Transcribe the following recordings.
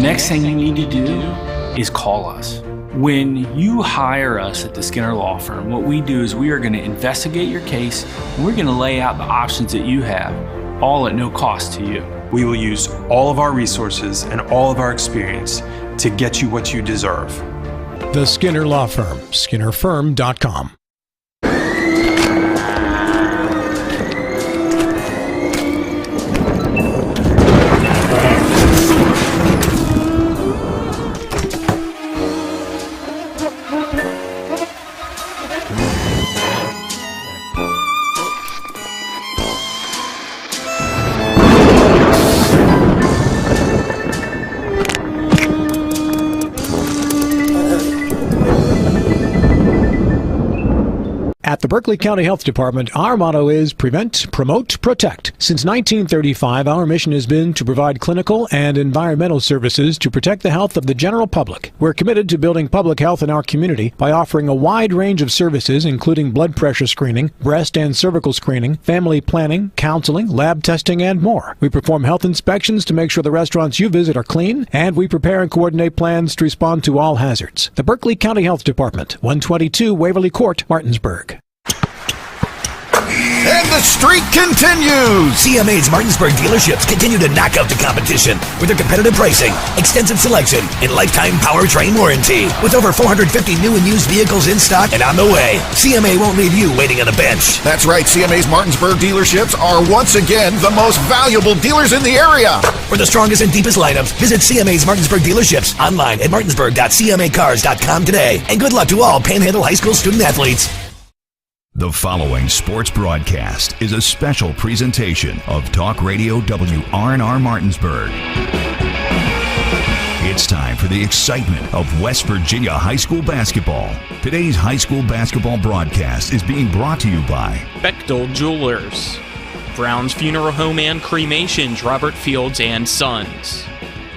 next thing you need to do is call us. When you hire us at the Skinner Law Firm, what we do is we are going to investigate your case, and we're going to lay out the options that you have, all at no cost to you. We will use all of our resources and all of our experience to get you what you deserve. The Skinner Law Firm, SkinnerFirm.com. At the Berkeley County Health Department, our motto is Prevent, Promote, Protect. Since 1935, our mission has been to provide clinical and environmental services to protect the health of the general public. We're committed to building public health in our community by offering a wide range of services, including blood pressure screening, breast and cervical screening, family planning, counseling, lab testing, and more. We perform health inspections to make sure the restaurants you visit are clean, and we prepare and coordinate plans to respond to all hazards. The Berkeley County Health Department, 122 Waverly Court, Martinsburg. And the streak continues! CMA's Martinsburg dealerships continue to knock out the competition with their competitive pricing, extensive selection, and lifetime powertrain warranty. With over 450 new and used vehicles in stock and on the way, CMA won't leave you waiting on a bench. That's right, CMA's Martinsburg dealerships are once again the most valuable dealers in the area. For the strongest and deepest lineups, visit CMA's Martinsburg dealerships online at martinsburg.cmacars.com today. And good luck to all Panhandle High School student athletes. The following sports broadcast is a special presentation of Talk Radio WRNR Martinsburg. It's time for the excitement of West Virginia high school basketball. Today's high school basketball broadcast is being brought to you by Bechtel Jewelers, Brown's Funeral Home and Cremations, Robert Fields and Sons,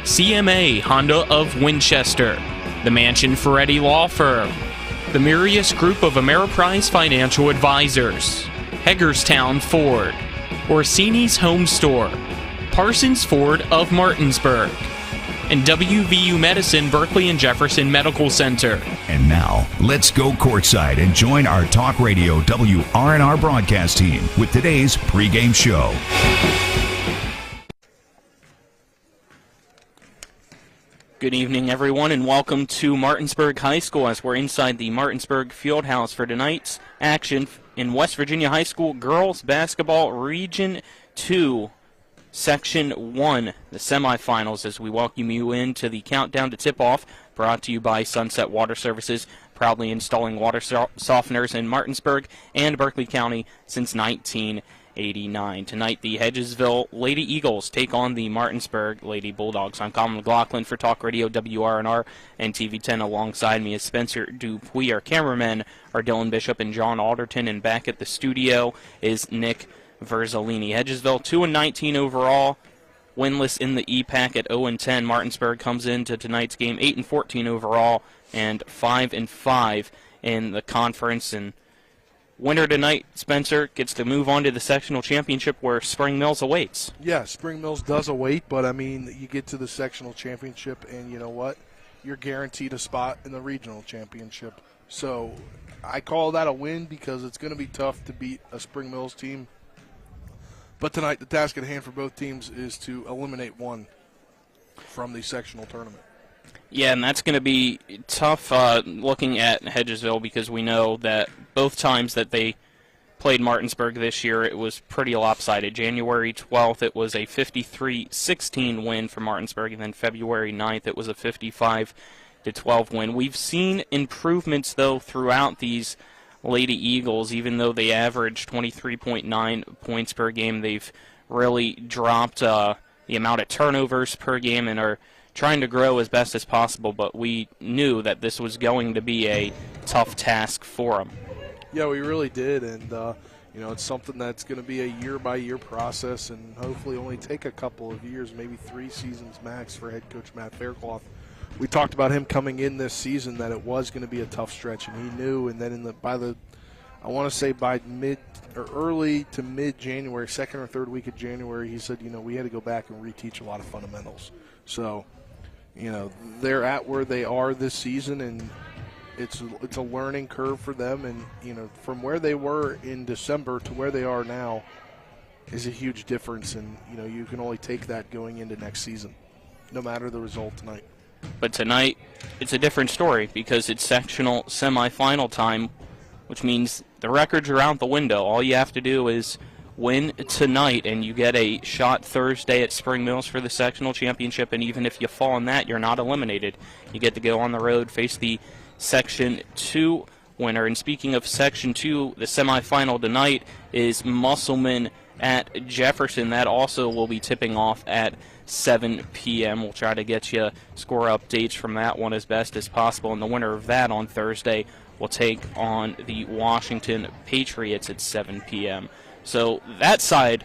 CMA Honda of Winchester, the Mansion Ferretti Law Firm, the Mirius Group of Ameriprise Financial Advisors, Hagerstown Ford, Orsini's Home Store, Parsons Ford of Martinsburg, and WVU Medicine Berkeley and Jefferson Medical Center. And now, let's go courtside and join our Talk Radio WRNR broadcast team with today's pregame show. Good evening, everyone, and welcome to Martinsburg High School as we're inside the Martinsburg Fieldhouse for tonight's action in West Virginia High School Girls Basketball Region 2, Section 1, the semifinals, as we welcome you into the countdown to tip-off, brought to you by Sunset Water Services, proudly installing water softeners in Martinsburg and Berkeley County since 1989. Tonight, the Hedgesville Lady Eagles take on the Martinsburg Lady Bulldogs. I'm Colin McLaughlin for Talk Radio WRNR and TV10. Alongside me is Spencer Dupuis. Our cameramen are Dylan Bishop and John Alderton, and back at the studio is Nick Verzolini. Hedgesville 2-19 overall, winless in the EPAC at 0-10. Martinsburg comes into tonight's game 8-14 overall and 5-5 in the conference. And winner tonight, Spencer, gets to move on to the sectional championship where Spring Mills awaits. Yeah, Spring Mills does await, but, I mean, you get to the sectional championship, and you know what? You're guaranteed a spot in the regional championship. So I call that a win because it's going to be tough to beat a Spring Mills team. But tonight, the task at hand for both teams is to eliminate one from the sectional tournament. Yeah, and that's going to be tough looking at Hedgesville because we know that both times that they played Martinsburg this year, it was pretty lopsided. January 12th, it was a 53-16 win for Martinsburg, and then February 9th, it was a 55-12 win. We've seen improvements, though, throughout these Lady Eagles. Even though they average 23.9 points per game, they've really dropped the amount of turnovers per game and are trying to grow as best as possible, but we knew that this was going to be a tough task for them. Yeah, we really did, and it's something that's going to be a year-by-year process and hopefully only take a couple of years, maybe 3 seasons max for head coach Matt Faircloth. We talked about him coming in this season that it was going to be a tough stretch, and he knew, and then by early to mid-January, second or third week of January, he said, we had to go back and reteach a lot of fundamentals. So they're at where they are this season, and it's a learning curve for them. And, from where they were in December to where they are now is a huge difference. And, you can only take that going into next season, no matter the result tonight. But tonight, it's a different story because it's sectional semifinal time, which means the records are out the window. All you have to do is win tonight, and you get a shot Thursday at Spring Mills for the sectional championship. And even if you fall in that, you're not eliminated. You get to go on the road, face the Section 2 winner. And speaking of Section 2, the semifinal tonight is Musselman at Jefferson. That also will be tipping off at 7 p.m. We'll try to get you score updates from that one as best as possible. And the winner of that on Thursday will take on the Washington Patriots at 7 p.m. So that side,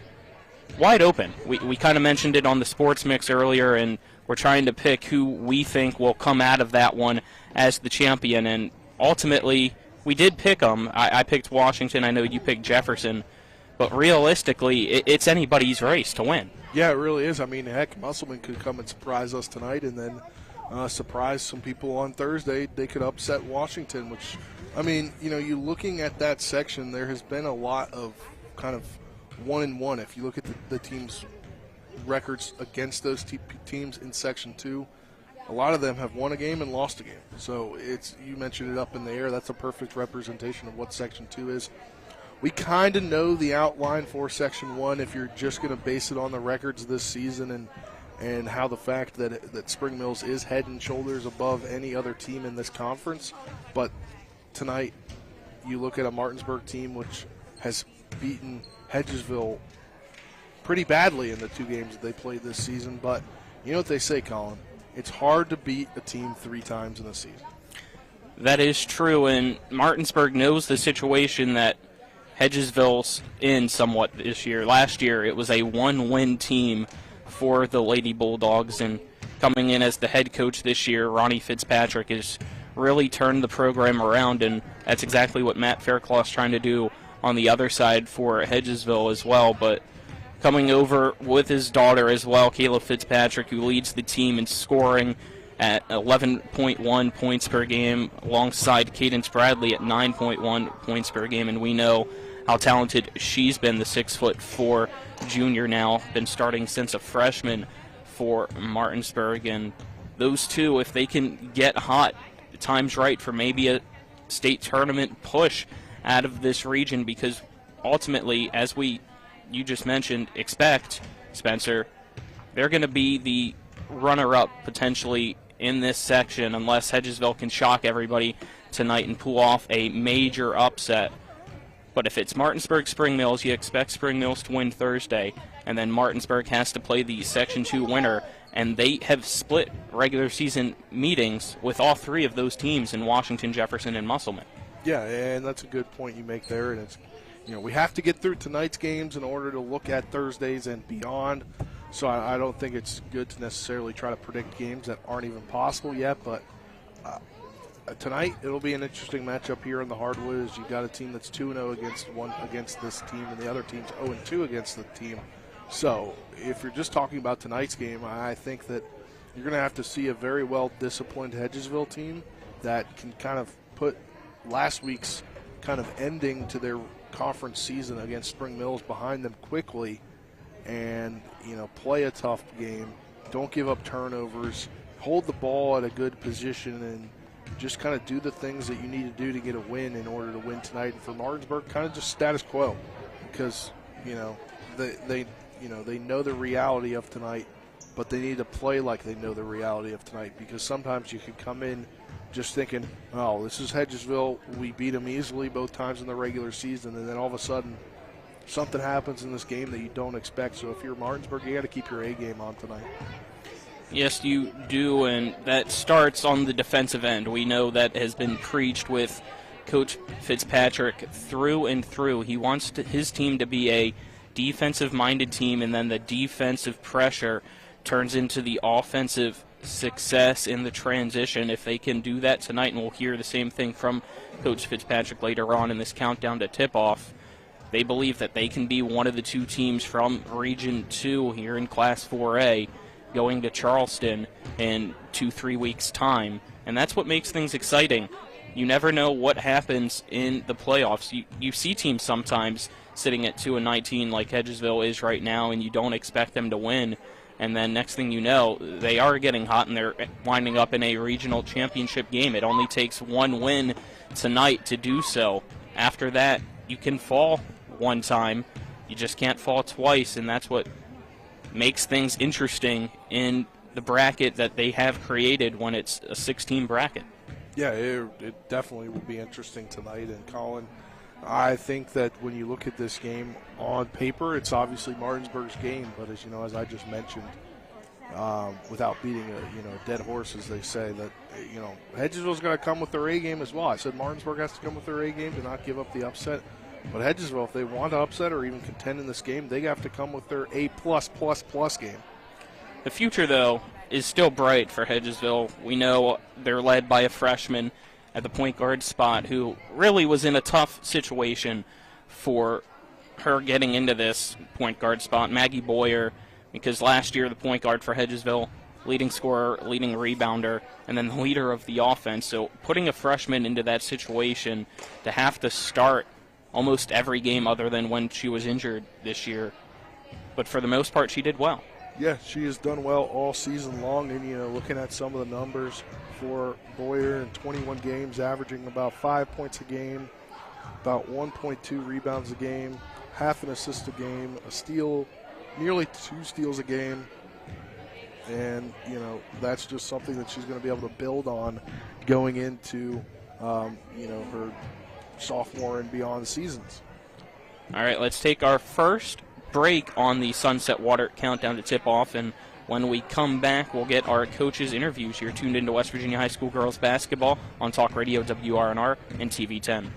wide open. We kind of mentioned it on the Sports Mix earlier, and we're trying to pick who we think will come out of that one as the champion. And ultimately, we did pick them. I picked Washington. I know you picked Jefferson. But realistically, it's anybody's race to win. Yeah, it really is. I mean, heck, Musselman could come and surprise us tonight and then surprise some people on Thursday. They could upset Washington, which, I mean, you looking at that section, there has been a lot of kind of 1-1. If you look at the teams' records against those teams in Section 2, a lot of them have won a game and lost a game. So you mentioned it up in the air. That's a perfect representation of what Section 2 is. We kind of know the outline for Section 1 if you're just going to base it on the records this season and how the fact that Spring Mills is head and shoulders above any other team in this conference. But tonight, you look at a Martinsburg team which has beaten Hedgesville pretty badly in the 2 games that they played this season. But you know what they say, Colin? It's hard to beat a team 3 times in a season. That is true, and Martinsburg knows the situation that Hedgesville's in somewhat this year. Last year, it was a 1-win team for the Lady Bulldogs, and coming in as the head coach this year, Ronnie Fitzpatrick has really turned the program around, and that's exactly what Matt Fairclaw's trying to do on the other side for Hedgesville as well. But coming over with his daughter as well, Kayla Fitzpatrick, who leads the team in scoring at 11.1 points per game, alongside Cadence Bradley at 9.1 points per game, and we know how talented she's been, the 6'4" junior now, been starting since a freshman for Martinsburg. And those two, if they can get hot, the time's right for maybe a state tournament push out of this region, because ultimately, as you just mentioned, expect, Spencer, they're going to be the runner-up potentially in this section unless Hedgesville can shock everybody tonight and pull off a major upset. But if it's Martinsburg-Spring Mills, you expect Spring Mills to win Thursday, and then Martinsburg has to play the Section 2 winner, and they have split regular season meetings with all 3 of those teams in Washington, Jefferson, and Musselman. Yeah, and that's a good point you make there, and it's, we have to get through tonight's games in order to look at Thursdays and beyond. So I don't think it's good to necessarily try to predict games that aren't even possible yet, but tonight it'll be an interesting matchup here in the hardwood. You've got a team that's 2-0 against this team, and the other team's 0-2 against the team. So if you're just talking about tonight's game, I think that you're going to have to see a very well-disciplined Hedgesville team that can kind of put last week's kind of ending to their conference season against Spring Mills behind them quickly and, play a tough game. Don't give up turnovers. Hold the ball at a good position and just kind of do the things that you need to do to get a win in order to win tonight. And for Martinsburg, kind of just status quo, because they know the reality of tonight, but they need to play like they know the reality of tonight, because sometimes you can come in just thinking, oh, this is Hedgesville, we beat them easily both times in the regular season, and then all of a sudden something happens in this game that you don't expect. So if you're Martinsburg, you got to keep your A game on tonight. Yes, you do, and that starts on the defensive end. We know that has been preached with Coach Fitzpatrick through and through. He wants his team to be a defensive-minded team, and then the defensive pressure turns into the offensive success in the transition. If they can do that tonight, and we'll hear the same thing from Coach Fitzpatrick later on in this countdown to tip-off, they believe that they can be one of the 2 teams from Region 2 here in Class 4A going to Charleston in 2-3 weeks' time, and that's what makes things exciting. You never know what happens in the playoffs. You see teams sometimes sitting at 2-19 like Hedgesville is right now, and you don't expect them to win. And then next thing you know, they are getting hot, and they're winding up in a regional championship game. It only takes one win tonight to do so. After that, you can fall one time. You just can't fall twice, and that's what makes things interesting in the bracket that they have created when it's a 16 bracket. Yeah, it definitely will be interesting tonight. And Colin, I think that when you look at this game on paper, it's obviously Martinsburg's game. But as I just mentioned, without beating a dead horse, as they say, that Hedgesville's got to come with their A game as well. I said Martinsburg has to come with their A game to not give up the upset. But Hedgesville, if they want to upset or even contend in this game, they have to come with their A+++ game. The future, though, is still bright for Hedgesville. We know they're led by a freshman at the point guard spot who really was in a tough situation for her getting into this point guard spot, Maggie Boyer, because last year the point guard for Hedgesville, leading scorer, leading rebounder, and then the leader of the offense. So putting a freshman into that situation to have to start almost every game other than when she was injured this year. But for the most part, she did well. Yeah, she has done well all season long. And, looking at some of the numbers for Boyer in 21 games, averaging about 5 points a game, about 1.2 rebounds a game, half an assist a game, a steal, nearly 2 steals a game. And, that's just something that she's going to be able to build on going into, her sophomore and beyond seasons. All right, let's take our first break on the Sunset Water Countdown to Tip-Off, and when we come back, we'll get our coaches' interviews. You're tuned into West Virginia High School Girls Basketball on Talk Radio WRNR and TV 10.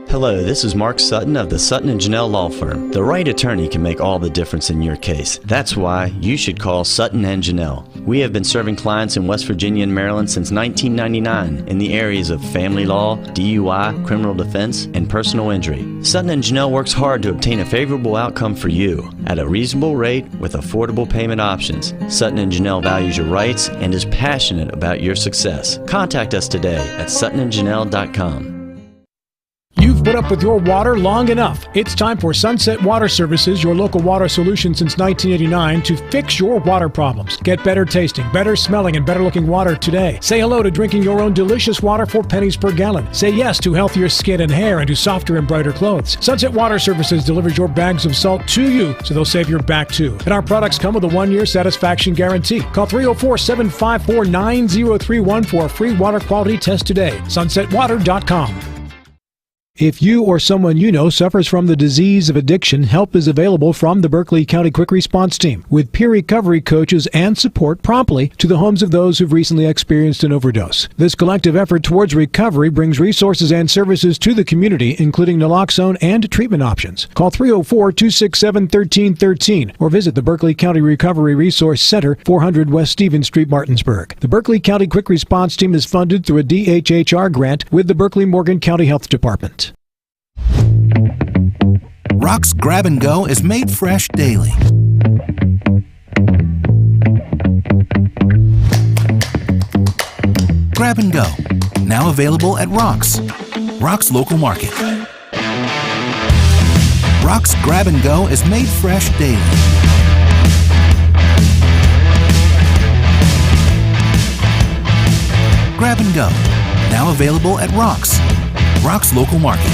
Hello, this is Mark Sutton of the Sutton & Janelle Law Firm. The right attorney can make all the difference in your case. That's why you should call Sutton & Janelle. We have been serving clients in West Virginia and Maryland since 1999 in the areas of family law, DUI, criminal defense, and personal injury. Sutton & Janelle works hard to obtain a favorable outcome for you at a reasonable rate with affordable payment options. Sutton & Janelle values your rights and is passionate about your success. Contact us today at suttonandjanelle.com. You've put up with your water long enough. It's time for Sunset Water Services, your local water solution since 1989, to fix your water problems. Get better tasting, better smelling, and better looking water today. Say hello to drinking your own delicious water for pennies per gallon. Say yes to healthier skin and hair and to softer and brighter clothes. Sunset Water Services delivers your bags of salt to you, so they'll save your back too. And our products come with a 1-year satisfaction guarantee. Call 304-754-9031 for a free water quality test today. SunsetWater.com. If you or someone you know suffers from the disease of addiction, help is available from the Berkeley County Quick Response Team, with peer recovery coaches and support promptly to the homes of those who've recently experienced an overdose. This collective effort towards recovery brings resources and services to the community, including naloxone and treatment options. Call 304-267-1313 or visit the Berkeley County Recovery Resource Center, 400 West Stevens Street, Martinsburg. The Berkeley County Quick Response Team is funded through a DHHR grant with the Berkeley-Morgan County Health Department. Rock's Grab and Go is made fresh daily. Grab and Go, now available at Rock's local market. Rock's Grab and Go is made fresh daily. Grab and Go, now available at Rock's local market.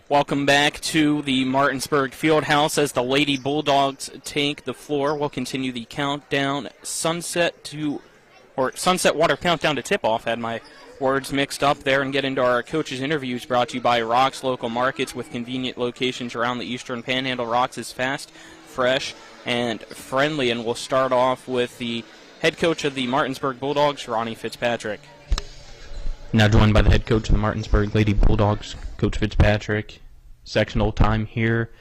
Welcome back to the Martinsburg Fieldhouse as the Lady Bulldogs take the floor. We'll continue the countdown, Sunset Water Countdown to Tip-Off. Had my words mixed up there, and get into our coaches' interviews brought to you by Rock's Local Markets with convenient locations around the Eastern Panhandle. Rock's is fast, fresh, and friendly, and we'll start off with the head coach of the Martinsburg Bulldogs, Ronnie Fitzpatrick. Now joined by the head coach of the Martinsburg Lady Bulldogs, Coach Fitzpatrick. Sectional time here,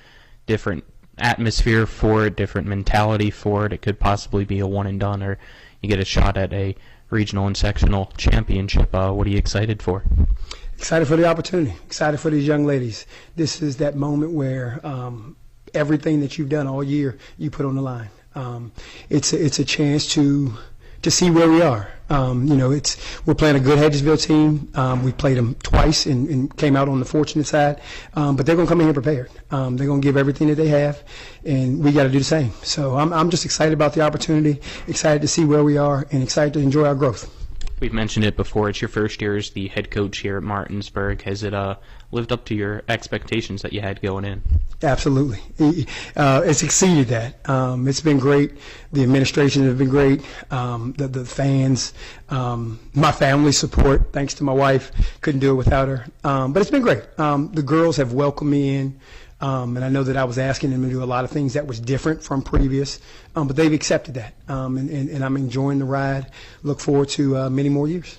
different atmosphere for it, different mentality for it. It could possibly be a one and done, or you get a shot at a regional and sectional championship. What are you excited for? Excited for the opportunity, excited for these young ladies. This is that moment where everything that you've done all year, you put on the line. It's a chance to see where we are. We're playing a good Hedgesville team. We played them twice and came out on the fortunate side. But they're going to come in here prepared. They're going to give everything that they have, and we got to do the same. So I'm just excited about the opportunity, excited to see where we are, and excited to enjoy our growth. We've mentioned it before. It's your first year as the head coach here at Martinsburg. Has it lived up to your expectations that you had going in? Absolutely. It's exceeded that. It's been great. The administration has been great. The fans, my family support, thanks to my wife. Couldn't do it without her. But it's been great. The girls have welcomed me in. And I know that I was asking them to do a lot of things that was different from previous, but they've accepted that. And I'm enjoying the ride. Look forward to many more years.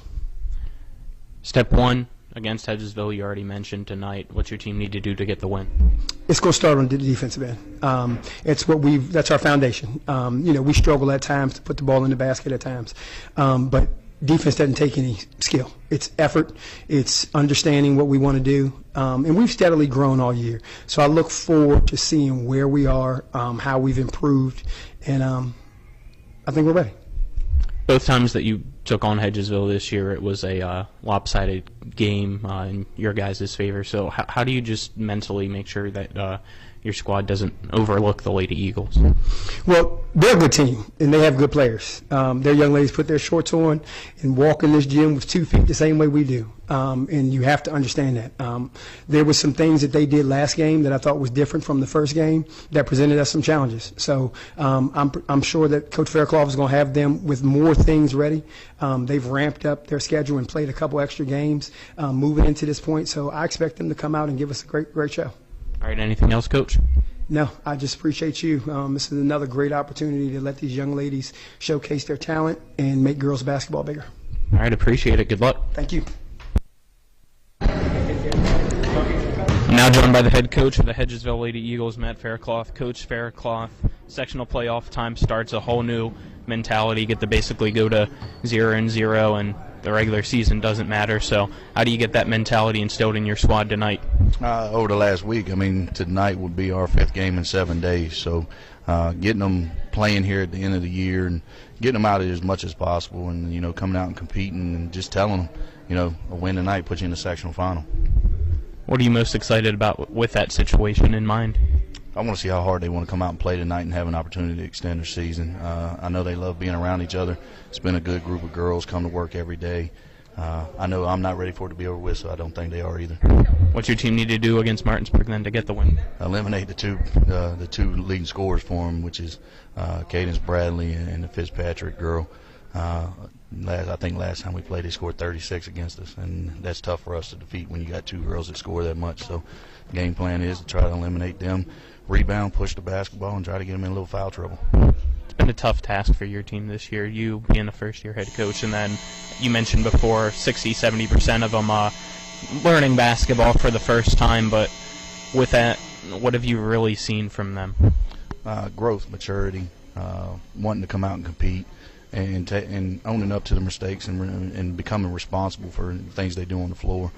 Step one against Hedgesville, you already mentioned tonight. What's your team need to do to get the win? It's going to start on the defensive end. That's our foundation. We struggle at times to put the ball in the basket at times, but defense doesn't take any skill. It's effort. It's understanding what we want to do. And we've steadily grown all year. So I look forward to seeing where we are, how we've improved, and I think we're ready. Both times that you took on Hedgesville this year, it was a lopsided game in your guys' favor. So how do you just mentally make sure that your squad doesn't overlook the Lady Eagles? Well, they're a good team, and they have good players. Their young ladies put their shorts on and walk in this gym with 2 feet the same way we do, and you have to understand that. There were some things that they did last game that I thought was different from the first game that presented us some challenges. So I'm sure that Coach Fairclough is going to have them with more things ready. They've ramped up their schedule and played a couple extra games moving into this point, so I expect them to come out and give us a great show. All right, anything else, Coach? No, I just appreciate you. This is another great opportunity to let these young ladies showcase their talent and make girls basketball bigger. All right, appreciate it. Good luck. Thank you. Now joined by the head coach of the Hedgesville Lady Eagles, Matt Fairclough. Coach Fairclough, sectional playoff time starts, a whole new mentality. You get to basically go to 0-0, and the regular season doesn't matter. So how do you get that mentality instilled in your squad tonight? Over the last week, tonight would be our 5th game in 7 days. So getting them playing here at the end of the year and getting them out as much as possible, and coming out and competing and just telling them, a win tonight puts you in the sectional final. What are you most excited about with that situation in mind? I want to see how hard they want to come out and play tonight and have an opportunity to extend their season. I know they love being around each other. It's been a good group of girls, come to work every day. I know I'm not ready for it to be over with, so I don't think they are either. What's your team need to do against Martinsburg then to get the win? Eliminate the two leading scorers for them, which is Cadence Bradley and the Fitzpatrick girl. I think last time we played, they scored 36 against us, and that's tough for us to defeat when you got 2 girls that score that much. So the game plan is to try to eliminate them, rebound, push the basketball, and try to get them in a little foul trouble. It's been a tough task for your team this year, you being a first-year head coach, and then you mentioned before 60-70% of them learning basketball for the first time. But with that, what have you really seen from them? Growth, maturity, wanting to come out and compete, and owning up to the mistakes and becoming responsible for things they do on the floor.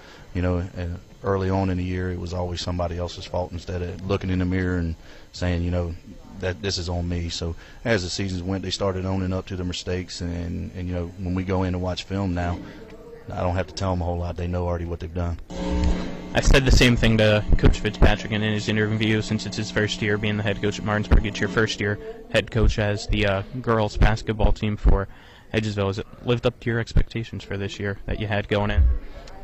Early on in the year, it was always somebody else's fault instead of looking in the mirror and saying, that this is on me. So as the seasons went, they started owning up to their mistakes, and when we go in to watch film now, I don't have to tell them a whole lot. They know already what they've done. I said the same thing to Coach Fitzpatrick in his interview. Since it's his first year being the head coach at Martinsburg, it's your first year head coach as the girls basketball team for Hedgesville. Has it lived up to your expectations for this year that you had going in?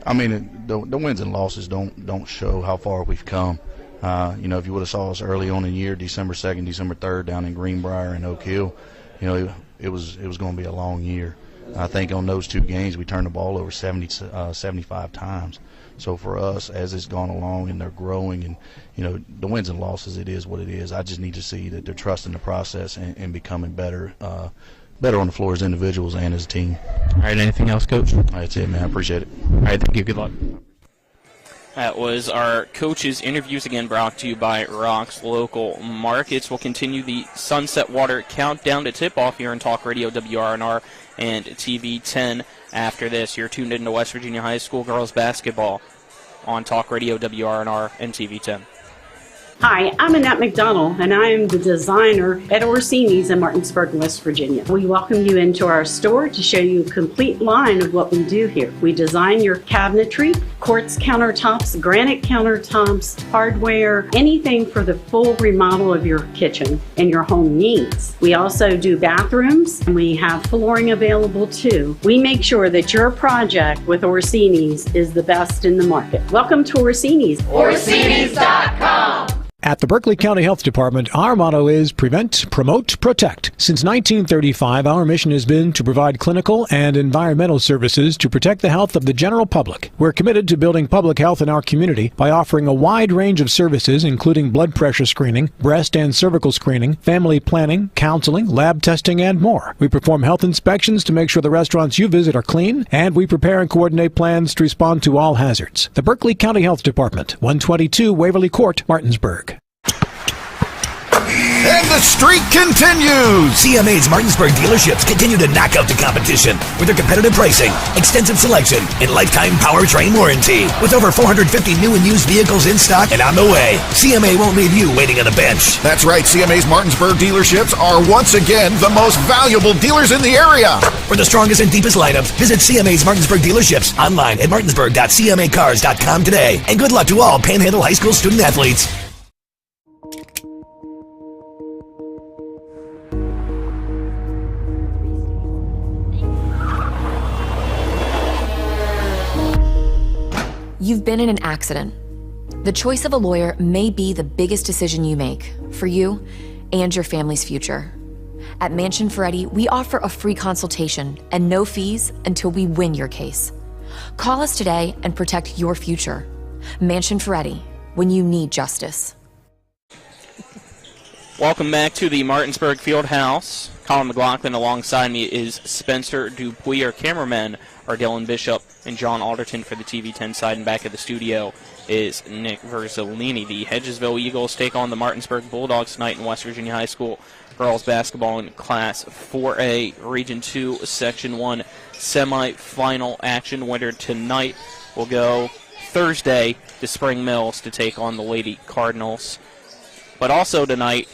The wins and losses don't show how far we've come. If you would have saw us early on in the year, December 2nd, December 3rd, down in Greenbrier and Oak Hill, it was going to be a long year. I think on those 2 games we turned the ball over 75 times. So for us, as it's gone along and they're growing, and the wins and losses, it is what it is. I just need to see that they're trusting the process and becoming better on the floor as individuals and as a team. All right, anything else, Coach? That's it, man. I appreciate it. All right, thank you. Good luck. That was our coaches' interviews, again brought to you by Rock's Local Markets. We'll continue the Sunset Water countdown to tip-off here on Talk Radio WRNR and TV 10 after this. You're tuned into West Virginia High School girls basketball on Talk Radio WRNR and TV 10. Hi, I'm Annette McDonald, and I am the designer at Orsini's in Martinsburg, West Virginia. We welcome you into our store to show you a complete line of what we do here. We design your cabinetry, quartz countertops, granite countertops, hardware, anything for the full remodel of your kitchen and your home needs. We also do bathrooms, and we have flooring available too. We make sure that your project with Orsini's is the best in the market. Welcome to Orsini's. Orsini's.com. At the Berkeley County Health Department, our motto is Prevent, Promote, Protect. Since 1935, our mission has been to provide clinical and environmental services to protect the health of the general public. We're committed to building public health in our community by offering a wide range of services, including blood pressure screening, breast and cervical screening, family planning, counseling, lab testing, and more. We perform health inspections to make sure the restaurants you visit are clean, and we prepare and coordinate plans to respond to all hazards. The Berkeley County Health Department, 122 Waverly Court, Martinsburg. And the streak continues! CMA's Martinsburg dealerships continue to knock out the competition with their competitive pricing, extensive selection, and lifetime powertrain warranty. With over 450 new and used vehicles in stock and on the way, CMA won't leave you waiting on the bench. That's right, CMA's Martinsburg dealerships are once again the most valuable dealers in the area. For the strongest and deepest lineups, visit CMA's Martinsburg dealerships online at martinsburg.cmacars.com today. And good luck to all Panhandle High School student athletes. You've been in an accident. The choice of a lawyer may be the biggest decision you make for you and your family's future. At Mansion Ferretti, we offer a free consultation and no fees until we win your case. Call us today and protect your future. Mansion Ferretti, when you need justice. Welcome back to the Martinsburg Fieldhouse. Colin McLaughlin alongside me is Spencer Dupuy. Our cameramen are Dylan Bishop and John Alderton for the TV 10 side, and back at the studio is Nick Verzolini. The Hedgesville Eagles take on the Martinsburg Bulldogs tonight in West Virginia High School girls basketball in Class 4A, Region 2, Section 1 semifinal action. Winner tonight will go Thursday to Spring Mills to take on the Lady Cardinals. But also tonight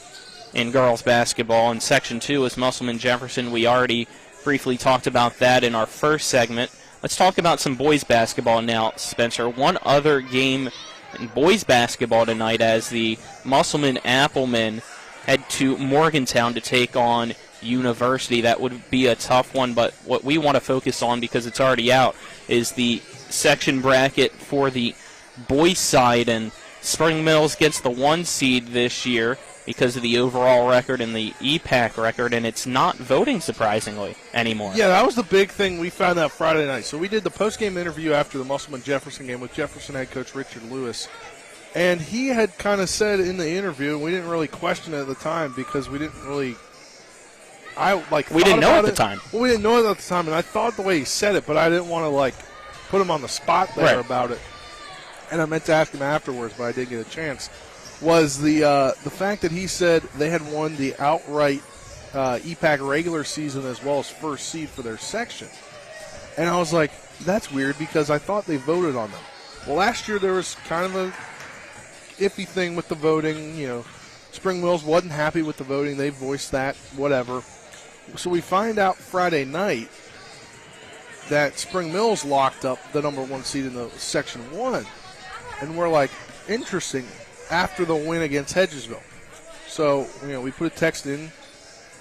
in girls basketball in Section 2 is Musselman Jefferson. We already briefly talked about that in our first segment. Let's talk about some boys basketball now, Spencer. One other game in boys basketball tonight as the Musselman Applemen head to Morgantown to take on University. That would be a tough one, but what we want to focus on, because it's already out, is the section bracket for the boys side, and Spring Mills gets the 1 seed this year because of the overall record and the EPAC record, and it's not voting, surprisingly, anymore. Yeah, that was the big thing we found out Friday night. So we did the post-game interview after the Musselman-Jefferson game with Jefferson head coach Richard Lewis, and he had kind of said in the interview, and we didn't really question it at the time because we didn't really we didn't know at the time. Well, we didn't know it at the time, and I thought the way he said it, but I didn't want to, put him on the spot there about it. And I meant to ask him afterwards, but I didn't get a chance. Was the fact that he said they had won the outright EPAC regular season as well as first seed for their section. And I was like, that's weird because I thought they voted on them. Well, last year there was kind of a iffy thing with the voting. Spring Mills wasn't happy with the voting. They voiced that, whatever. So we find out Friday night that Spring Mills locked up the number 1 seed in the Section 1. And we're like, interesting, after the win against Hedgesville. So, we put a text in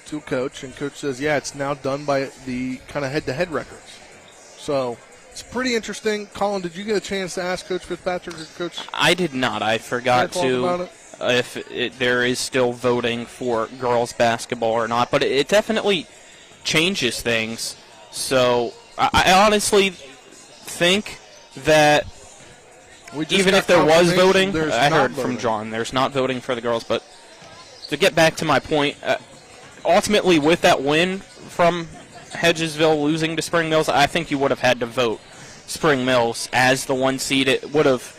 to Coach, and Coach says, yeah, it's now done by the kind of head-to-head records. So it's pretty interesting. Colin, did you get a chance to ask Coach Fitzpatrick or Coach? I did not. I forgot to if there is still voting for girls basketball or not, but it definitely changes things. So I honestly think that even if there was voting, I heard from John, there's not voting for the girls. But to get back to my point, ultimately with that win from Hedgesville losing to Spring Mills, I think you would have had to vote Spring Mills as the 1 seed. It would have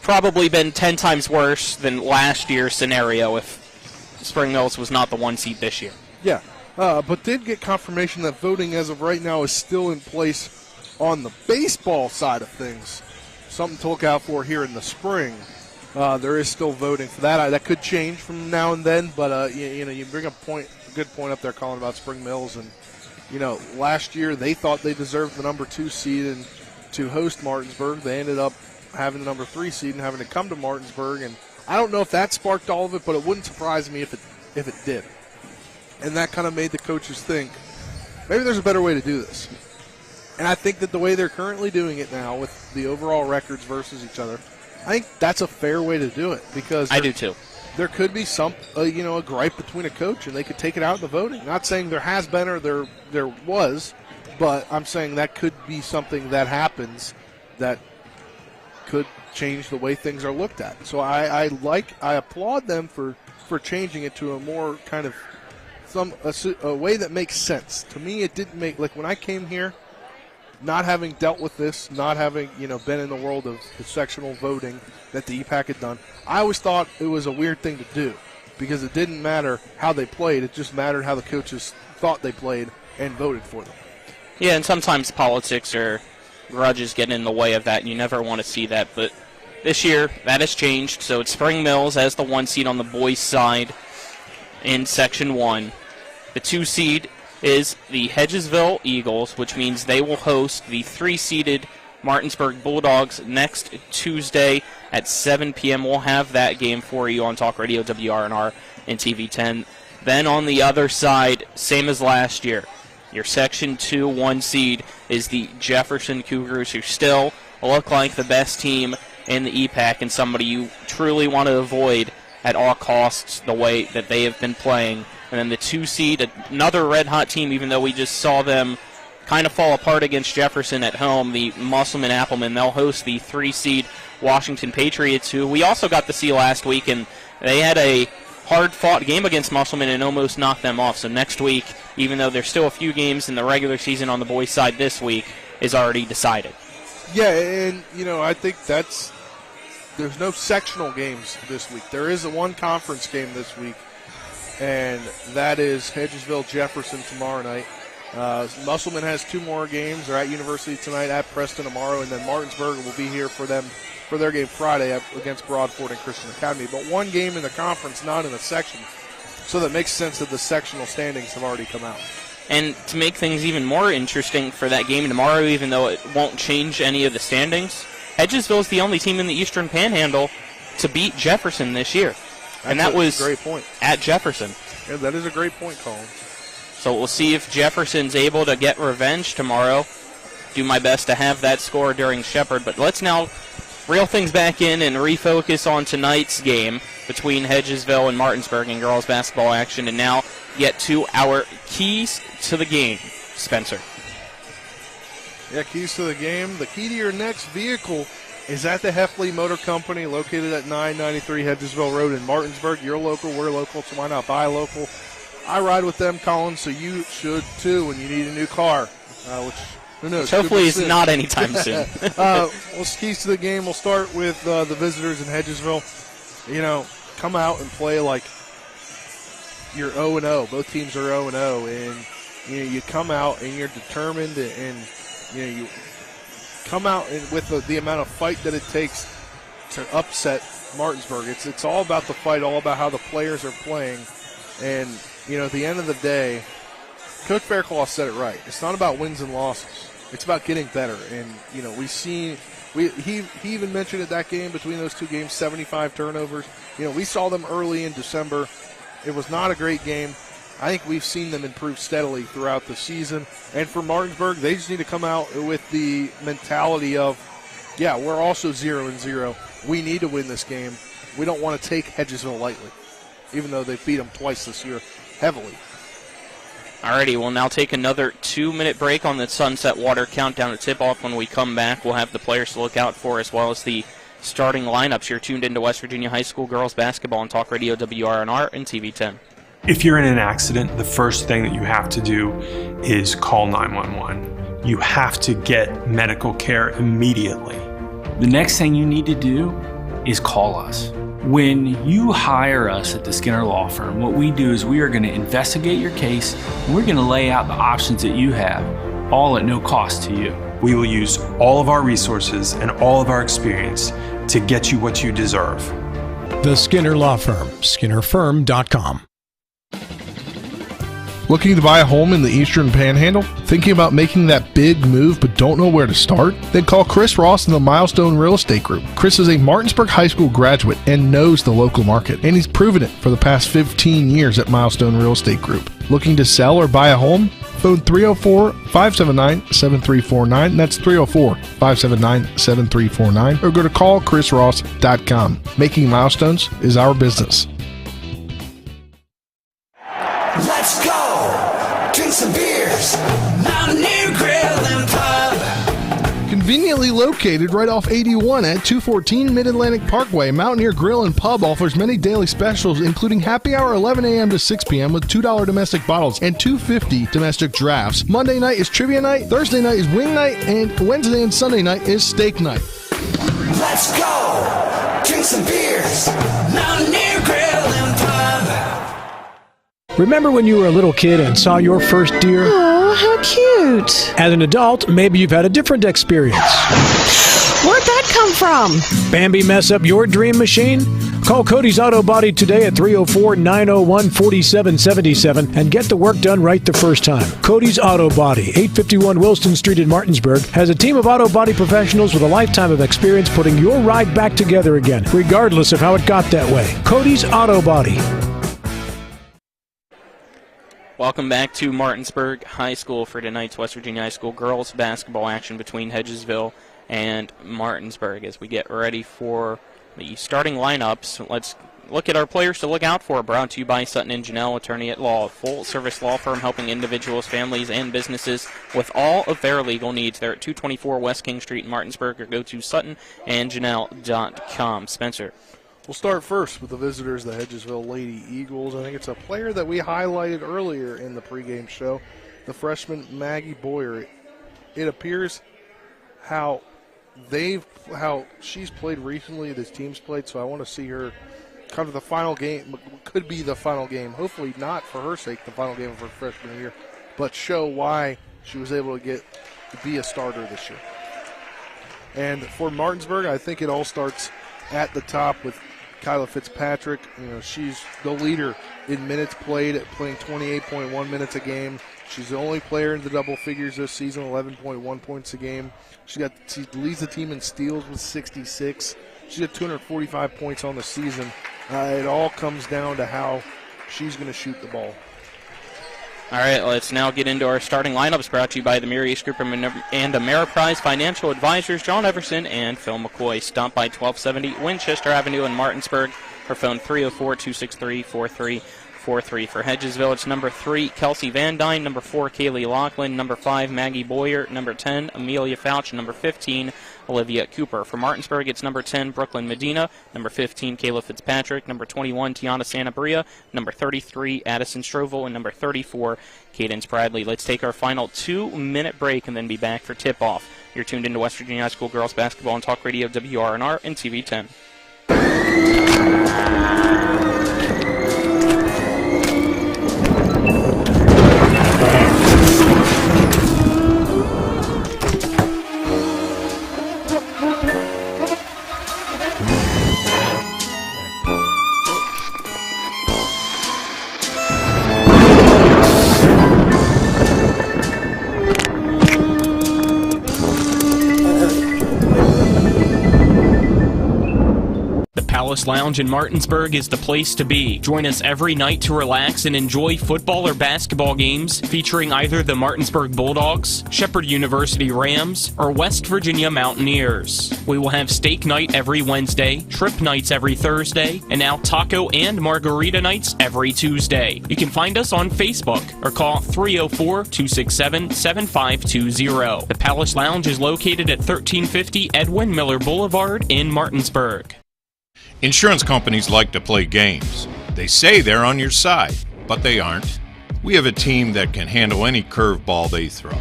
probably been 10 times worse than last year's scenario if Spring Mills was not the 1 seed this year. Yeah, but did get confirmation that voting as of right now is still in place on the baseball side of things. Something to look out for here in the spring. There is still voting for that. That could change from now and then, but you bring a good point up there, Colin, about Spring Mills, and last year they thought they deserved the number 2 seed and to host Martinsburg. They ended up having the number 3 seed and having to come to Martinsburg, and I don't know if that sparked all of it, but it wouldn't surprise me if it did. And that kind of made the coaches think, maybe there's a better way to do this. And I think that the way they're currently doing it now with the overall records versus each other, I think that's a fair way to do it, because I do too. There could be some, a gripe between a coach, and they could take it out in the voting. Not saying there has been or there was, but I'm saying that could be something that happens that could change the way things are looked at. So I applaud them for changing it to a more kind of a way that makes sense. To me, it didn't make, like when I came here, not having dealt with this, not having been in the world of the sectional voting that the EPAC had done, I always thought it was a weird thing to do, because it didn't matter how they played, it just mattered how the coaches thought they played and voted for them. Yeah, and sometimes politics or grudges get in the way of that, and you never want to see that, but this year that has changed, so it's Spring Mills as the 1 seed on the boys' side in Section 1. The 2 seed is the Hedgesville Eagles, which means they will host the 3-seeded Martinsburg Bulldogs next Tuesday at 7 p.m. We'll have that game for you on Talk Radio, WRNR, and TV 10. Then on the other side, same as last year, your Section 2 1 seed is the Jefferson Cougars, who still look like the best team in the EPAC and somebody you truly want to avoid at all costs the way that they have been playing. And then the 2 seed, another red-hot team, even though we just saw them kind of fall apart against Jefferson at home, the Musselman-Appleman. They'll host the 3 seed Washington Patriots, who we also got to see last week, and they had a hard-fought game against Musselman and almost knocked them off. So next week, even though there's still a few games in the regular season on the boys' side this week, is already decided. Yeah, and, I think there's no sectional games this week. There is a one conference game this week, and that is Hedgesville-Jefferson tomorrow night. Musselman has 2 more games. They're at University tonight, at Preston tomorrow, and then Martinsburg will be here for their game Friday against Broadford and Christian Academy. But one game in the conference, not in the section. So that makes sense that the sectional standings have already come out. And to make things even more interesting for that game tomorrow, even though it won't change any of the standings, Hedgesville is the only team in the Eastern Panhandle to beat Jefferson this year. And that was a great point. At Jefferson. Yeah, that is a great point, Colin. So we'll see if Jefferson's able to get revenge tomorrow. Do my best to have that score during Shepherd. But let's now reel things back in and refocus on tonight's game between Hedgesville and Martinsburg in girls basketball action. And now get to our keys to the game, Spencer. Yeah, keys to the game. The key to your next vehicle is at the Heffley Motor Company, located at 993 Hedgesville Road in Martinsburg. You're local, we're local, so why not buy local? I ride with them, Colin, so you should too when you need a new car, which, who knows? Hopefully it's not anytime soon. Well, keys to the game, we'll start with the visitors in Hedgesville. Come out and play like you're 0-0. Both teams are 0-0, and you come out and you're determined, and you come out with the amount of fight that it takes to upset Martinsburg. It's all about the fight, all about how the players are playing. And, at the end of the day, Coach Fairclough said it right. It's not about wins and losses. It's about getting better. And, he even mentioned at that game, between those 2 games, 75 turnovers. We saw them early in December. It was not a great game. I think we've seen them improve steadily throughout the season. And for Martinsburg, they just need to come out with the mentality of, yeah, we're also 0-0. We need to win this game. We don't want to take Hedgesville lightly, even though they beat them twice this year heavily. Alrighty, we'll now take another 2-minute break on the Sunset Water countdown to tip-off. When we come back, we'll have the players to look out for, as well as the starting lineups. You're tuned into West Virginia High School girls basketball on Talk Radio, WRNR, and TV 10. If you're in an accident, the first thing that you have to do is call 911. You have to get medical care immediately. The next thing you need to do is call us. When you hire us at the Skinner Law Firm, what we do is we are going to investigate your case, and we're going to lay out the options that you have, all at no cost to you. We will use all of our resources and all of our experience to get you what you deserve. The Skinner Law Firm, SkinnerFirm.com. Looking to buy a home in the Eastern Panhandle? Thinking about making that big move but don't know where to start? Then call Chris Ross and the Milestone Real Estate Group. Chris is a Martinsburg High School graduate and knows the local market, and he's proven it for the past 15 years at Milestone Real Estate Group. Looking to sell or buy a home? Phone 304-579-7349. That's 304-579-7349. Or go to callchrisross.com. Making milestones is our business. Let's go! Drink some beers! Mountaineer Grill and Pub! Conveniently located right off 81 at 214 Mid-Atlantic Parkway, Mountaineer Grill and Pub offers many daily specials, including happy hour 11 a.m. to 6 p.m. with $2 domestic bottles and $2.50 domestic drafts. Monday night is trivia night, Thursday night is wing night, and Wednesday and Sunday night is steak night. Let's go! Drink some beers! Mountaineer Grill and Pub! Remember when you were a little kid and saw your first deer? Oh, how cute. As an adult, maybe you've had a different experience. Where'd that come from? Bambi mess up your dream machine? Call Cody's Auto Body today at 304-901-4777 and get the work done right the first time. Cody's Auto Body, 851 Wilson Street in Martinsburg, has a team of auto body professionals with a lifetime of experience putting your ride back together again, regardless of how it got that way. Cody's Auto Body. Welcome back to Martinsburg High School for tonight's West Virginia High School girls basketball action between Hedgesville and Martinsburg. As we get ready for the starting lineups, let's look at our players to look out for. Brought to you by Sutton & Janelle, attorney at law, full-service law firm helping individuals, families, and businesses with all of their legal needs. They're at 224 West King Street in Martinsburg, or go to suttonandjanelle.com. Spencer. We'll start first with the visitors, the Hedgesville Lady Eagles. I think it's a player that we highlighted earlier in the pregame show, the freshman Maggie Boyer. It appears how she's played recently, this team's played, so I want to see her come to the final game. Could be the final game, hopefully not for her sake, the final game of her freshman year, but show why she was able to be a starter this year. And for Martinsburg, I think it all starts at the top with Kyla Fitzpatrick. She's the leader in minutes played, playing 28.1 minutes a game. She's the only player in the double figures this season, 11.1 points a game. She leads the team in steals with 66. She's got 245 points on the season. It all comes down to how she's going to shoot the ball. All right, let's now get into our starting lineups, brought to you by the Mirius Group and Ameriprise Financial Advisors, John Everson and Phil McCoy. Stop by 1270 Winchester Avenue in Martinsburg, or phone 304-263-4343. For Hedgesville, it's number 3, Kelsey Van Dyne, number 4, Kaylee Lachlan, number 5, Maggie Boyer, number 10, Amelia Fouch, number 15, Olivia Cooper. For Martinsburg, it's number 10, Brooklyn Medina, number 15, Kayla Fitzpatrick, number 21, Tiana Santabria, number 33, Addison Strovel, and number 34, Cadence Bradley. Let's take our final 2-minute break and then be back for tip-off. You're tuned into West Virginia High School Girls Basketball on Talk Radio WRNR and TV 10. Palace Lounge in Martinsburg is the place to be. Join us every night to relax and enjoy football or basketball games featuring either the Martinsburg Bulldogs, Shepherd University Rams, or West Virginia Mountaineers. We will have steak night every Wednesday, trip nights every Thursday, and now taco and margarita nights every Tuesday. You can find us on Facebook or call 304-267-7520. The Palace Lounge is located at 1350 Edwin Miller Boulevard in Martinsburg. Insurance companies like to play games. They say they're on your side, but they aren't. We have a team that can handle any curveball they throw.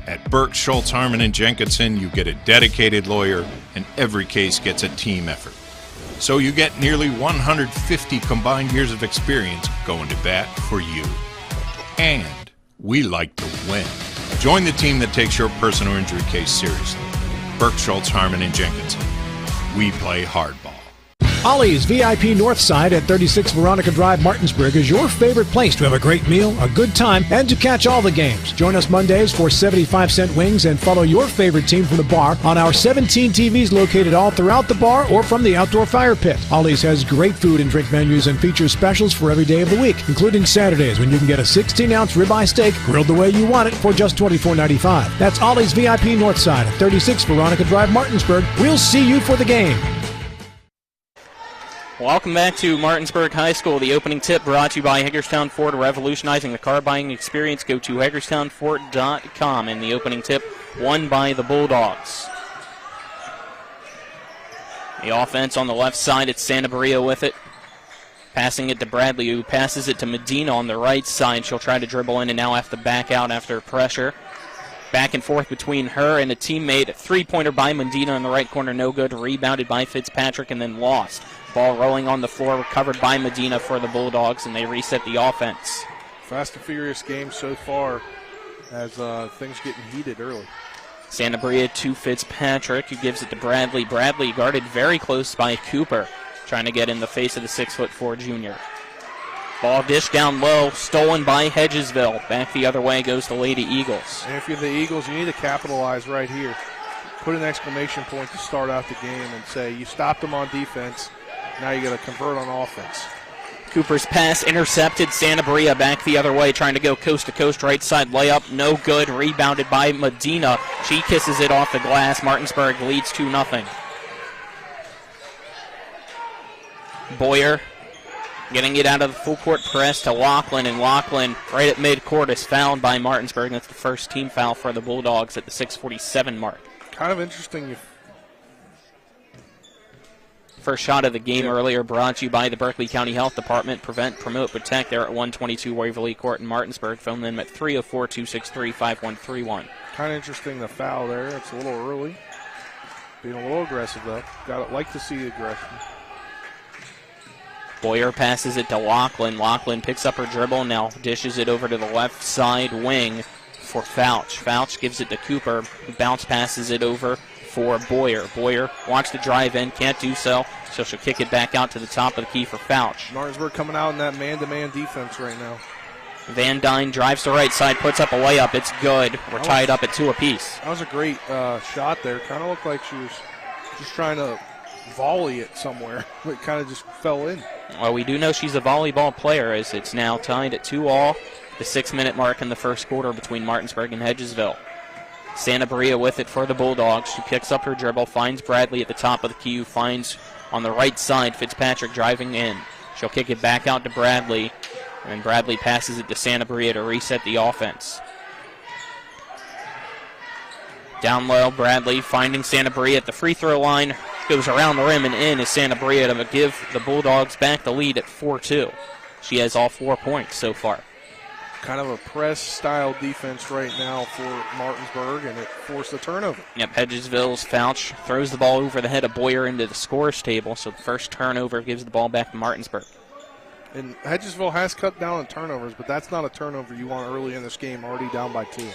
At Burke, Schultz, Harmon, and Jenkinson, you get a dedicated lawyer, and every case gets a team effort. So you get nearly 150 combined years of experience going to bat for you. And we like to win. Join the team that takes your personal injury case seriously. Burke, Schultz, Harmon, and Jenkinson. We play hardball. Ollie's VIP Northside at 36 Veronica Drive, Martinsburg is your favorite place to have a great meal, a good time, and to catch all the games. Join us Mondays for 75-cent wings and follow your favorite team from the bar on our 17 TVs located all throughout the bar or from the outdoor fire pit. Ollie's has great food and drink menus and features specials for every day of the week, including Saturdays when you can get a 16-ounce ribeye steak grilled the way you want it for just $24.95. That's Ollie's VIP Northside at 36 Veronica Drive, Martinsburg. We'll see you for the game. Welcome back to Martinsburg High School. The opening tip brought to you by Hagerstown Ford, revolutionizing the car buying experience. Go to HagerstownFord.com. And the opening tip won by the Bulldogs. The offense on the left side, it's Santabria with it. Passing it to Bradley, who passes it to Medina on the right side. She'll try to dribble in and now have to back out after pressure. Back and forth between her and a teammate. Three-pointer by Medina in the right corner, no good. Rebounded by Fitzpatrick and then lost. Ball rolling on the floor, recovered by Medina for the Bulldogs, and they reset the offense. Fast and furious game so far as things getting heated early. Santabria to Fitzpatrick, who gives it to Bradley. Bradley guarded very close by Cooper, trying to get in the face of the 6'4" junior. Ball dished down low, stolen by Hedgesville. Back the other way goes the Lady Eagles. And if you're the Eagles, you need to capitalize right here. Put an exclamation point to start out the game and say, you stopped them on defense, now you got to convert on offense. Cooper's pass intercepted. Santabria back the other way, trying to go coast-to-coast right side layup. No good. Rebounded by Medina. She kisses it off the glass. Martinsburg leads 2-0. Boyer getting it out of the full court press to Laughlin, and Laughlin right at midcourt is fouled by Martinsburg. That's the first team foul for the Bulldogs at the 6:47 mark. Kind of interesting. First shot of the game earlier brought to you by the Berkeley County Health Department. Prevent, promote, protect. They're at 122 Waverly Court in Martinsburg. Phone them at 304-263-5131. Kind of interesting the foul there. It's a little early. Being a little aggressive though. Like to see the aggression. Boyer passes it to Laughlin. Laughlin picks up her dribble, now dishes it over to the left side wing for Fouch. Fouch gives it to Cooper, who bounce passes it over for Boyer. Boyer wants to drive in, can't do so, so she'll kick it back out to the top of the key for Fouch. Martinsburg coming out in that man-to-man defense right now. Van Dyne drives to the right side, puts up a layup. It's good. We're tied up at 2 apiece. That was a great shot there. Kind of looked like she was just trying to volley it somewhere. It kind of just fell in. Well, we do know she's a volleyball player, as it's now tied at 2-all. The 6-minute mark in the first quarter between Martinsburg and Hedgesville. Santabria with it for the Bulldogs. She picks up her dribble, finds Bradley at the top of the key, who finds on the right side Fitzpatrick driving in. She'll kick it back out to Bradley, and Bradley passes it to Santabria to reset the offense. Down low, Bradley finding Santabria at the free throw line. Goes around the rim and in is Santabria to give the Bulldogs back the lead at 4-2. She has all 4 points so far. Kind of a press-style defense right now for Martinsburg, and it forced a turnover. Yep, Hedgesville's Fouch throws the ball over the head of Boyer into the scores table, so the first turnover gives the ball back to Martinsburg. And Hedgesville has cut down on turnovers, but that's not a turnover you want early in this game, already down by 2.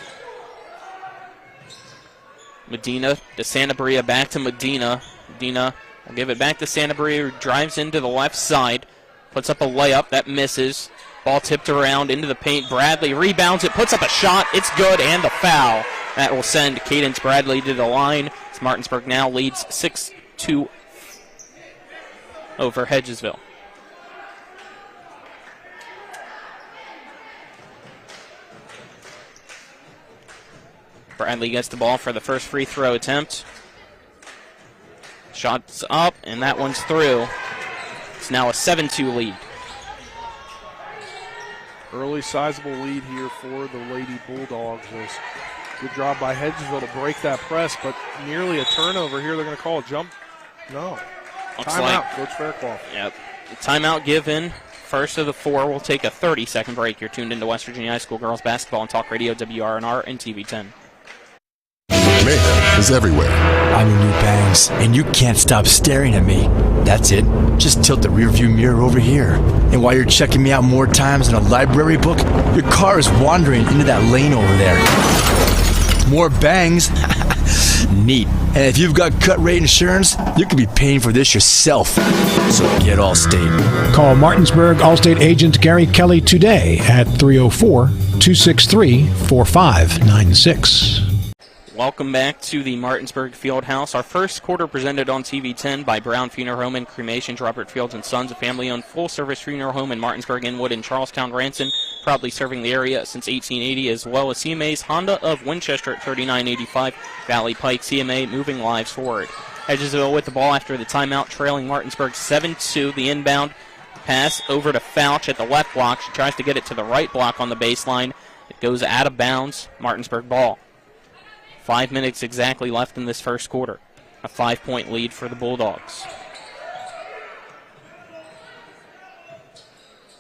Medina to Santabria, back to Medina. Medina will give it back to Santabria, who drives into the left side, puts up a layup, that misses. Ball tipped around into the paint. Bradley rebounds it, puts up a shot. It's good, and the foul. That will send Cadence Bradley to the line. As Martinsburg now leads 6-2 over Hedgesville. Bradley gets the ball for the first free throw attempt. Shot's up, and that one's through. It's now a 7-2 lead. Early sizable lead here for the Lady Bulldogs. Good job by Hedgesville to break that press, but nearly a turnover here. They're going to call a jump. No. Timeout, Coach Fairclough. Yep. The timeout given. First of the 4. We'll take a 30-second break. You're tuned into West Virginia High School Girls Basketball on Talk Radio, WRNR, and TV 10. Mayhem is everywhere. I'm your new bangs, and you can't stop staring at me. That's it. Just tilt the rearview mirror over here. And while you're checking me out more times than a library book, your car is wandering into that lane over there. More bangs. Neat. And if you've got cut rate insurance, you could be paying for this yourself. So get Allstate. Call Martinsburg Allstate agent Gary Kelly today at 304-263-4596. Welcome back to the Martinsburg Fieldhouse. Our first quarter presented on TV 10 by Brown Funeral Home and Cremations, Robert Fields & Sons, a family-owned full-service funeral home in Martinsburg, Inwood, and Charlestown, Ranson, proudly serving the area since 1880, as well as CMA's Honda of Winchester at 3985 Valley Pike. CMA moving lives forward. Hedgesville with the ball after the timeout, trailing Martinsburg 7-2. The inbound pass over to Fouch at the left block. She tries to get it to the right block on the baseline. It goes out of bounds. Martinsburg ball. 5 minutes exactly left in this first quarter. A 5-point lead for the Bulldogs.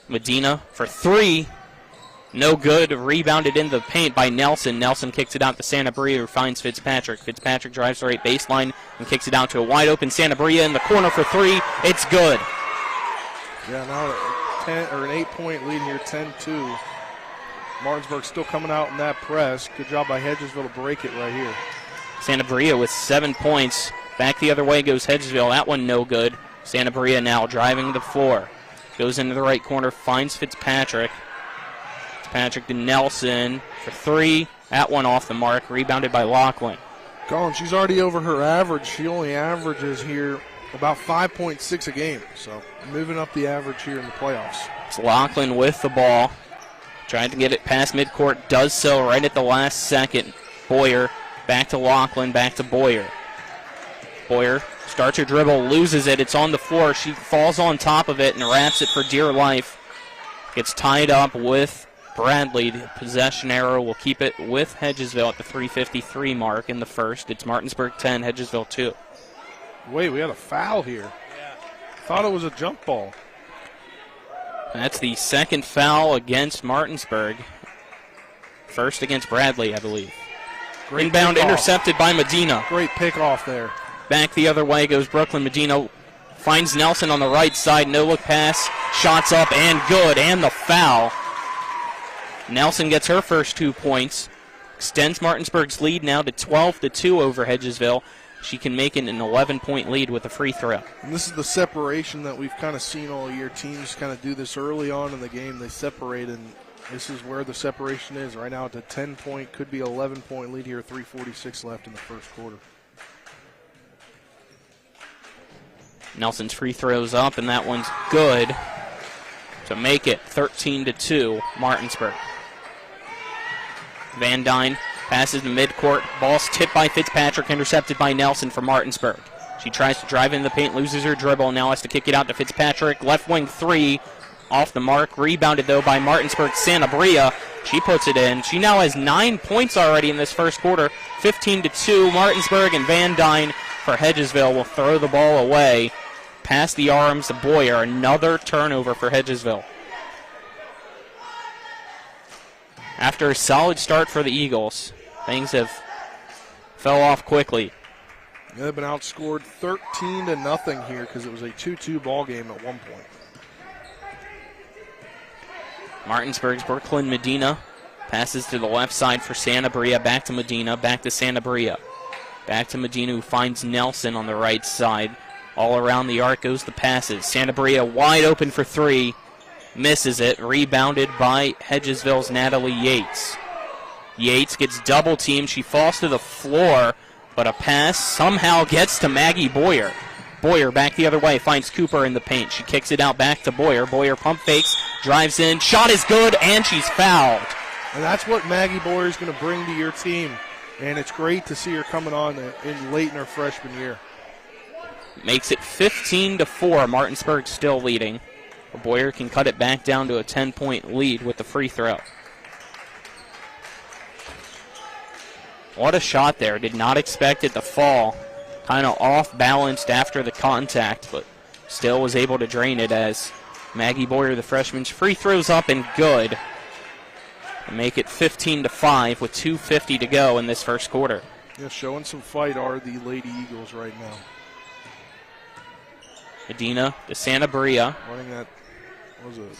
Medina for three. No good. Rebounded in the paint by Nelson. Nelson kicks it out to Santabria, who finds Fitzpatrick. Fitzpatrick drives the right baseline and kicks it out to a wide open Santabria in the corner for three. It's good. Yeah, now an 8-point lead here, 10-2. Martinsburg still coming out in that press. Good job by Hedgesville to break it right here. Santabria with 7 points. Back the other way goes Hedgesville. That one no good. Santabria now driving the floor. Goes into the right corner, finds Fitzpatrick. Fitzpatrick to Nelson for three. That one off the mark. Rebounded by Lachlan. Colin, she's already over her average. She only averages here about 5.6 a game. So moving up the average here in the playoffs. It's Lachlan with the ball. Trying to get it past midcourt, does so right at the last second. Boyer back to Lachlan, back to Boyer. Boyer starts her dribble, loses it. It's on the floor. She falls on top of it and wraps it for dear life. Gets tied up with Bradley. The possession arrow will keep it with Hedgesville at the 3:53 mark in the first. It's Martinsburg 10, Hedgesville 2. Wait, we had a foul here. Thought it was a jump ball. That's the second foul against Martinsburg. First against Bradley, I believe. Great Inbound pick-off. intercepted by Medina. Great pick off there. Back the other way goes Brooklyn. Medina finds Nelson on the right side. No look pass. Shots up and good. And the foul. Nelson gets her first 2 points. Extends Martinsburg's lead now to 12-2 over Hedgesville. She can make it an 11-point lead with a free throw. And this is the separation that we've kind of seen all year. Teams kind of do this early on in the game. They separate, and this is where the separation is. Right now it's a 10-point, could be 11-point lead here, 3:46 left in the first quarter. Nelson's free throw's up, and that one's good to make it 13-2 Martinsburg. Van Dyne passes to midcourt. Ball's tipped by Fitzpatrick, intercepted by Nelson for Martinsburg. She tries to drive in the paint, loses her dribble, now has to kick it out to Fitzpatrick. Left wing three, off the mark. Rebounded, though, by Martinsburg Santabria. She puts it in. She now has 9 points already in this first quarter. 15-2. Martinsburg and Van Dyne for Hedgesville will throw the ball away. Past the arms of Boyer. Another turnover for Hedgesville. After a solid start for the Eagles, things have fell off quickly. Yeah, they've been outscored 13-0 here because it was a 2-2 ball game at one point. Martinsburg's Brooklyn Medina passes to the left side for Santabria. Back to Medina, back to Santabria. Back to Medina, who finds Nelson on the right side. All around the arc goes the passes. Santabria wide open for three. Misses it. Rebounded by Hedgesville's Natalie Yates. Yates gets double teamed. She falls to the floor, but a pass somehow gets to Maggie Boyer. Boyer back the other way, finds Cooper in the paint. She kicks it out back to Boyer. Boyer pump fakes, drives in. Shot is good, and she's fouled. And that's what Maggie Boyer is going to bring to your team. And it's great to see her coming on late in her freshman year. Makes it 15-4. Martinsburg still leading. Boyer can cut it back down to a 10-point lead with the free throw. What a shot there. Did not expect it to fall. Kind of off-balanced after the contact, but still was able to drain it as Maggie Boyer, the freshman's free throws up and good. And make it 15-5 with 2:50 to go in this first quarter. Yeah, showing some fight are the Lady Eagles right now. Medina to Santabria. Running that, what was it,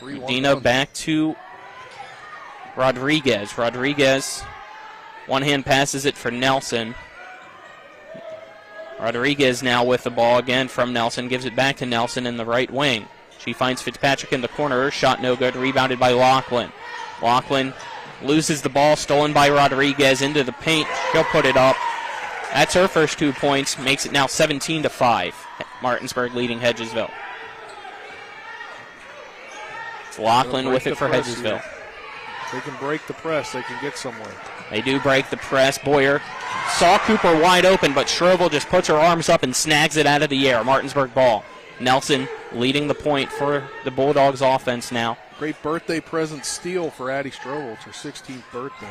3-1. Medina back to Rodriguez. Rodriguez One hand passes it for Nelson. Rodriguez now with the ball again from Nelson. Gives it back to Nelson in the right wing. She finds Fitzpatrick in the corner. Her shot no good. Rebounded by Laughlin. Laughlin loses the ball. Stolen by Rodriguez into the paint. She'll put it up. That's her first 2 points. Makes it now 17-5. Martinsburg leading Hedgesville. It's Laughlin with it for Hedgesville. They can break the press. They can get somewhere. They do break the press. Boyer saw Cooper wide open, but Schrovel just puts her arms up and snags it out of the air. Martinsburg ball. Nelson leading the point for the Bulldogs offense now. Great birthday present steal for Addie Strobel. It's her 16th birthday.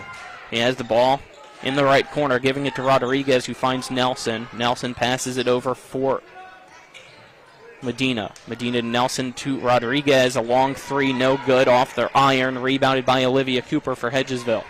He has the ball in the right corner, giving it to Rodriguez, who finds Nelson. Nelson passes it over for Medina. Medina to Nelson to Rodriguez. A long three, no good, off their iron. Rebounded by Olivia Cooper for Hedgesville.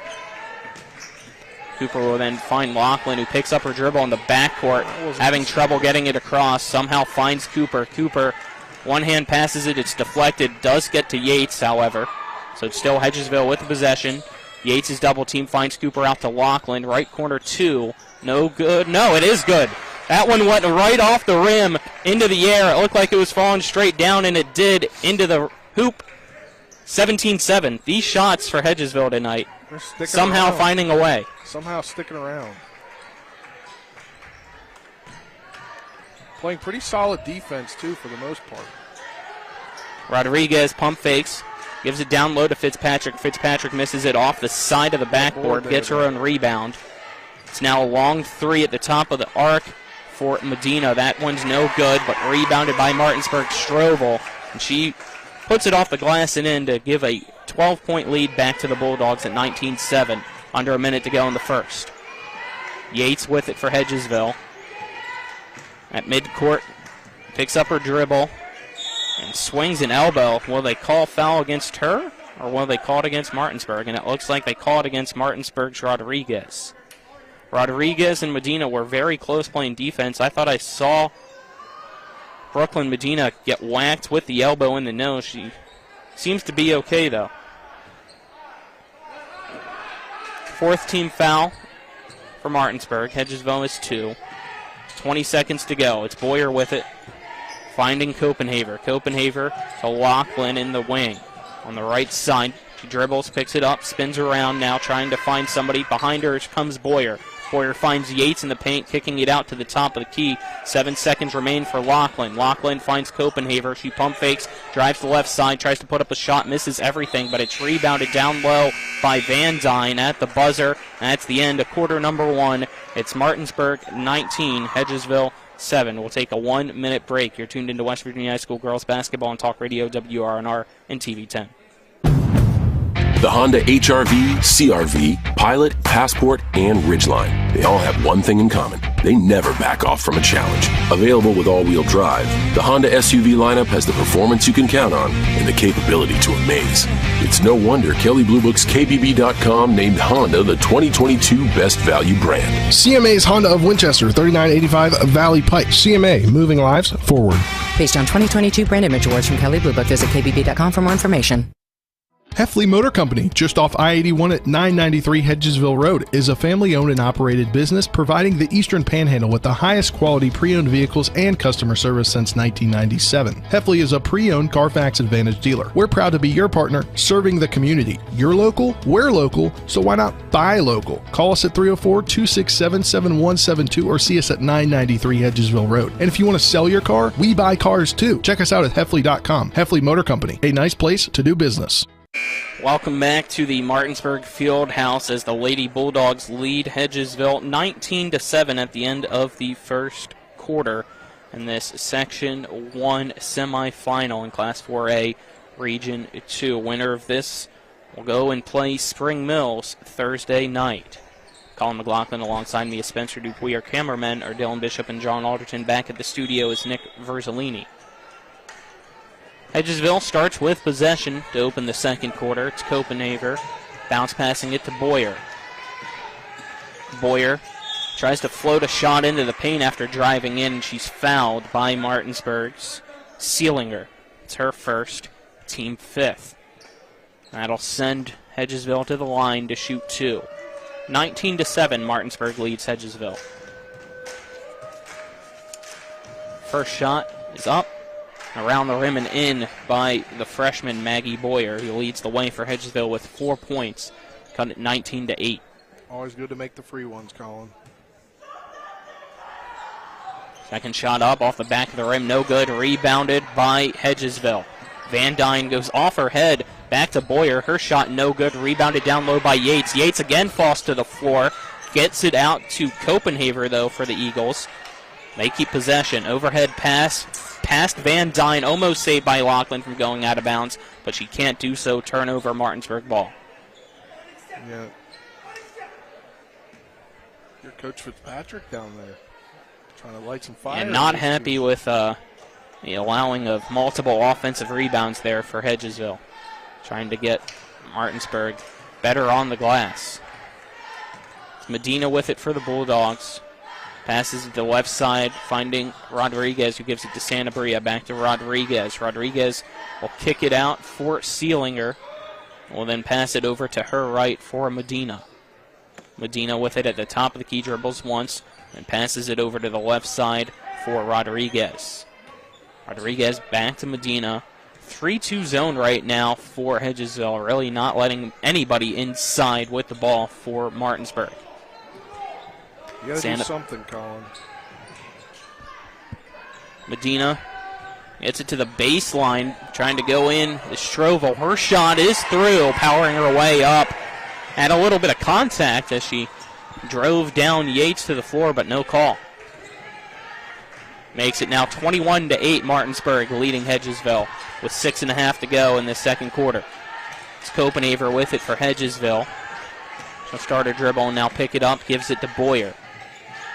Cooper will then find Laughlin, who picks up her dribble in the backcourt, having trouble getting it across. Somehow finds Cooper. Cooper, one hand passes it. It's deflected. Does get to Yates, however. So it's still Hedgesville with the possession. Yates' double team finds Cooper out to Laughlin. Right corner two. No good. No, it is good. That one went right off the rim into the air. It looked like it was falling straight down, and it did into the hoop. 17-7. These shots for Hedgesville tonight. Somehow finding a way. Somehow sticking around. Playing pretty solid defense, too, for the most part. Rodriguez pump fakes. Gives it down low to Fitzpatrick. Fitzpatrick misses it off the side of the backboard. Gets her own rebound. It's now a long three at the top of the arc for Medina. That one's no good, but rebounded by Martinsburg Strovel. And she puts it off the glass and in to give a 12-point lead back to the Bulldogs at 19-7. Under a minute to go in the first. Yates with it for Hedgesville. At midcourt, picks up her dribble and swings an elbow. Will they call foul against her, or will they call it against Martinsburg? And it looks like they call it against Martinsburg's Rodriguez. Rodriguez and Medina were very close playing defense. I thought I saw Brooklyn Medina get whacked with the elbow in the nose. She seems to be okay, though. Fourth team foul for Martinsburg. Hedgesville is 2. 20 seconds to go. It's Boyer with it, finding Copenhaver. Copenhaver to Laughlin in the wing. On the right side, she dribbles, picks it up, spins around now, trying to find somebody. Behind her comes Boyer. Boyer finds Yates in the paint, kicking it out to the top of the key. 7 seconds remain for Laughlin. Laughlin finds Copenhaver. She pump fakes, drives to the left side, tries to put up a shot, misses everything, but it's rebounded down low by Van Dyne at the buzzer. That's the end of quarter number 1. It's Martinsburg 19, Hedgesville 7. We'll take a 1-minute break. You're tuned into West Virginia High School Girls Basketball on Talk Radio, WRNR, and TV 10. The Honda HR-V, CR-V, Pilot, Passport, and Ridgeline. They all have one thing in common. They never back off from a challenge. Available with all-wheel drive, the Honda SUV lineup has the performance you can count on and the capability to amaze. It's no wonder Kelley Blue Book's KBB.com named Honda the 2022 Best Value brand. CMA's Honda of Winchester, 3985 Valley Pike. CMA, moving lives forward. Based on 2022 brand image awards from Kelley Blue Book, visit KBB.com for more information. Heffley Motor Company, just off I-81 at 993 Hedgesville Road, is a family-owned and operated business providing the Eastern Panhandle with the highest quality pre-owned vehicles and customer service since 1997. Heffley is a pre-owned Carfax Advantage dealer. We're proud to be your partner, serving the community. You're local, we're local, so why not buy local? Call us at 304-267-7172 or see us at 993 Hedgesville Road. And if you want to sell your car, we buy cars too. Check us out at Heffley.com. Heffley Motor Company, a nice place to do business. Welcome back to the Martinsburg Fieldhouse as the Lady Bulldogs lead Hedgesville 19-7 at the end of the first quarter in this Section 1 semifinal in Class 4A Region 2. Winner of this will go and play Spring Mills Thursday night. Colin McLaughlin alongside me is Spencer Dupuy. Our cameramen are Dylan Bishop and John Alderton. Back at the studio is Nick Verzolini. Hedgesville starts with possession to open the second quarter. It's Copenhaver bounce passing it to Boyer. Boyer tries to float a shot into the paint after driving in, and she's fouled by Martinsburg's Sealinger. It's her first, team 5th. That'll send Hedgesville to the line to shoot 2. 19-7, Martinsburg leads Hedgesville. First shot is up, around the rim and in by the freshman Maggie Boyer. He leads the way for Hedgesville with 4 points, cut it 19-8. Always good to make the free ones, Colin. Second shot up off the back of the rim, no good. Rebounded by Hedgesville. Van Dyne goes off her head, back to Boyer. Her shot no good. Rebounded down low by Yates. Yates again falls to the floor. Gets it out to Copenhaver, though, for the Eagles. They keep possession. Overhead pass past Van Dyne. Almost saved by Lachlan from going out of bounds, but she can't do so. Turnover, Martinsburg ball. Yeah. Your Coach Fitzpatrick down there. Trying to light some fire. And not happy with the allowing of multiple offensive rebounds there for Hedgesville. Trying to get Martinsburg better on the glass. It's Medina with it for the Bulldogs. Passes it to the left side, finding Rodriguez, who gives it to Santabria. Back to Rodriguez. Rodriguez will kick it out for Sealinger. Will then pass it over to her right for Medina. Medina with it at the top of the key, dribbles once, and passes it over to the left side for Rodriguez. Rodriguez back to Medina. 3-2 zone right now for Hedgesville, really not letting anybody inside with the ball for Martinsburg. You got to do something, Colin. Medina gets it to the baseline, trying to go in. Strovel, her shot is through, powering her way up. Had a little bit of contact as she drove down Yates to the floor, but no call. Makes it now 21-8, Martinsburg leading Hedgesville with 6.5 to go in the second quarter. It's Copenhaver with it for Hedgesville. She'll start her dribble and now pick it up, gives it to Boyer.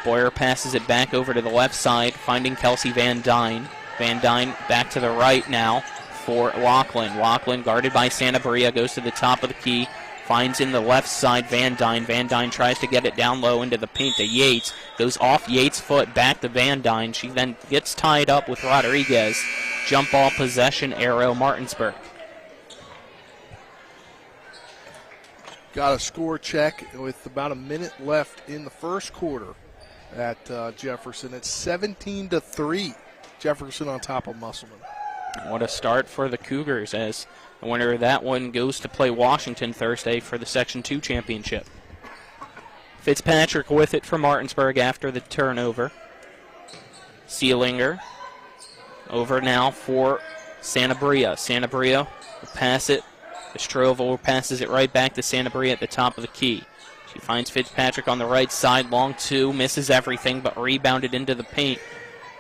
Boyer passes it back over to the left side, finding Kelsey Van Dyne. Van Dyne back to the right now for Lachlan. Lachlan guarded by Santabria, goes to the top of the key. Finds in the left side Van Dyne. Van Dyne tries to get it down low into the paint to Yates. Goes off Yates' foot, back to Van Dyne. She then gets tied up with Rodriguez. Jump ball possession arrow, Martinsburg. Got a score check with about a minute left in the first quarter at Jefferson. It's 17-3. Jefferson on top of Musselman. What a start for the Cougars, as the winner of that one goes to play Washington Thursday for the Section 2 championship. Fitzpatrick with it for Martinsburg after the turnover. Sealinger over now for Santabria. Santabria will pass it. Strovel passes it right back to Santabria at the top of the key. She finds Fitzpatrick on the right side. Long two, misses everything, but rebounded into the paint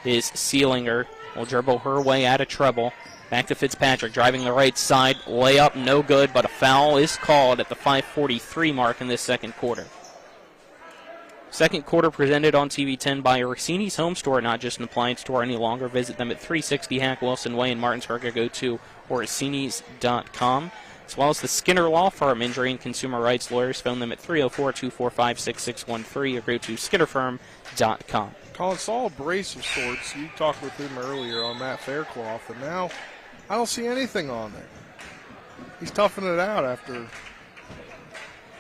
is Sealinger. Will dribble her way out of trouble. Back to Fitzpatrick, driving the right side. Layup, no good, but a foul is called at the 5:43 mark in this second quarter. Second quarter presented on TV 10 by Orsini's Home Store, not just an appliance store any longer. Visit them at 360 Hack Wilson Way in Martinsburg, or go to Orsinis.com. As well as the Skinner Law Firm, injury and consumer rights lawyers. Phone them at 304-245-6613 or go to skinnerfirm.com. Colin saw a brace of sorts. You talked with him earlier on Matt Faircloth, and now I don't see anything on there. He's toughing it out after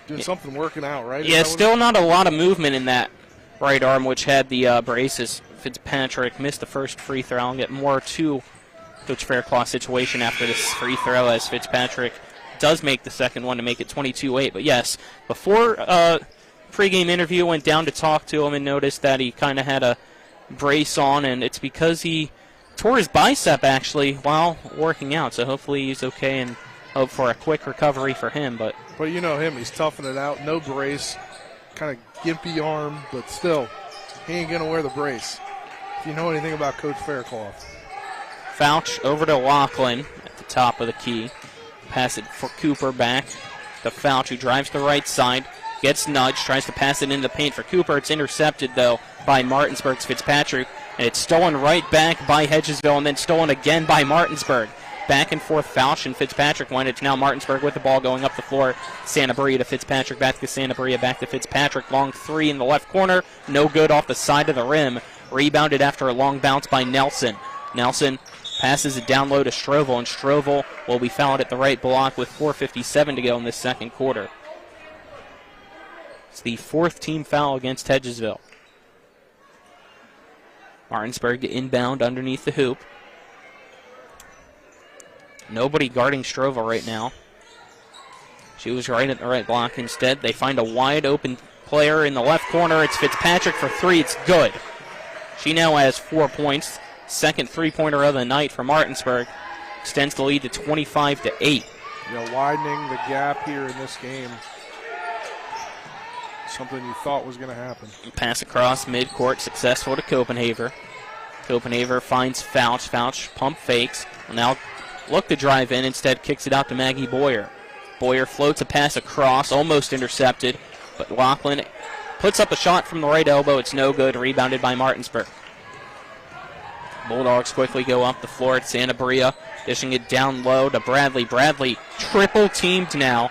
doing something working out, right? Yeah, still not a lot of movement in that right arm, which had the braces. Fitzpatrick missed the first free throw. I'll get more to Coach Faircloth's situation after this free throw, as Fitzpatrick does make the second one to make it 22-8. But yes, before pregame interview, went down to talk to him and noticed that he kind of had a brace on, and it's because he tore his bicep actually while working out. So hopefully he's okay, and hope for a quick recovery for him. But you know him, he's toughing it out. No brace, kind of gimpy arm, but still, he ain't gonna wear the brace. If you know anything about Coach Faircloth. Fouch over to Lachlan at the top of the key. Pass it for Cooper back to Fouch, who drives the right side. Gets nudged, tries to pass it into the paint for Cooper. It's intercepted, though, by Martinsburg's Fitzpatrick. And it's stolen right back by Hedgesville, and then stolen again by Martinsburg. Back and forth, Fouch and Fitzpatrick when it's now Martinsburg with the ball going up the floor. Santabria to Fitzpatrick, back to Santabria, back to Fitzpatrick. Long three in the left corner. No good off the side of the rim. Rebounded after a long bounce by Nelson. Nelson passes it down low to Strovel, and Strovel will be fouled at the right block with 4:57 to go in this second quarter. It's the 4th team foul against Hedgesville. Martinsburg inbound underneath the hoop. Nobody guarding Strova right now. She was right at the right block. Instead, they find a wide open player in the left corner. It's Fitzpatrick for 3. It's good. She now has 4 points. Second three-pointer of the night for Martinsburg. Extends the lead to 25-8. Widening the gap here in this game. Something you thought was going to happen. Pass across midcourt, successful to Copenhaver. Copenhaver finds Fouch. Fouch pump fakes. Will now look to drive in. Instead, kicks it out to Maggie Boyer. Boyer floats a pass across, almost intercepted, but Laughlin puts up a shot from the right elbow. It's no good. Rebounded by Martinsburg. Bulldogs quickly go up the floor at Santa Maria, dishing it down low to Bradley. Bradley triple teamed now.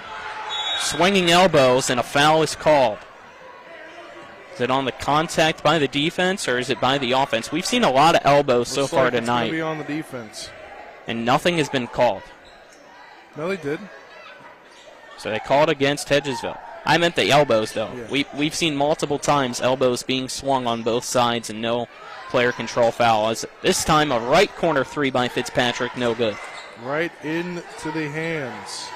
Swinging elbows, and a foul is called. Is it on the contact by the defense, or is it by the offense? We've seen a lot of elbows so far tonight. It's going to be on the defense. And nothing has been called. No, they did. So they called against Hedgesville. I meant the elbows, though. Yeah. We've seen multiple times elbows being swung on both sides and no player control foul. As this time, a right corner 3 by Fitzpatrick, no good. Right into the hands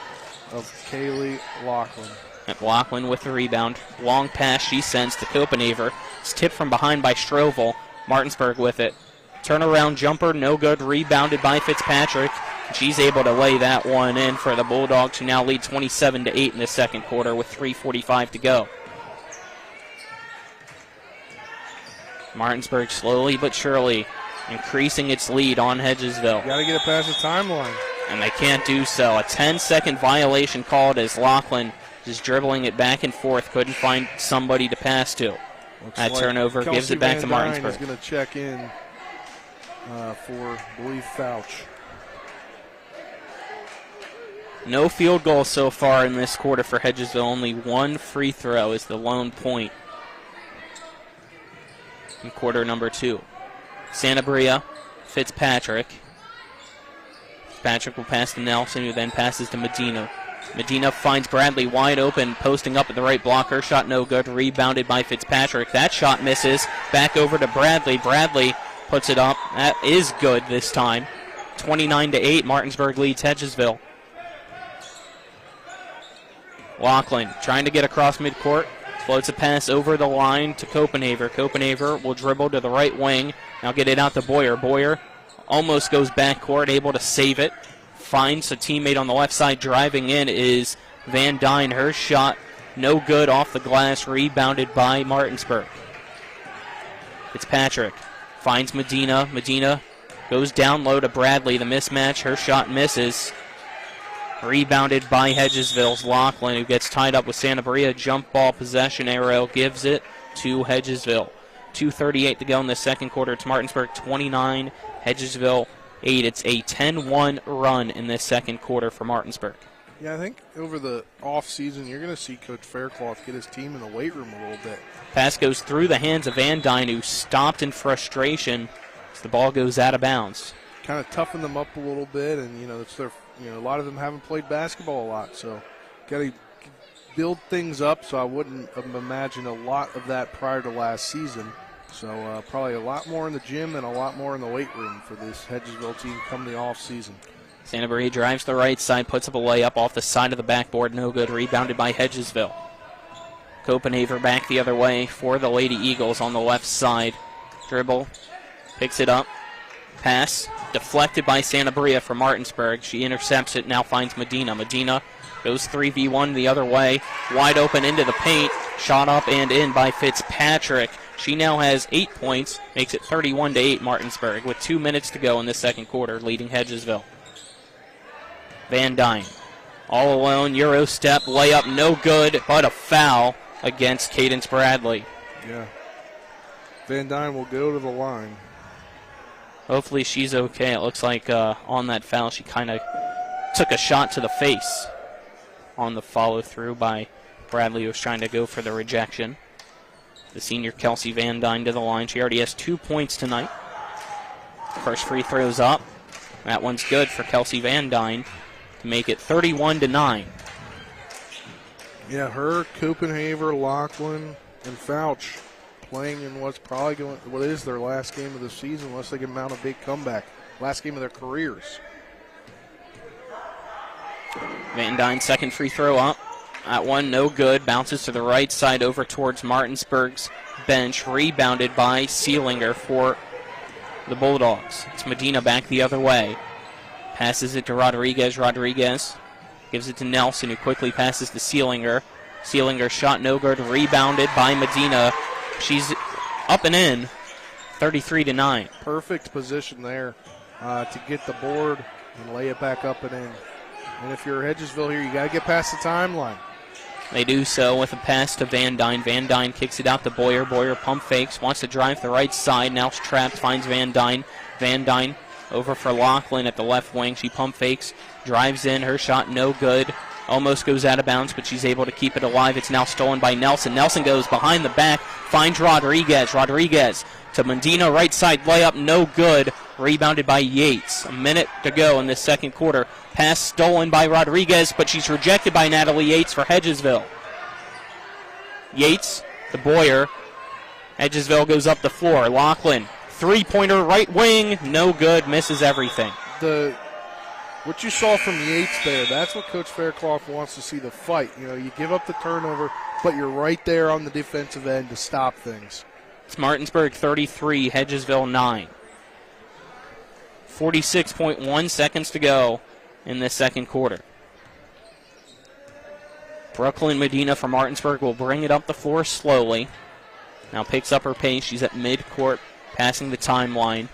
of Kaylee Laughlin. And Laughlin with the rebound. Long pass she sends to Copenhaver. It's tipped from behind by Strovel. Martinsburg with it. Turnaround jumper, no good. Rebounded by Fitzpatrick. She's able to lay that one in for the Bulldogs, who now lead 27-8 in the second quarter with 3:45 to go. Martinsburg slowly but surely increasing its lead on Hedgesville. Got to get it past the timeline. And they can't do so. A 10-second violation called as Laughlin is dribbling it back and forth. Couldn't find somebody to pass to. That turnover gives it back to Martinsburg. Is going to check in for, I believe, Fouch. No field goal so far in this quarter for Hedgesville. Only one free throw is the lone point in quarter number 2. Santa Maria, Fitzpatrick. Fitzpatrick will pass to Nelson, who then passes to Medina. Medina finds Bradley wide open, posting up at the right block. Her shot no good, rebounded by Fitzpatrick. That shot misses. Back over to Bradley. Bradley puts it up. That is good this time. 29-8, Martinsburg leads Hedgesville. Laughlin trying to get across midcourt. Floats a pass over the line to Copenhaver. Copenhaver will dribble to the right wing. Now get it out to Boyer. Boyer almost goes backcourt, able to save it. Finds a teammate on the left side. Driving in is Van Dyne. Her shot no good off the glass. Rebounded by Martinsburg. Fitzpatrick finds Medina. Medina goes down low to Bradley. The mismatch. Her shot misses. Rebounded by Hedgesville's Laughlin, who gets tied up with Santa Maria. Jump ball possession arrow gives it to Hedgesville. 2:38 to go in the second quarter. It's Martinsburg 29, Hedgesville 8. It's a 10-1 run in this second quarter for Martinsburg. Yeah, I think over the offseason you're going to see Coach Faircloth get his team in the weight room a little bit. Pass goes through the hands of Van Dyne, who stopped in frustration as the ball goes out of bounds. Kind of toughen them up a little bit, and it's their. A lot of them haven't played basketball a lot, so got to build things up. So I wouldn't imagine a lot of that prior to last season. So probably a lot more in the gym and a lot more in the weight room for this Hedgesville team come the off season. Santa Maria drives the right side, puts up a layup off the side of the backboard, no good. Rebounded by Hedgesville. Copenhaver back the other way for the Lady Eagles on the left side. Dribble, picks it up, pass. Deflected by Santa Maria for Martinsburg. She intercepts it, now finds Medina. Medina goes 3v1 the other way. Wide open into the paint. Shot up and in by Fitzpatrick. She now has 8 points, makes it 31-8 Martinsburg with 2 minutes to go in the second quarter, leading Hedgesville. Van Dyne all alone, Euro step, layup no good, but a foul against Cadence Bradley. Yeah. Van Dyne will go to the line. Hopefully she's okay. It looks like on that foul she kind of took a shot to the face on the follow-through by Bradley, who was trying to go for the rejection. The senior Kelsey Van Dyne to the line. She already has 2 points tonight. First free throw's up. That one's good for Kelsey Van Dyne to make it 31-9. Yeah, her, Copenhaver, Lachlan, and Fouch playing in what's probably what is their last game of the season, unless they can mount a big comeback. Last game of their careers. Van Dyne's second free throw up. That one, no good. Bounces to the right side over towards Martinsburg's bench. Rebounded by Seelinger for the Bulldogs. It's Medina back the other way. Passes it to Rodriguez. Rodriguez gives it to Nelson, who quickly passes to Seelinger. Seelinger shot no good. Rebounded by Medina. She's up and in. 33-9. Perfect position there to get the board and lay it back up and in. And if you're Hedgesville here, you got to get past the timeline. They do so with a pass to Van Dyne. Van Dyne kicks it out to Boyer. Boyer pump fakes, wants to drive to the right side. Now it's trapped, finds Van Dyne. Van Dyne over for Lachlan at the left wing. She pump fakes, drives in. Her shot no good. Almost goes out of bounds, but she's able to keep it alive. It's now stolen by Nelson. Nelson goes behind the back, finds Rodriguez. Rodriguez to Medina, right side layup, no good. Rebounded by Yates. A minute to go in this second quarter. Pass stolen by Rodriguez, but she's rejected by Natalie Yates for Hedgesville. Yates to Boyer. Hedgesville goes up the floor. Lachlan, three-pointer right wing, no good, misses everything. What you saw from Yates there, that's what Coach Fairclough wants to see, the fight. You know, you give up the turnover, but you're right there on the defensive end to stop things. It's Martinsburg 33, Hedgesville 9. 46.1 seconds to go in this second quarter. Brooklyn Medina from Martinsburg will bring it up the floor slowly. Now picks up her pace. She's at midcourt, passing the timeline.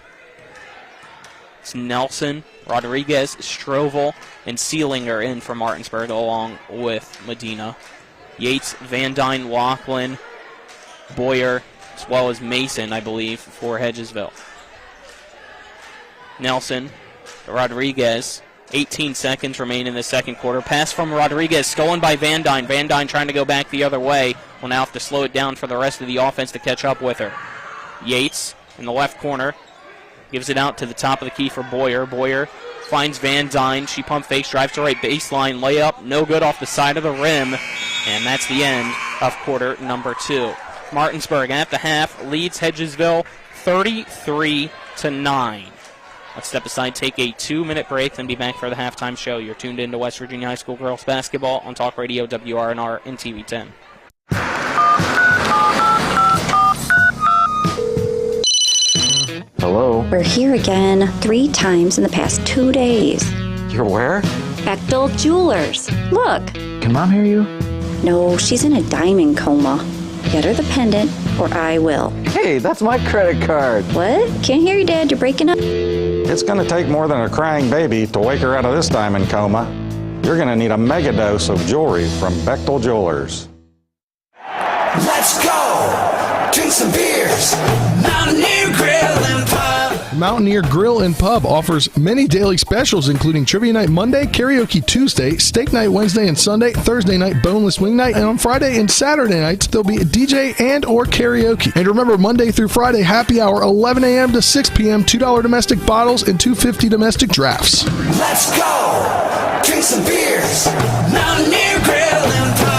It's Nelson, Rodriguez, Strovel, and Seelinger in for Martinsburg along with Medina. Yates, Van Dyne, Lachlan, Boyer, as well as Mason, I believe, for Hedgesville. Nelson, Rodriguez, 18 seconds remain in the second quarter. Pass from Rodriguez, stolen by Van Dyne. Van Dyne trying to go back the other way. Will now have to slow it down for the rest of the offense to catch up with her. Yates in the left corner gives it out to the top of the key for Boyer. Boyer finds Van Dyne. She pump fakes, drives to right baseline, layup, no good off the side of the rim. And that's the end of quarter number 2. Martinsburg at the half leads Hedgesville 33-9. Let's step aside, take a 2-minute break, then be back for the halftime show. You're tuned in to West Virginia High School girls basketball on Talk Radio WRNR and TV 10. Hello? We're here again 3 times in the past 2 days. You're where? Bechtel Jewelers. Look. Can Mom hear you? No, she's in a diamond coma. Get her the pendant, or I will. Hey, that's my credit card. What? Can't hear you, Dad. You're breaking up. It's going to take more than a crying baby to wake her out of this diamond coma. You're going to need a mega dose of jewelry from Bechtel Jewelers. Let's go! Drink some beers! Mountaineer Grill and Pub! Mountaineer Grill and Pub offers many daily specials, including Trivia Night Monday, Karaoke Tuesday, Steak Night Wednesday and Sunday, Thursday night Boneless Wing Night, and on Friday and Saturday nights, there'll be a DJ and or karaoke. And remember, Monday through Friday, happy hour, 11 a.m. to 6 p.m., $2 domestic bottles and $2.50 domestic drafts. Let's go! Drink some beers! Mountaineer Grill and Pub!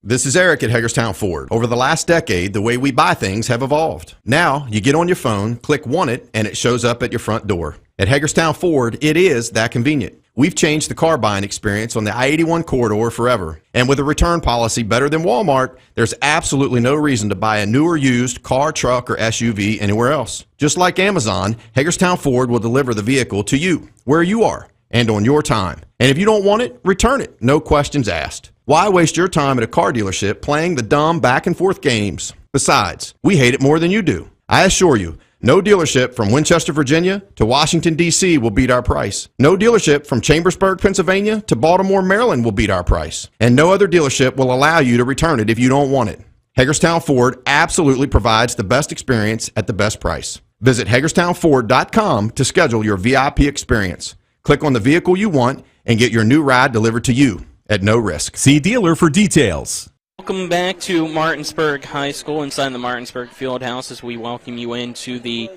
This is Eric at Hagerstown Ford. Over the last decade, the way we buy things have evolved. Now, you get on your phone, click Want It, and it shows up at your front door. At Hagerstown Ford, it is that convenient. We've changed the car buying experience on the I-81 corridor forever. And with a return policy better than Walmart, there's absolutely no reason to buy a new or used car, truck, or SUV anywhere else. Just like Amazon, Hagerstown Ford will deliver the vehicle to you, where you are, and on your time. And if you don't want it, return it. No questions asked. Why waste your time at a car dealership playing the dumb back-and-forth games? Besides, we hate it more than you do. I assure you, no dealership from Winchester, Virginia to Washington, D.C. will beat our price. No dealership from Chambersburg, Pennsylvania to Baltimore, Maryland will beat our price. And no other dealership will allow you to return it if you don't want it. Hagerstown Ford absolutely provides the best experience at the best price. Visit HagerstownFord.com to schedule your VIP experience. Click on the vehicle you want and get your new ride delivered to you at no risk. See dealer for details. Welcome back to Martinsburg High School inside the Martinsburg Fieldhouse as we welcome you into the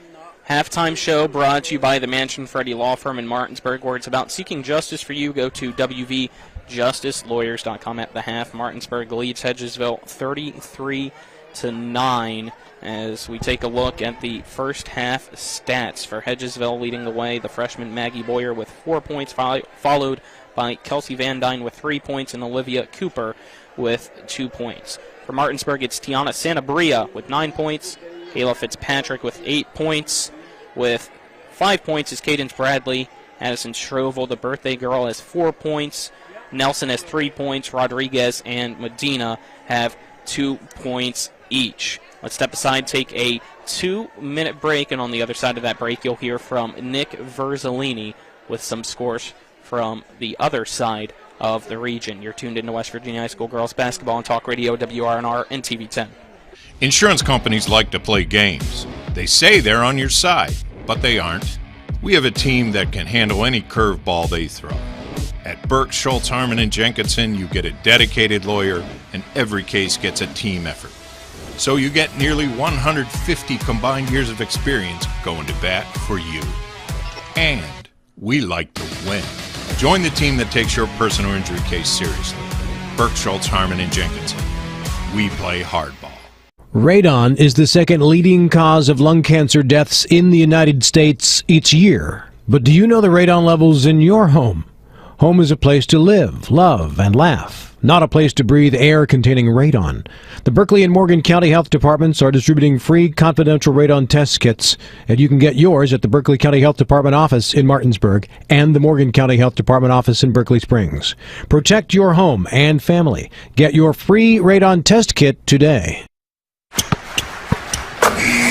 halftime show brought to you by the Mansion Freddie Law Firm in Martinsburg, where it's about seeking justice for you. Go to WV JusticeLawyers.com at the half. Martinsburg leads Hedgesville 33-9 as we take a look at the first half stats for Hedgesville. Leading the way, the freshman Maggie Boyer with 4 points, followed by Kelsey Van Dyne with 3 points and Olivia Cooper with 2 points. For Martinsburg, it's Tiana Santabria with 9 points, Kayla Fitzpatrick with 8 points. With 5 points is Cadence Bradley. Addison Strovel, the birthday girl, has 4 points. Nelson has 3 points. Rodriguez and Medina have 2 points each. Let's step aside, take a 2-minute break, and on the other side of that break, you'll hear from Nick Verzolini with some scores from the other side of the region. You're tuned into West Virginia High School Girls Basketball on Talk Radio, WRNR, and TV 10. Insurance companies like to play games. They say they're on your side, but they aren't. We have a team that can handle any curveball they throw. At Burke, Schultz, Harmon, and Jenkinson, you get a dedicated lawyer, and every case gets a team effort. So you get nearly 150 combined years of experience going to bat for you. And we like to win. Join the team that takes your personal injury case seriously. Burke, Schultz, Harmon, and Jenkinson. We play hardball. Radon is the second leading cause of lung cancer deaths in the United States each year. But do you know the radon levels in your home? Home is a place to live, love, and laugh, not a place to breathe air containing radon. The Berkeley and Morgan County Health Departments are distributing free confidential radon test kits, and you can get yours at the Berkeley County Health Department office in Martinsburg and the Morgan County Health Department office in Berkeley Springs. Protect your home and family. Get your free radon test kit today.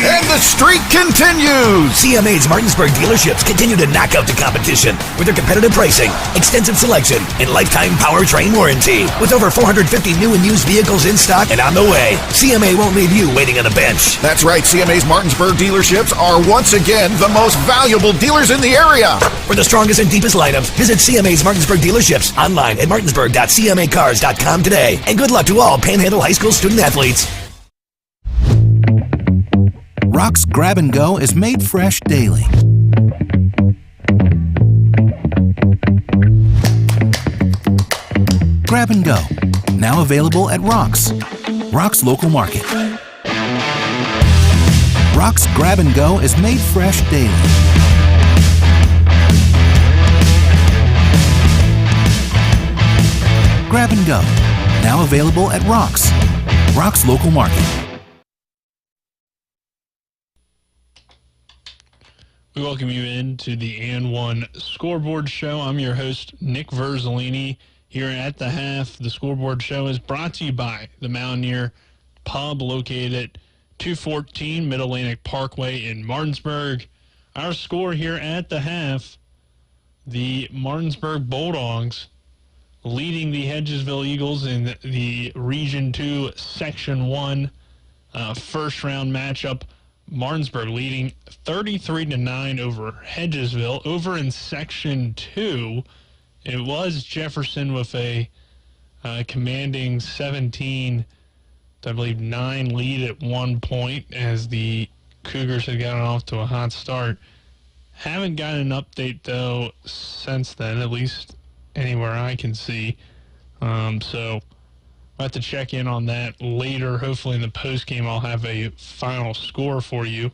And the streak continues! CMA's Martinsburg dealerships continue to knock out the competition with their competitive pricing, extensive selection, and lifetime powertrain warranty. With over 450 new and used vehicles in stock and on the way, CMA won't leave you waiting on a bench. That's right, CMA's Martinsburg dealerships are once again the most valuable dealers in the area. For the strongest and deepest lineups, visit CMA's Martinsburg dealerships online at martinsburg.cmacars.com today. And good luck to all Panhandle High School student athletes. Rock's Grab and Go is made fresh daily. Grab and Go, now available at Rock's local market. Rock's Grab and Go is made fresh daily. Grab and Go, now available at Rock's local market. We welcome you into the And One Scoreboard Show. I'm your host, Nick Verzolini, here at the half. The Scoreboard Show is brought to you by the Mountaineer Pub, located at 214 Mid-Atlantic Parkway in Martinsburg. Our score here at the half, the Martinsburg Bulldogs leading the Hedgesville Eagles in the Region 2 Section 1 first-round matchup. Martinsburg leading 33-9 over Hedgesville. Over in Section 2, it was Jefferson with a commanding 17, I believe 9 lead at one point as the Cougars had gotten off to a hot start. Haven't gotten an update, though, since then, at least anywhere I can see. So I'll have to check in on that later. Hopefully in the postgame I'll have a final score for you.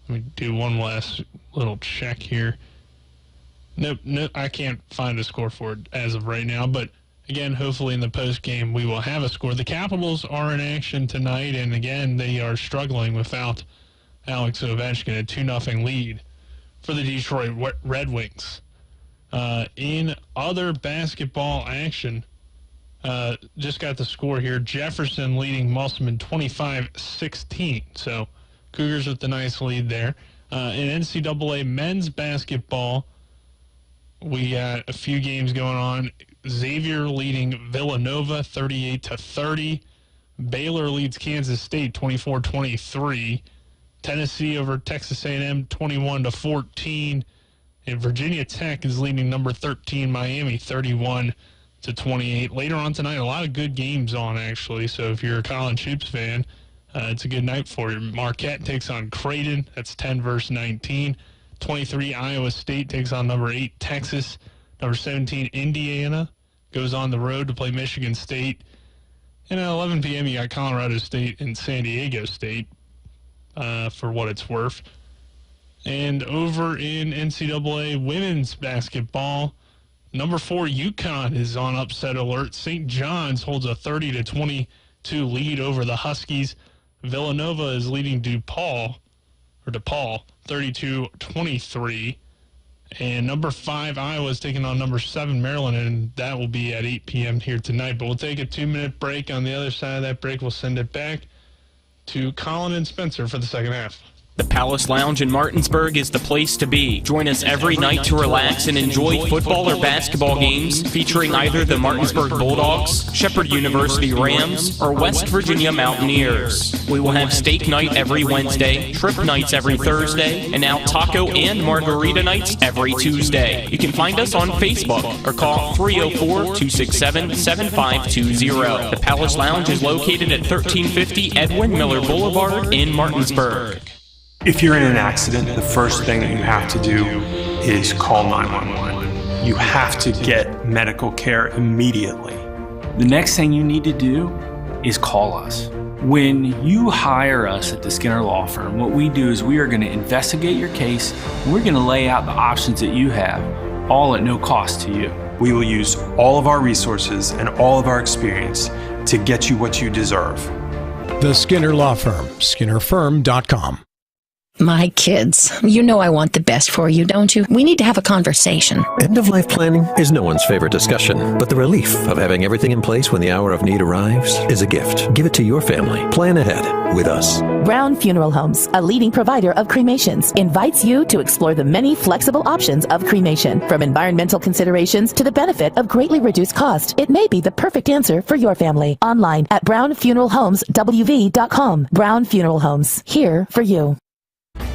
Let me do one last little check here. Nope, I can't find a score for it as of right now. But again, hopefully in the postgame we will have a score. The Capitals are in action tonight, and again, they are struggling without Alex Ovechkin, a 2-0 lead for the Detroit Red Wings. In other basketball action, just got the score here. Jefferson leading Musselman 25-16. So Cougars with the nice lead there. In NCAA men's basketball, we got a few games going on. Xavier leading Villanova 38-30. Baylor leads Kansas State 24-23. Tennessee over Texas A&M 21-14. And Virginia Tech is leading number 13 Miami 31-28. Later on tonight, a lot of good games on, actually. So if you're a college hoops fan, it's a good night for you. Marquette takes on Creighton. That's 10 versus 19. 23, Iowa State takes on number 8 Texas. Number 17, Indiana goes on the road to play Michigan State. And at 11 p.m., you got Colorado State and San Diego State, for what it's worth. And over in NCAA women's basketball, number 4 UConn is on upset alert. St. John's holds a 30-22 lead over the Huskies. Villanova is leading DePaul 32-23. And number 5 Iowa is taking on number 7 Maryland, and that will be at 8 p.m. here tonight. But we'll take a 2-minute break. On the other side of that break, we'll send it back to Colin and Spencer for the second half. The Palace Lounge in Martinsburg is the place to be. Join us every night to relax and enjoy football or basketball games featuring either the Martinsburg Bulldogs, Shepherd University Rams, or West Virginia Mountaineers. We will have steak night every Wednesday, trip nights every Thursday, and now taco and margarita nights every Tuesday. You can find us on Facebook or call 304-267-7520. The Palace Lounge is located at 1350 Edwin Miller Boulevard in Martinsburg. If you're in an accident, the first thing that you have to do is call 911. You have to get medical care immediately. The next thing you need to do is call us. When you hire us at the Skinner Law Firm, what we do is we are going to investigate your case, and we're going to lay out the options that you have, all at no cost to you. We will use all of our resources and all of our experience to get you what you deserve. The Skinner Law Firm, SkinnerFirm.com. My kids, you know I want the best for you, don't you? We need to have a conversation. End-of-life planning is no one's favorite discussion, but the relief of having everything in place when the hour of need arrives is a gift. Give it to your family. Plan ahead with us. Brown Funeral Homes, a leading provider of cremations, invites you to explore the many flexible options of cremation. From environmental considerations to the benefit of greatly reduced cost, it may be the perfect answer for your family. Online at brownfuneralhomeswv.com. Brown Funeral Homes, here for you.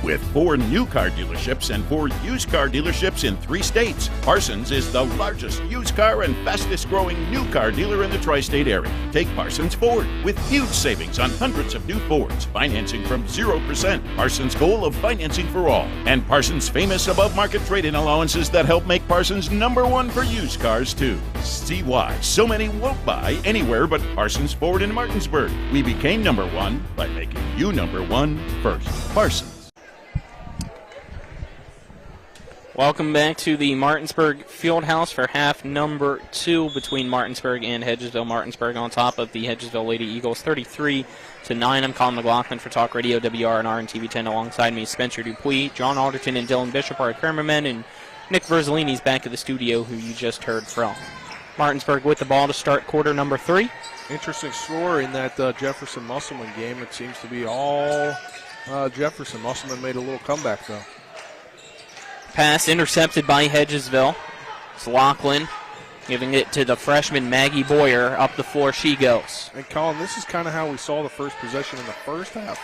With 4 new car dealerships and 4 used car dealerships in 3 states, Parsons is the largest used car and fastest growing new car dealer in the tri-state area. Take Parsons Ford with huge savings on hundreds of new Fords, financing from 0%, Parsons' goal of financing for all, and Parsons' famous above-market trade-in allowances that help make Parsons #1 for used cars too. See why so many won't buy anywhere but Parsons Ford in Martinsburg. We became #1 by making you #1 first. Parsons. Welcome back to the Martinsburg Fieldhouse for half number 2 between Martinsburg and Hedgesville. Martinsburg on top of the Hedgesville Lady Eagles 33-9. I'm Colin McLaughlin for Talk Radio WRNR and TV10. Alongside me, Spencer Dupuis, John Alderton, and Dylan Bishop are our cameramen, and Nick Verzolini's back at the studio, who you just heard from. Martinsburg with the ball to start quarter number 3. Interesting score in that Jefferson-Musselman game. It seems to be all Jefferson. Musselman made a little comeback, though. Pass intercepted by Hedgesville. It's Lachlan giving it to the freshman Maggie Boyer. Up the floor she goes. And Colin, this is kind of how we saw the first possession in the first half,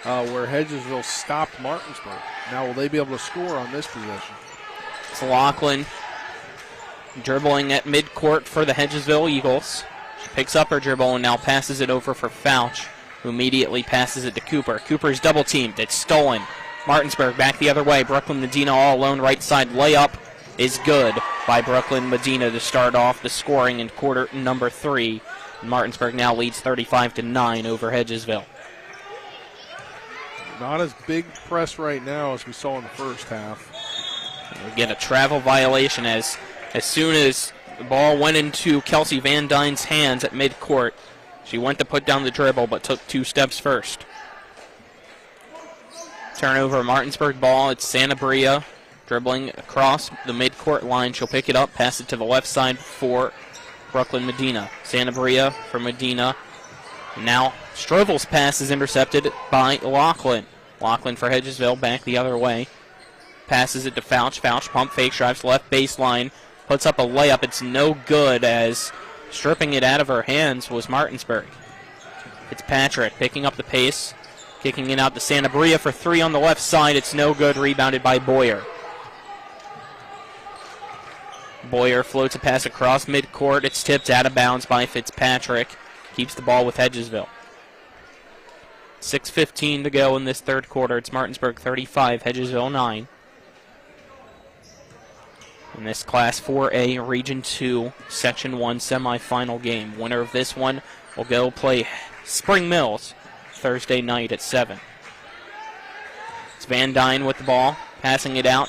where Hedgesville stopped Martinsburg. Now will they be able to score on this possession? It's Lachlan dribbling at midcourt for the Hedgesville Eagles. She picks up her dribble and now passes it over for Fouch, who immediately passes it to Cooper. Cooper's double teamed. It's stolen. Martinsburg back the other way. Brooklyn Medina all alone right side. Layup is good by Brooklyn Medina to start off the scoring in quarter number 3. Martinsburg now leads 35-9 over Hedgesville. Not as big press right now as we saw in the first half. We get a travel violation as soon as the ball went into Kelsey Van Dyne's hands at midcourt. She went to put down the dribble but took 2 steps first. Turnover, Martinsburg ball. It's Sanabria dribbling across the midcourt line. She'll pick it up, pass it to the left side for Brooklyn Medina. Sanabria for Medina. Now Strovel's pass is intercepted by Lachlan. Lachlan for Hedgesville, back the other way. Passes it to Fouch. Fouch pump fake, drives left baseline, puts up a layup. It's no good as stripping it out of her hands was Martinsburg. Fitzpatrick picking up the pace. Kicking it out to Sanabria for 3 on the left side. It's no good. Rebounded by Boyer. Boyer floats a pass across midcourt. It's tipped out of bounds by Fitzpatrick. Keeps the ball with Hedgesville. 6:15 to go in this third quarter. It's Martinsburg 35, Hedgesville 9. in this Class 4A Region 2 Section 1 semifinal game. Winner of this one will go play Spring Mills Thursday night at 7. It's Van Dyne with the ball, passing it out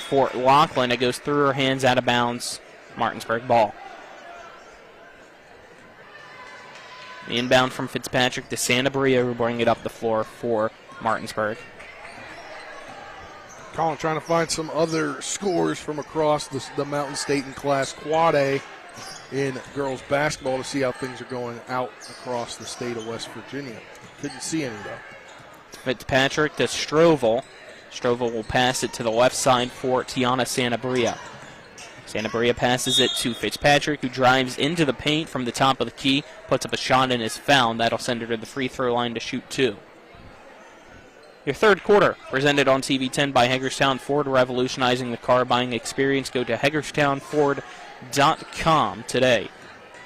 for Lachlan. It goes through her hands, out of bounds. Martinsburg ball. The inbound from Fitzpatrick to Santabria, who bring it up the floor for Martinsburg. Colin trying to find some other scores from across the Mountain State and Class Quad A in girls basketball to see how things are going out across the state of West Virginia. Couldn't see any, though. Fitzpatrick to Strovel. Strovel will pass it to the left side for Tiana Santabria. Santabria passes it to Fitzpatrick, who drives into the paint from the top of the key, puts up a shot and is fouled. That'll send her to the free throw line to shoot 2. Your third quarter, presented on TV 10 by Hagerstown Ford, revolutionizing the car buying experience. Go to HagerstownFord.com today.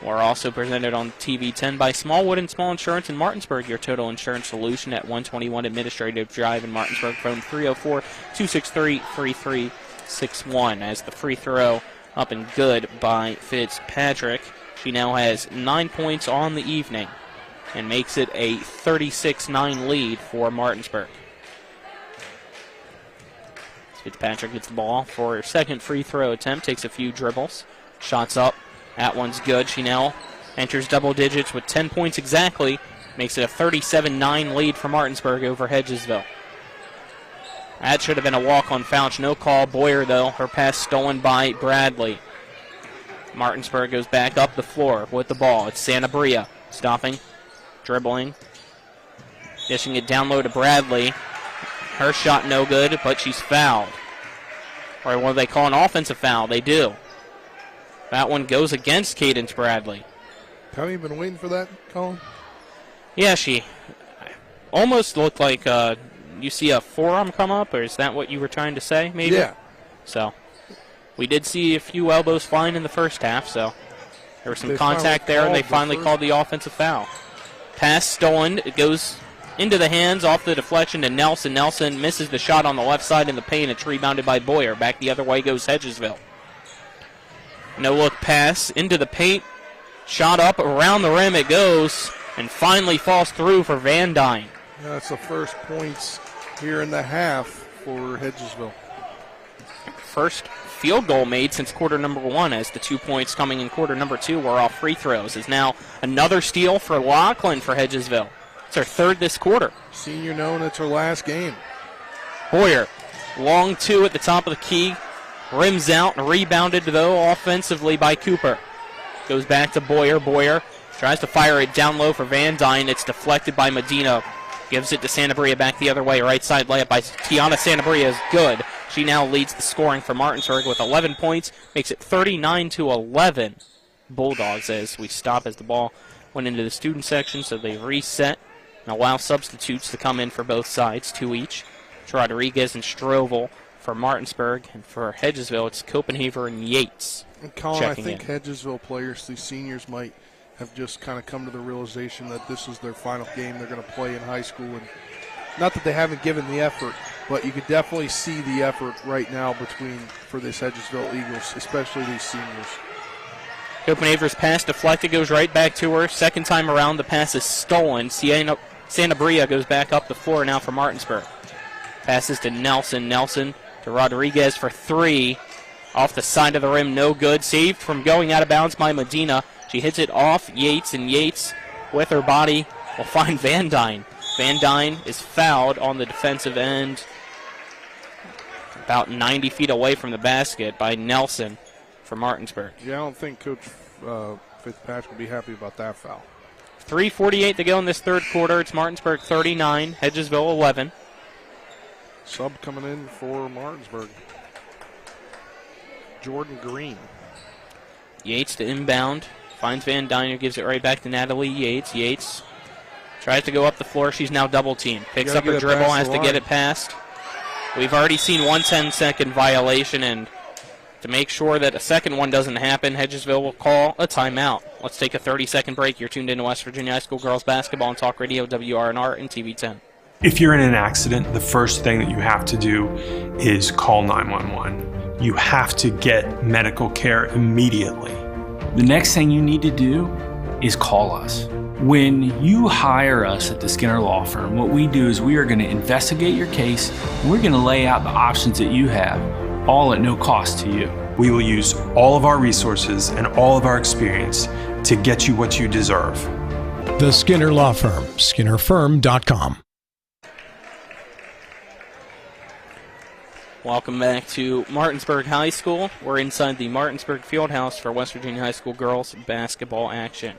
We're also presented on TV 10 by Smallwood and Small Insurance in Martinsburg, your total insurance solution at 121 Administrative Drive in Martinsburg. Phone 304-263-3361 as the free throw up and good by Fitzpatrick. She now has 9 points on the evening and makes it a 36-9 lead for Martinsburg. Fitzpatrick gets the ball for her second free throw attempt, takes a few dribbles, shots up. That one's good. She now enters double digits with 10 points exactly, makes it a 37-9 lead for Martinsburg over Hedgesville. That should have been a walk-on foul. No call. Boyer, though, her pass stolen by Bradley. Martinsburg goes back up the floor with the ball. It's Santabria stopping, dribbling, dishing it down low to Bradley. Her shot no good, but she's fouled. Or what do they call an offensive foul? They do. That one goes against Cadence Bradley. Have you been waiting for that, Colin? Yeah, she almost looked like you see a forearm come up, or is that what you were trying to say, maybe? Yeah. So, we did see a few elbows flying in the first half, so there was some contact there, and they finally called the offensive foul. Pass stolen. It goes into the hands off the deflection to Nelson. Nelson misses the shot on the left side in the paint. It's rebounded by Boyer. Back the other way goes Hedgesville. No-look pass into the paint. Shot up around the rim. It goes and finally falls through for Van Dyne. That's the first points here in the half for Hedgesville. First field goal made since quarter number 1, as the 2 points coming in quarter number 2 were off free throws. Is now another steal for Lachlan for Hedgesville. It's her third this quarter. Senior known it's her last game. Boyer, long 2 at the top of the key. Rims out and rebounded, though, offensively by Cooper. Goes back to Boyer. Boyer tries to fire it down low for Van Dyne. It's deflected by Medina. Gives it to Santabria back the other way. Right side layup by Tiana Santabria is good. She now leads the scoring for Martinsburg with 11 points. Makes it 39-11. Bulldogs as we stop as the ball went into the student section, so they reset and allow substitutes to come in for both sides, 2 each. It's Rodriguez and Strovel for Martinsburg, and for Hedgesville, it's Copenhaver and Yates. And Colin, I think Hedgesville players, these seniors, might have just kind of come to the realization that this is their final game they're going to play in high school. And not that they haven't given the effort, but you could definitely see the effort right now for this Hedgesville Eagles, especially these seniors. Copenhaver's pass deflected, goes right back to her. Second time around, the pass is stolen. Santabria goes back up the floor now for Martinsburg. Passes to Nelson. Nelson to Rodriguez for 3. Off the side of the rim, no good. Saved from going out of bounds by Medina. She hits it off Yates, and Yates, with her body, will find Van Dyne. Van Dyne is fouled on the defensive end, about 90 feet away from the basket by Nelson for Martinsburg. Yeah, I don't think Coach Fitzpatrick will be happy about that foul. 3:48 to go in this third quarter. It's Martinsburg 39, Hedgesville 11. Sub coming in for Martinsburg. Jordan Green. Yates to inbound. Finds Van Dyne, who gives it right back to Natalie Yates. Yates tries to go up the floor. She's now double-teamed. Picks up her dribble, has to get it past. We've already seen one 10-second violation, and to make sure that a second one doesn't happen, Hedgesville will call a timeout. Let's take a 30-second break. You're tuned in to West Virginia High School Girls Basketball on Talk Radio, WRNR, and TV 10. If you're in an accident, the first thing that you have to do is call 911. you have to get medical care immediately. The next thing you need to do is call us. When you hire us at the Skinner Law Firm, what we do is we are going to investigate your case, and we're going to lay out the options that you have, all at no cost to you. We will use all of our resources and all of our experience to get you what you deserve. The Skinner Law Firm, SkinnerFirm.com. Welcome back to Martinsburg High School. We're inside the Martinsburg Fieldhouse for West Virginia High School girls basketball action.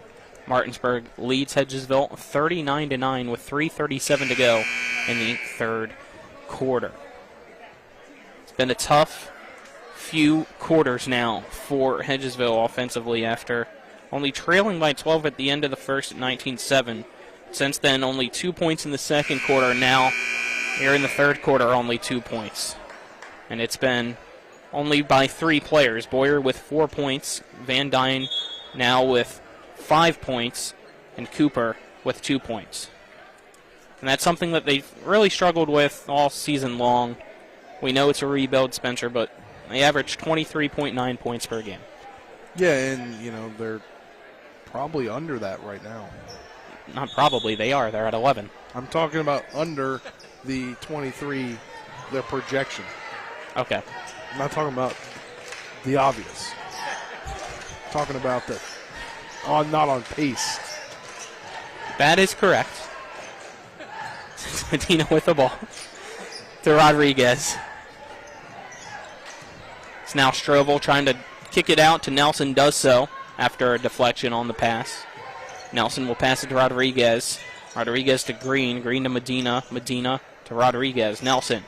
Martinsburg leads Hedgesville 39-9 with 3:37 to go in the third quarter. It's been a tough few quarters now for Hedgesville offensively after only trailing by 12 at the end of the first at 19-7. Since then, only 2 points in the second quarter. Now, here in the third quarter, only 2 points. And it's been only by 3 players. Boyer with 4 points, Van Dyne now with 5 points, and Cooper with 2 points. And that's something that they've really struggled with all season long. We know it's a rebuild, Spencer, but they average 23.9 points per game. Yeah, and, they're probably under that right now. Not probably, they are. They're at 11. I'm talking about under the 23, their projection. Okay. I'm not talking about the obvious. I'm talking about the not on pace. That is correct. Medina with the ball to Rodriguez. It's now Strovel trying to kick it out to Nelson, does so after a deflection on the pass. Nelson will pass it to Rodriguez. Rodriguez to Green. Green to Medina. Medina to Rodriguez. Nelson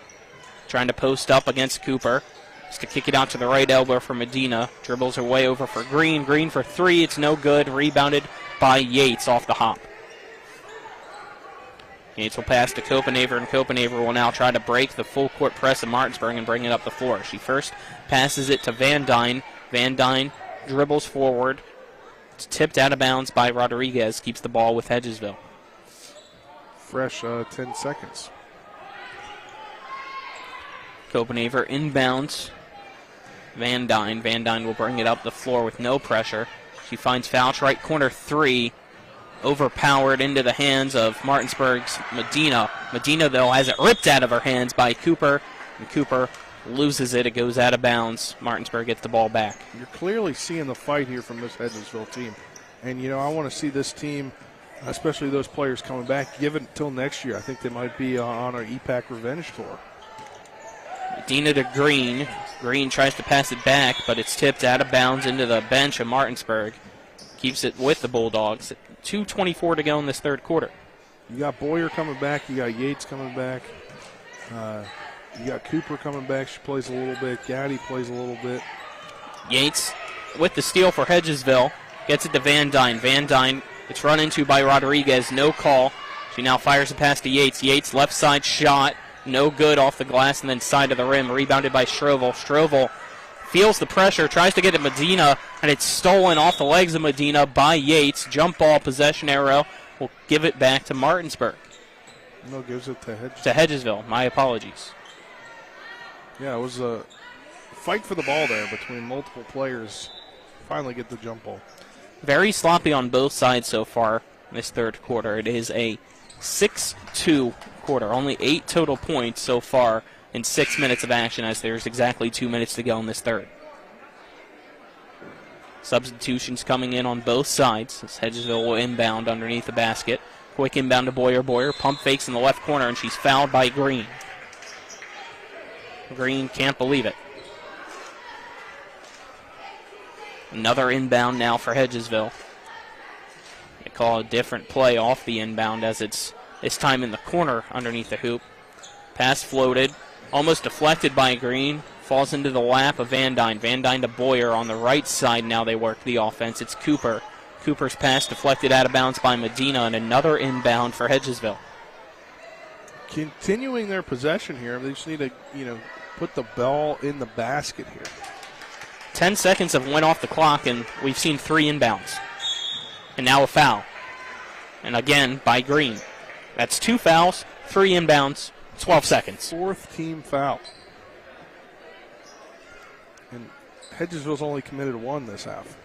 trying to post up against Cooper. Just to kick it out to the right elbow for Medina. Dribbles her way over for Green. Green for 3. It's no good. Rebounded by Yates off the hop. Yates will pass to Copenhaver, and Copenhaver will now try to break the full court press of Martinsburg and bring it up the floor. She first passes it to Van Dyne. Van Dyne dribbles forward. It's tipped out of bounds by Rodriguez. Keeps the ball with Hedgesville. Fresh 10 seconds. Copenhaver inbounds. Van Dyne. Van Dyne will bring it up the floor with no pressure. She finds Fouch, right corner 3. Overpowered into the hands of Martinsburg's Medina. Medina, though, has it ripped out of her hands by Cooper. And Cooper loses it. It goes out of bounds. Martinsburg gets the ball back. You're clearly seeing the fight here from this Hedgesville team. And, I want to see this team, especially those players coming back, give it until next year. I think they might be on our EPAC revenge tour. Medina to Green. Green tries to pass it back, but it's tipped out of bounds into the bench of Martinsburg. Keeps it with the Bulldogs. 2:24 to go in this third quarter. You got Boyer coming back. You got Yates coming back. You got Cooper coming back. She plays a little bit. Gaddy plays a little bit. Yates with the steal for Hedgesville. Gets it to Van Dyne. Van Dyne, it's run into by Rodriguez. No call. She now fires a pass to Yates. Yates left side shot. No good off the glass and then side of the rim. Rebounded by Strovel. Strovel feels the pressure, tries to get it Medina, and it's stolen off the legs of Medina by Yates. Jump ball, possession arrow. Will give it back to Martinsburg. No, gives it to Hedgesville. To Hedgesville. My apologies. Yeah, it was a fight for the ball there between multiple players. Finally get the jump ball. Very sloppy on both sides so far this third quarter. It is a 6-2 quarter. Only 8 total points so far in 6 minutes of action, as there's exactly 2 minutes to go in this third. Substitutions coming in on both sides as Hedgesville will inbound underneath the basket. Quick inbound to Boyer. Boyer pump fakes in the left corner, and she's fouled by Green. Green can't believe it. Another inbound now for Hedgesville. They call a different play off the inbound as it's this time in the corner underneath the hoop. Pass floated, almost deflected by Green. Falls into the lap of Van Dyne. Van Dyne to Boyer on the right side. Now they work the offense. It's Cooper. Cooper's pass deflected out of bounds by Medina, and another inbound for Hedgesville. Continuing their possession here. They just need to, put the ball in the basket here. 10 seconds have went off the clock, and we've seen 3 inbounds. And now a foul. And again by Green. That's 2 fouls, 3 inbounds, 12 seconds. 4th team foul. Hedgesville's only committed 1 this half.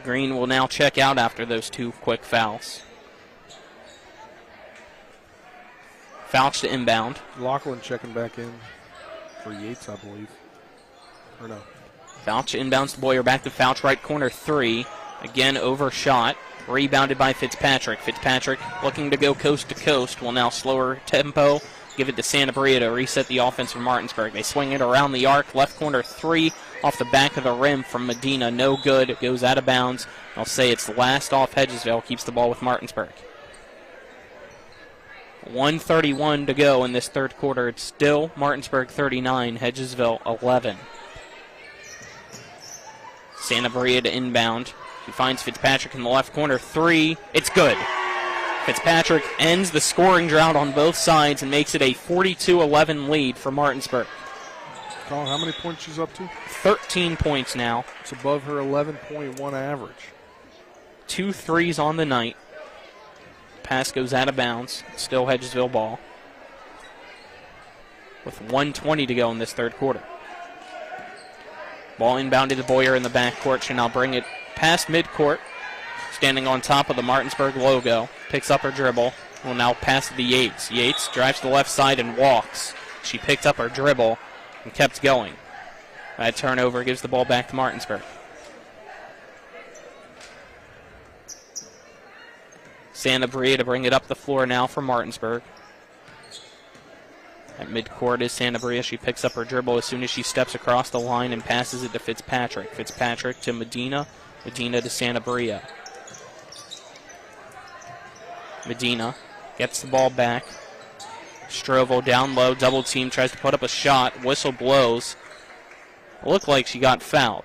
Green will now check out after those 2 quick fouls. Fouch to inbound. Lachlan checking back in for Yates, I believe. Or no. Fouch inbounds to Boyer, back to Fouch, right corner 3. Again, overshot. Rebounded by Fitzpatrick. Fitzpatrick looking to go coast to coast. Will now slower tempo. Give it to Santabria to reset the offense for Martinsburg. They swing it around the arc. Left corner 3 off the back of the rim from Medina. No good. It goes out of bounds. I'll say it's the last off Hedgesville. Keeps the ball with Martinsburg. 1:31 to go in this third quarter. It's still Martinsburg 39, Hedgesville 11. Santabria to inbound. He finds Fitzpatrick in the left corner. 3. It's good. Fitzpatrick ends the scoring drought on both sides and makes it a 42-11 lead for Martinsburg. Colin, how many points she's up to? 13 points now. It's above her 11.1 average. 2 threes on the night. Pass goes out of bounds. Still Hedgesville ball. With 1:20 to go in this third quarter. Ball inbounded to Boyer in the backcourt. She'll now bring it past midcourt. Standing on top of the Martinsburg logo. Picks up her dribble. Will now pass it to Yates. Yates drives to the left side and walks. She picked up her dribble and kept going. That turnover gives the ball back to Martinsburg. Santabria to bring it up the floor now for Martinsburg. At midcourt is Santabria. She picks up her dribble as soon as she steps across the line and passes it to Fitzpatrick. Fitzpatrick to Medina. Medina to Santabria. Medina gets the ball back. Strovo down low, double team, tries to put up a shot. Whistle blows. It looked like she got fouled.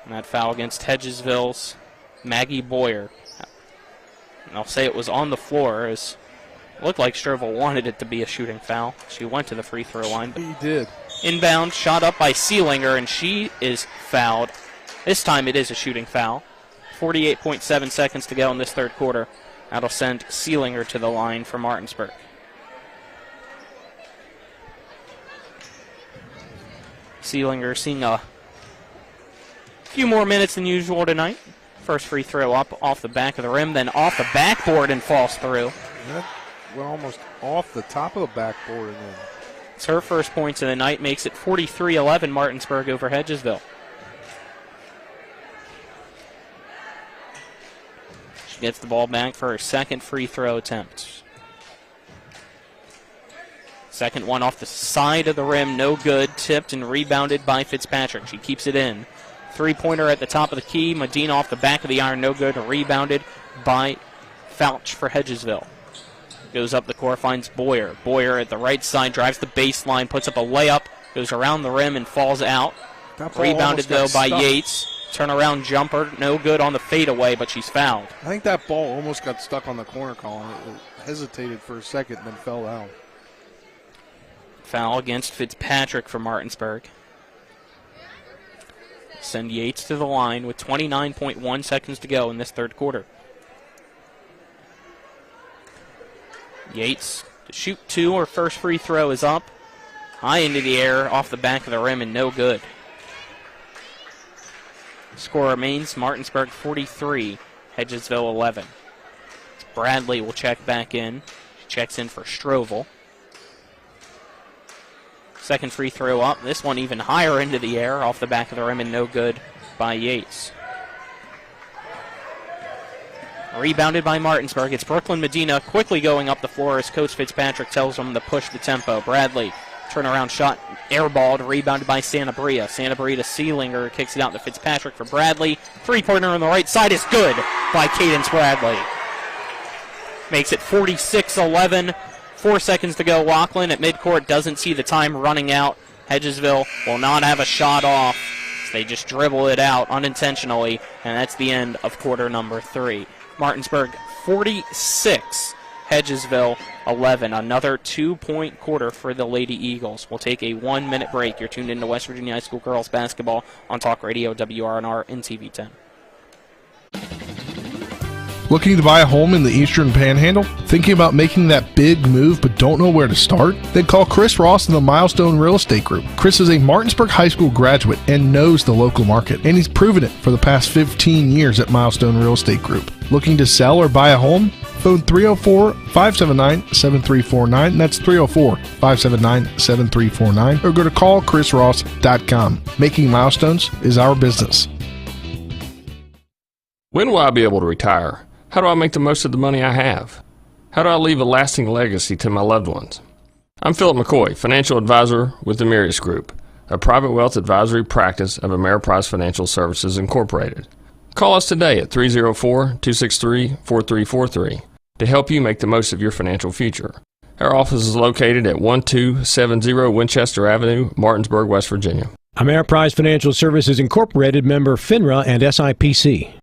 And that foul against Hedgesville's Maggie Boyer. And I'll say it was on the floor, as it looked like Strovo wanted it to be a shooting foul. She went to the free throw line. But he did. Inbound, shot up by Seelinger, and she is fouled. This time it is a shooting foul. 48.7 seconds to go in this third quarter. That'll send Seelinger to the line for Martinsburg. Seelinger seeing a few more minutes than usual tonight. First free throw up off the back of the rim, then off the backboard and falls through. That went almost off the top of the backboard. And then. It's her first points of the night, makes it 43-11 Martinsburg over Hedgesville. She gets the ball back for her second free throw attempt. Second one off the side of the rim, no good. Tipped and rebounded by Fitzpatrick. She keeps it in. Three-pointer at the top of the key. Medina off the back of the iron, no good. Rebounded by Fouch for Hedgesville. Goes up the court, finds Boyer. Boyer at the right side, drives the baseline, puts up a layup, goes around the rim and falls out. Rebounded, though, by Yates. Turnaround jumper, no good on the fadeaway, but she's fouled. I think that ball almost got stuck on the corner, Colin. It hesitated for a second and then fell out. Foul against Fitzpatrick for Martinsburg. Send Yates to the line with 29.1 seconds to go in this third quarter. Yates to shoot 2. Her first free throw is up. High into the air, off the back of the rim, and no good. Score remains Martinsburg 43, Hedgesville 11. Bradley will check back in. She checks in for Strovel. Second free throw up. This one even higher into the air, off the back of the rim, and no good by Yates. Rebounded by Martinsburg. It's Brooklyn Medina quickly going up the floor as Coach Fitzpatrick tells them to push the tempo. Bradley, turnaround shot, airballed, rebounded by Santabria. Santabria to Seelinger, kicks it out to Fitzpatrick for Bradley. Three-pointer on the right side is good by Cadence Bradley. Makes it 46-11. 4 seconds to go. Lachlan at midcourt doesn't see the time running out. Hedgesville will not have a shot off. So they just dribble it out unintentionally, and that's the end of quarter number 3. Martinsburg 46, Hedgesville 11. Another 2-point quarter for the Lady Eagles. We'll take a 1-minute break. You're tuned into West Virginia High School girls basketball on Talk Radio WRNR and TV 10. Looking to buy a home in the Eastern Panhandle? Thinking about making that big move but don't know where to start? Then call Chris Ross in the Milestone Real Estate Group. Chris is a Martinsburg High School graduate and knows the local market, and he's proven it for the past 15 years at Milestone Real Estate Group. Looking to sell or buy a home? Phone 304-579-7349, and that's 304-579-7349, or go to callchrisross.com. Making milestones is our business. When will I be able to retire? How do I make the most of the money I have? How do I leave a lasting legacy to my loved ones? I'm Philip McCoy, financial advisor with the Mirius Group, a private wealth advisory practice of Ameriprise Financial Services Incorporated. Call us today at 304-263-4343 to help you make the most of your financial future. Our office is located at 1270 Winchester Avenue, Martinsburg, West Virginia. Ameriprise Financial Services Incorporated, member FINRA and SIPC.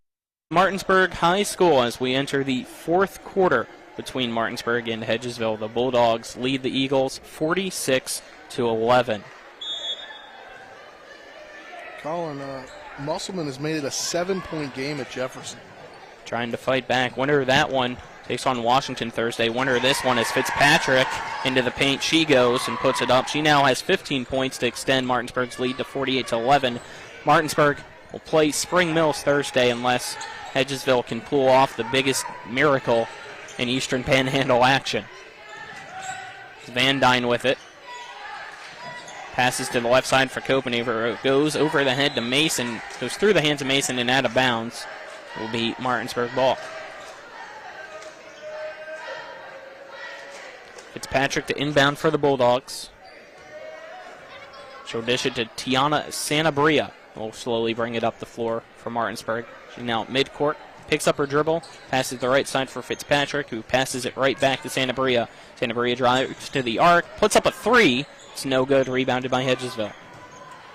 Martinsburg High School as we enter the fourth quarter between Martinsburg and Hedgesville. The Bulldogs lead the Eagles 46-11. Colin, Musselman has made it a 7-point game at Jefferson. Trying to fight back. Winner of that one takes on Washington Thursday. Winner of this one is Fitzpatrick. Into the paint she goes and puts it up. She now has 15 points to extend Martinsburg's lead to 48-11. Martinsburg will play Spring Mills Thursday unless Hedgesville can pull off the biggest miracle in Eastern Panhandle action. Van Dyne with it. Passes to the left side for Copenhaver. Goes over the head to Mason. Goes through the hands of Mason and out of bounds. It will be Martinsburg ball. Fitzpatrick to inbound for the Bulldogs. She'll dish it to Tiana Sanabria. Will slowly bring it up the floor for Martinsburg. She's now at midcourt. Picks up her dribble. Passes the right side for Fitzpatrick, who passes it right back to Sanabria. Sanabria drives to the arc. Puts up a three. It's no good. Rebounded by Hedgesville.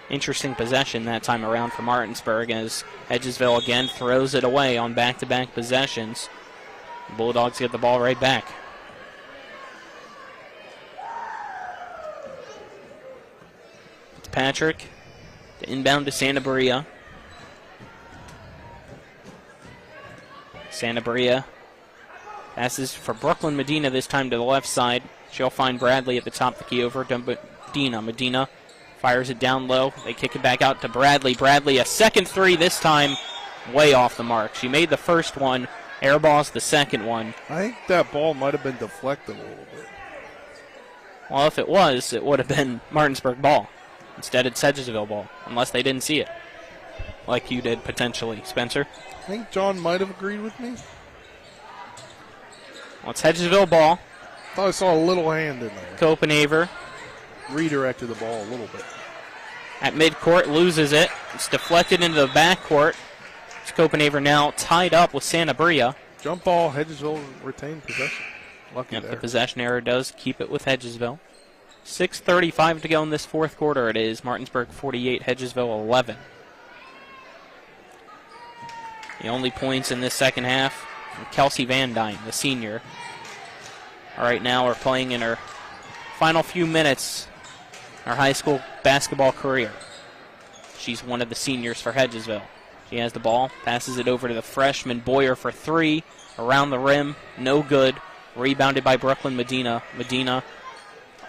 Interesting possession that time around for Martinsburg as Hedgesville again throws it away on back-to-back possessions. The Bulldogs get the ball right back. Fitzpatrick. The inbound to Sanabria. Sanabria passes for Brooklyn Medina, this time to the left side. She'll find Bradley at the top of the key over to Medina. Medina fires it down low. They kick it back out to Bradley. Bradley, a second three, this time way off the mark. She made the first one, airballs the second one. I think that ball might have been deflected a little bit. Well, if it was, it would have been Martinsburg ball. Instead, it's Hedgesville ball, unless they didn't see it. Like you did, potentially. Spencer? I think John might have agreed with me. Well, it's Hedgesville ball. I thought I saw a little hand in there. Copenhaver redirected the ball a little bit. At midcourt, loses it. It's deflected into the backcourt. It's Copenhaver now tied up with Sanabria. Jump ball, Hedgesville retained possession. Lucky there. The possession error does keep it with Hedgesville. 6:35 to go in this fourth quarter. It is Martinsburg 48, Hedgesville 11. The only points in this second half from Kelsey Van Dyne, the senior. All right, now we're playing in her final few minutes, her high school basketball career. She's one of the seniors for Hedgesville. She has the ball, passes it over to the freshman Boyer for three, around the rim, no good. Rebounded by Brooklyn Medina. Medina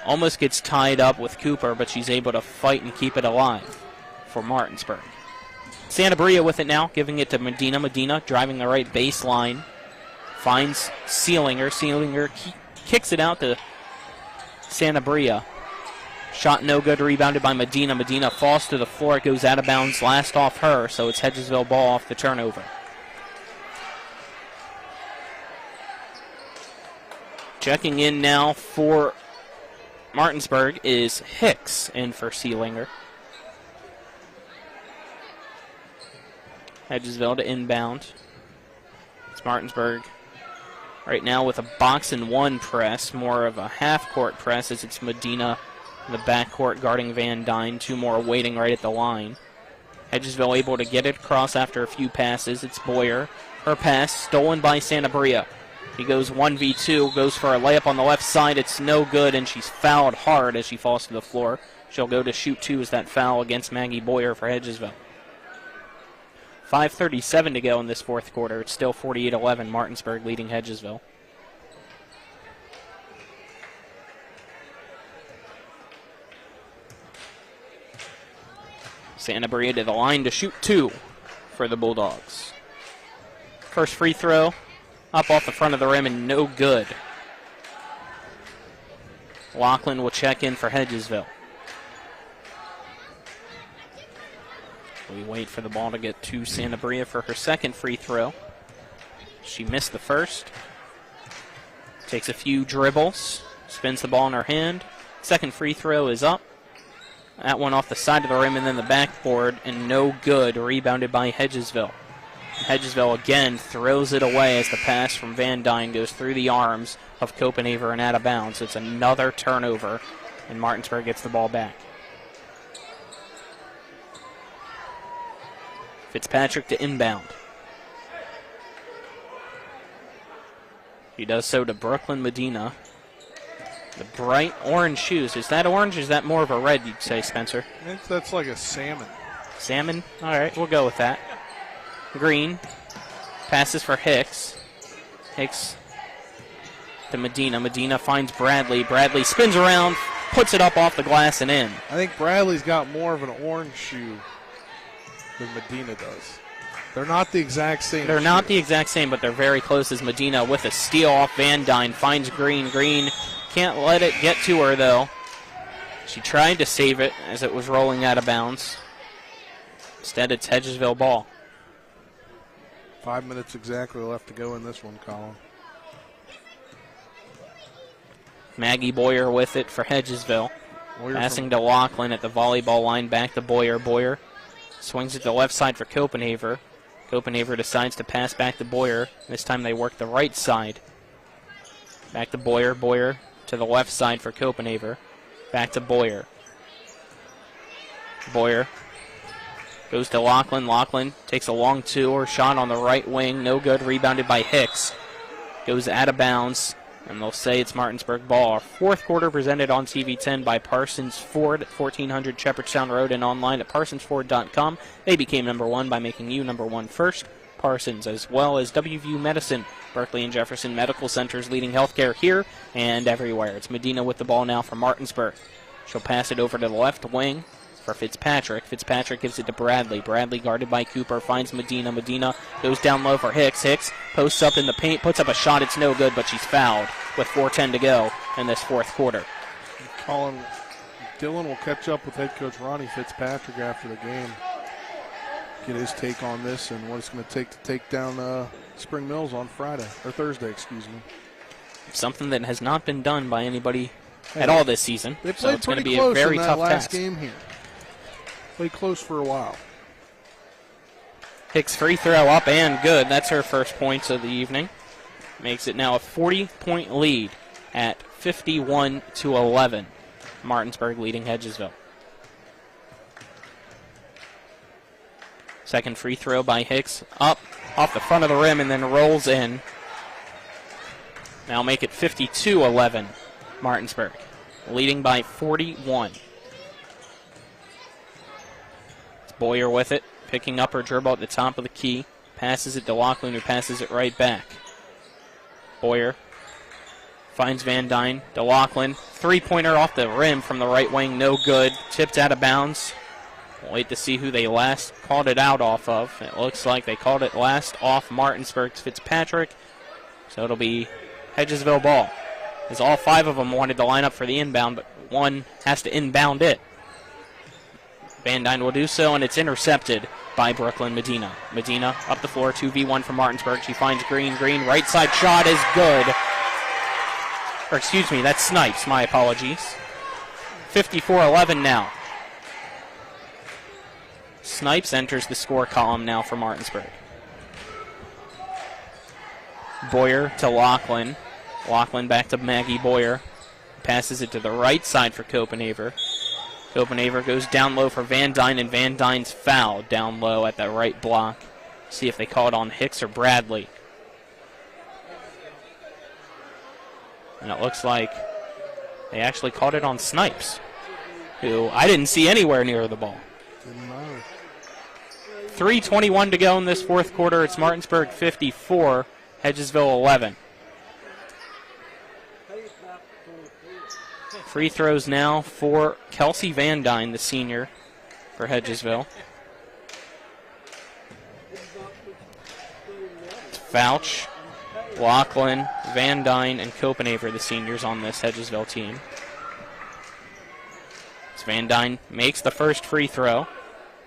almost gets tied up with Cooper, but she's able to fight and keep it alive for Martinsburg. Sanabria with it now, giving it to Medina. Medina driving the right baseline. Finds Sealinger. Sealinger kicks it out to Sanabria. Shot no good, rebounded by Medina. Medina falls to the floor. It goes out of bounds, last off her, so it's Hedgesville ball off the turnover. Checking in now for Martinsburg is Hicks in for Sealinger. Hedgesville to inbound. It's Martinsburg right now with a box and one press, more of a half-court press as it's Medina in the backcourt guarding Van Dyne. Two more waiting right at the line. Hedgesville able to get it across after a few passes. It's Boyer. Her pass stolen by Sanabria. He goes 1v2, goes for a layup on the left side. It's no good, and she's fouled hard as she falls to the floor. She'll go to shoot two as that foul against Maggie Boyer for Hedgesville. 5:37 to go in this fourth quarter. It's still 48-11, Martinsburg leading Hedgesville. Santa Maria to the line to shoot 2 for the Bulldogs. First free throw, up off the front of the rim and no good. Lachlan will check in for Hedgesville. We wait for the ball to get to Santa Maria for her second free throw. She missed the first. Takes a few dribbles, spins the ball in her hand. Second free throw is up. That one off the side of the rim and then the backboard, and no good, rebounded by Hedgesville. Hedgesville again throws it away as the pass from Van Dyne goes through the arms of Copenhaver and out of bounds. It's another turnover, and Martinsburg gets the ball back. Fitzpatrick to inbound. He does so to Brooklyn Medina. The bright orange shoes. Is that orange? Is that more of a red, you'd say, Spencer? That's like a salmon. Salmon? All right, we'll go with that. Green. Passes for Hicks. Hicks to Medina. Medina finds Bradley. Bradley spins around, puts it up off the glass and in. I think Bradley's got more of an orange shoe than Medina does. They're not the exact same. They're not the exact same, but they're very close as Medina with a steal off Van Dyne. Finds Green. Green can't let it get to her, though. She tried to save it as it was rolling out of bounds. Instead, it's Hedgesville ball. 5 minutes exactly left to go in this one, Colin. Maggie Boyer with it for Hedgesville. Passing to Lachlan at the volleyball line. Back to Boyer. Boyer swings it to the left side for Copenhaver. Copenhaver decides to pass back to Boyer. This time they work the right side. Back to Boyer. Boyer to the left side for Copenhaver. Back to Boyer. Boyer goes to Lachlan. Lachlan takes a long two-or shot on the right wing. No good. Rebounded by Hicks. Goes out of bounds. And they'll say it's Martinsburg ball. Our fourth quarter presented on TV 10 by Parsons Ford at 1400 Shepherdstown Road and online at parsonsford.com. They became number one by making you number one first. Parsons, as well as WVU Medicine, Berkeley and Jefferson Medical Centers leading healthcare here and everywhere. It's Medina with the ball now for Martinsburg. She'll pass it over to the left wing for Fitzpatrick. Fitzpatrick gives it to Bradley. Bradley guarded by Cooper, finds Medina. Medina goes down low for Hicks. Hicks posts up in the paint, puts up a shot. It's no good, but she's fouled with 4:10 to go in this fourth quarter. Colin, Dylan will catch up with head coach Ronnie Fitzpatrick after the game. Get his take on this and what it's going to take down Spring Mills on Thursday, excuse me. Something that has not been done by anybody at all this season. They so played it's going to pretty be close a very in that tough last task. game here. Played close for a while. Hicks free throw up and good. That's her first points of the evening. Makes it now a 40-point lead at 51-11. Martinsburg leading Hedgesville. Second free throw by Hicks. Up off the front of the rim and then rolls in. Now make it 52-11. Martinsburg leading by 41. It's Boyer with it, picking up her dribble at the top of the key. Passes it to Lachlan, who passes it right back. Boyer finds Van Dyne to Lachlan. Three-pointer off the rim from the right wing, no good. Tipped out of bounds. We'll wait to see who they last called it out off of. It looks like they called it last off Martinsburg's Fitzpatrick. So it'll be Hedgesville ball. As all five of them wanted to line up for the inbound, but one has to inbound it. Van Dyne will do so, and it's intercepted by Brooklyn Medina. Medina up the floor, 2v1 for Martinsburg. She finds Green. Green, right side shot is good. Or excuse me, that's Snipes. My apologies. 54-11 now. Snipes enters the score column now for Martinsburg. Boyer to Lachlan. Lachlan back to Maggie Boyer. Passes it to the right side for Copenhaver. Copenhaver goes down low for Van Dyne, and Van Dyne's fouled down low at that right block. See if they call it on Hicks or Bradley. And it looks like they actually called it on Snipes, who I didn't see anywhere near the ball. Didn't matter. 3:21 to go in this fourth quarter. It's Martinsburg 54, Hedgesville 11. Free throws now for Kelsey Van Dyne, the senior for Hedgesville. It's Fouch, Laughlin, Van Dyne, and Copenhaver, the seniors on this Hedgesville team. As Van Dyne makes the first free throw.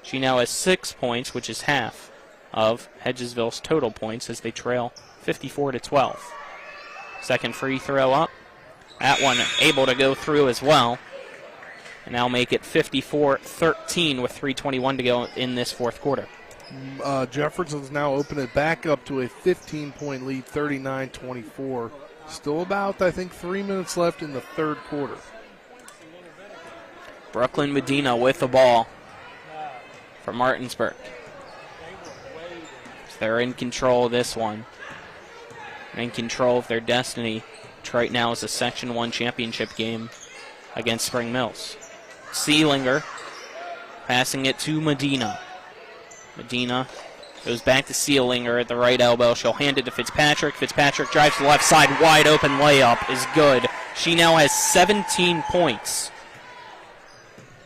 She now has 6 points, which is half of Hedgesville's total points as they trail 54-12. Second free throw up. That one able to go through as well. And now make it 54-13 with 3:21 to go in this fourth quarter. Jefferson's now opened it back up to a 15-point lead, 39-24. Still about, I think, 3 minutes left in the third quarter. Brooklyn Medina with the ball for Martinsburg. So they're in control of this one. In control of their destiny. Which right now is a Section 1 championship game against Spring Mills. Seelinger passing it to Medina. Medina goes back to Seelinger at the right elbow. She'll hand it to Fitzpatrick. Fitzpatrick drives to the left side. Wide open layup is good. She now has 17 points.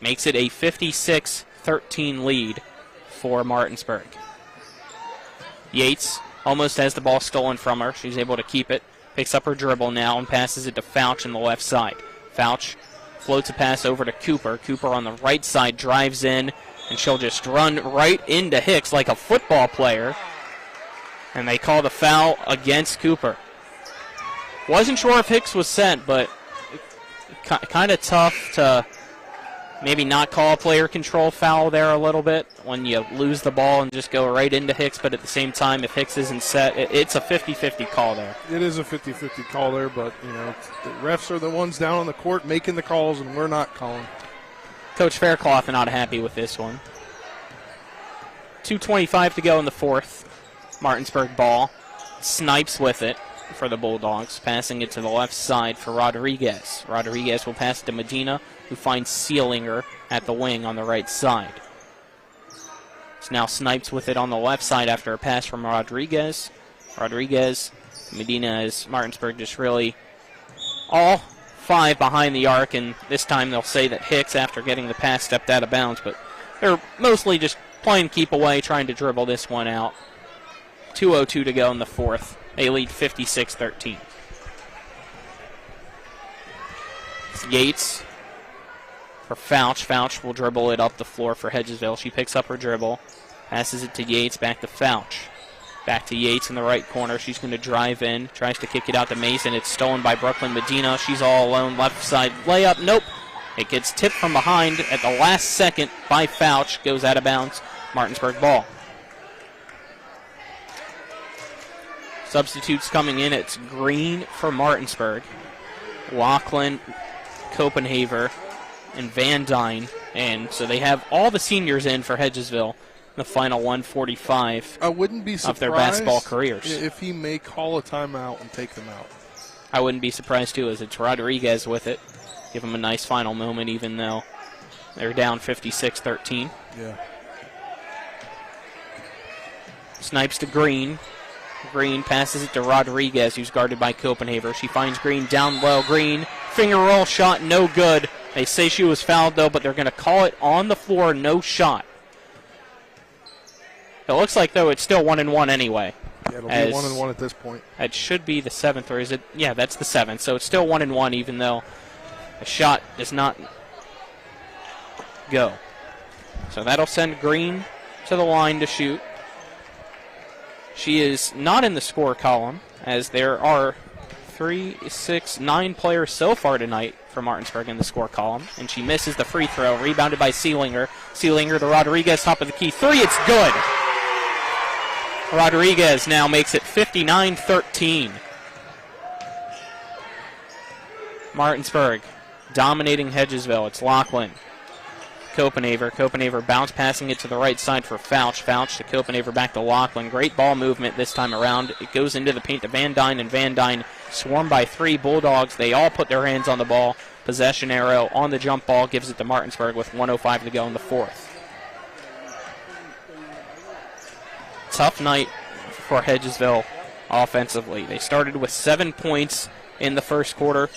Makes it a 56-13 lead for Martinsburg. Yates almost has the ball stolen from her. She's able to keep it. Picks up her dribble now and passes it to Fouch on the left side. Fouch floats a pass over to Cooper. Cooper on the right side drives in, and she'll just run right into Hicks like a football player. And they call the foul against Cooper. Wasn't sure if Hicks was sent, but kind of tough to maybe not call a player control foul there a little bit when you lose the ball and just go right into Hicks, but at the same time, if Hicks isn't set, it's a 50-50 call there. It is a 50-50 call there, but, you know, the refs are the ones down on the court making the calls, and we're not calling. Coach Faircloth not happy with this one. 2:25 to go in the fourth. Martinsburg ball. Snipes with it for the Bulldogs, passing it to the left side for Rodriguez. Rodriguez will pass it to Medina, who finds Seelinger at the wing on the right side. It's now Snipes with it on the left side after a pass from Rodriguez. Rodriguez, Medina, is Martinsburg just really all five behind the arc, and this time they'll say that Hicks, after getting the pass, stepped out of bounds, but they're mostly just playing keep away, trying to dribble this one out. 2:02 to go in the fourth. They lead 56-13. It's Yates for Fouch. Fouch will dribble it up the floor for Hedgesville. She picks up her dribble, passes it to Yates, back to Fouch. Back to Yates in the right corner. She's going to drive in, tries to kick it out to Mason. It's stolen by Brooklyn Medina. She's all alone, left side layup. Nope. It gets tipped from behind at the last second by Fouch. Goes out of bounds. Martinsburg ball. Substitutes coming in. It's Green for Martinsburg. Laughlin, Copenhaver, and Van Dyne. And so they have all the seniors in for Hedgesville. The final 145 I wouldn't be surprised of their basketball careers. If he may call a timeout and take them out. I wouldn't be surprised too, as it's Rodriguez with it. Give them a nice final moment, even though they're down 56-13. Yeah. Snipes to Green. Green passes it to Rodriguez, who's guarded by Copenhaver. She finds Green down low. Green, finger roll shot, no good. They say she was fouled, though, but they're going to call it on the floor, no shot. It looks like, though, it's still 1-1 anyway. Yeah, it'll be 1-1 at this point. It should be the seventh, or is it? Yeah, that's the seventh. So it's still 1-1, even though the shot does not go. So that'll send Green to the line to shoot. She is not in the score column, as there are 9 players so far tonight for Martinsburg in the score column, and she misses the free throw, rebounded by Seelinger. Seelinger to Rodriguez, top of the key. 3, it's good! Rodriguez now makes it 59-13. Martinsburg dominating Hedgesville. It's Laughlin. Copenhaver bounce passing it to the right side for Fouch. Fouch to Copenhaver, back to Laughlin. Great ball movement this time around. It goes into the paint to Van Dyne, and Van Dyne swarmed by 3 Bulldogs. They all put their hands on the ball. Possession arrow on the jump ball gives it to Martinsburg with 1:05 to go in the fourth. tough night for Hedgesville offensively. They started with 7 points in the first quarter,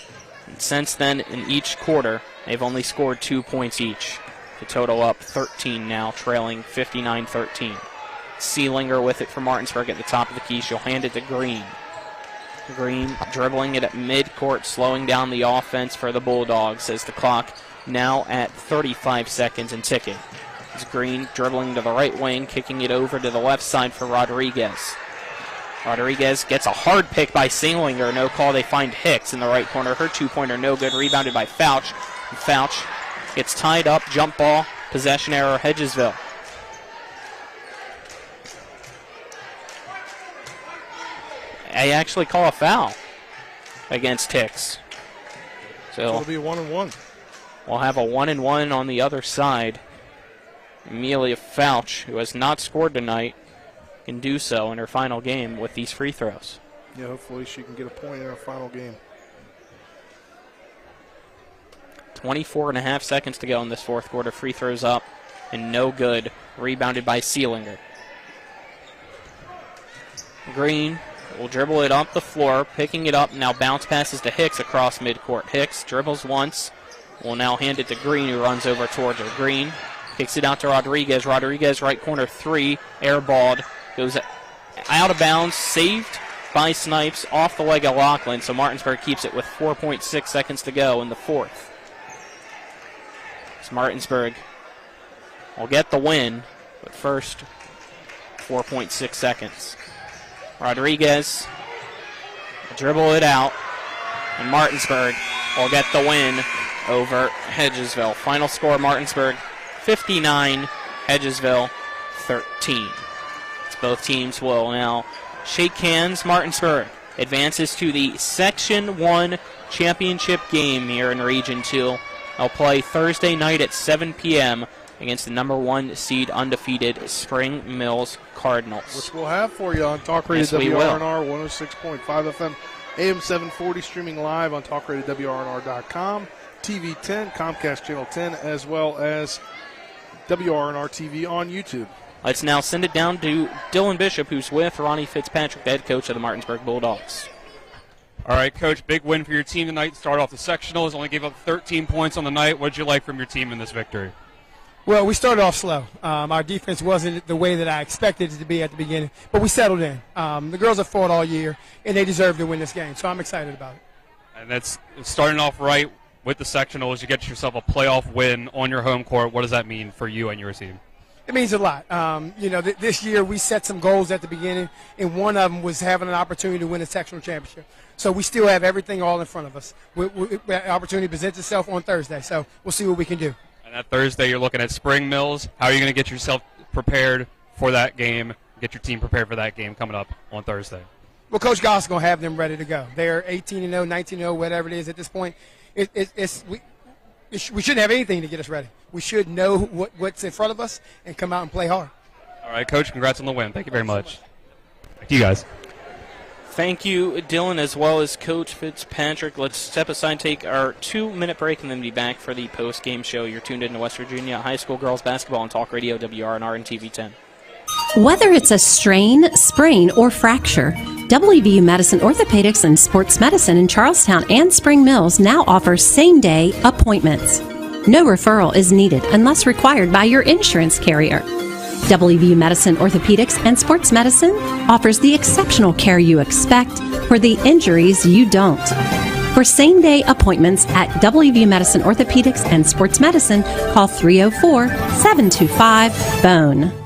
and since then, in each quarter, they've only scored 2 points each. To total up 13 now, trailing 59-13. Seelinger with it for Martinsburg at the top of the key. She'll hand it to Green. Green dribbling it at midcourt, slowing down the offense for the Bulldogs as the clock now at 35 seconds and ticking. It's Green dribbling to the right wing, kicking it over to the left side for Rodriguez. Rodriguez gets a hard pick by Seelinger. No call. They find Hicks in the right corner. Her two-pointer no good. Rebounded by Fouch. Fouch gets tied up. Jump ball. Possession error. Hedgesville. They actually call a foul against Hicks. So it'll be a 1-and-1. We'll have a 1-and-1 on the other side. Amelia Fouch, who has not scored tonight, can do so in her final game with these free throws. Yeah, hopefully she can get a point in her final game. 24.5 seconds to go in this fourth quarter. Free throws up and no good. Rebounded by Seelinger. Green will dribble it up the floor, picking it up. Now bounce passes to Hicks across midcourt. Hicks dribbles once. Will now hand it to Green, who runs over towards her. Green kicks it out to Rodriguez. Rodriguez, right corner three, airballed. Goes out of bounds, saved by Snipes off the leg of Lachlan. So Martinsburg keeps it with 4.6 seconds to go in the fourth. So Martinsburg will get the win, but first, 4.6 seconds. Rodriguez will dribble it out, and Martinsburg will get the win over Hedgesville. Final score, Martinsburg 59, Hedgesville 13. Both teams will now shake hands. Martinsburg advances to the Section 1 championship game here in Region 2. They'll play Thursday night at 7 p.m. against the number 1 seed undefeated Spring Mills Cardinals. Which we'll have for you on Talk Radio WRNR 106.5 FM, AM 740, streaming live on TalkRadioWRNR.com, TV 10, Comcast Channel 10, as well as WRNR TV on YouTube. Let's now send it down to Dylan Bishop, who's with Ronnie Fitzpatrick, the head coach of the Martinsburg Bulldogs. All right, Coach, big win for your team tonight. Start off the sectionals, only gave up 13 points on the night. What did you like from your team in this victory? Well, we started off slow. Our defense wasn't the way that I expected it to be at the beginning, but we settled in. The girls have fought all year, and they deserve to win this game, so I'm excited about it. And that's starting off right with the sectionals. You get yourself a playoff win on your home court. What does that mean for you and your team? It means a lot. This year we set some goals at the beginning, and one of them was having an opportunity to win a sectional championship. So we still have everything all in front of us. The opportunity presents itself on Thursday, so we'll see what we can do. And that Thursday you're looking at Spring Mills. How are you going to get yourself prepared for that game, get your team prepared for that game coming up on Thursday? Well, Coach Goss is going to have them ready to go. They're 18-0, 19-0, whatever it is at this point. We shouldn't have anything to get us ready. We should know what's in front of us and come out and play hard. All right, Coach, congrats on the win. Thank you very much. Thank you, guys. Thank you, Dylan, as well as Coach Fitzpatrick. Let's step aside and take our 2-minute break and then be back for the post-game show. You're tuned in to West Virginia High School Girls Basketball on Talk Radio, WRNR, and TV 10. Whether it's a strain, sprain, or fracture, WVU Medicine Orthopedics and Sports Medicine in Charlestown and Spring Mills now offers same-day appointments. No referral is needed unless required by your insurance carrier. WVU Medicine Orthopedics and Sports Medicine offers the exceptional care you expect for the injuries you don't. For same-day appointments at WVU Medicine Orthopedics and Sports Medicine, call 304-725-BONE.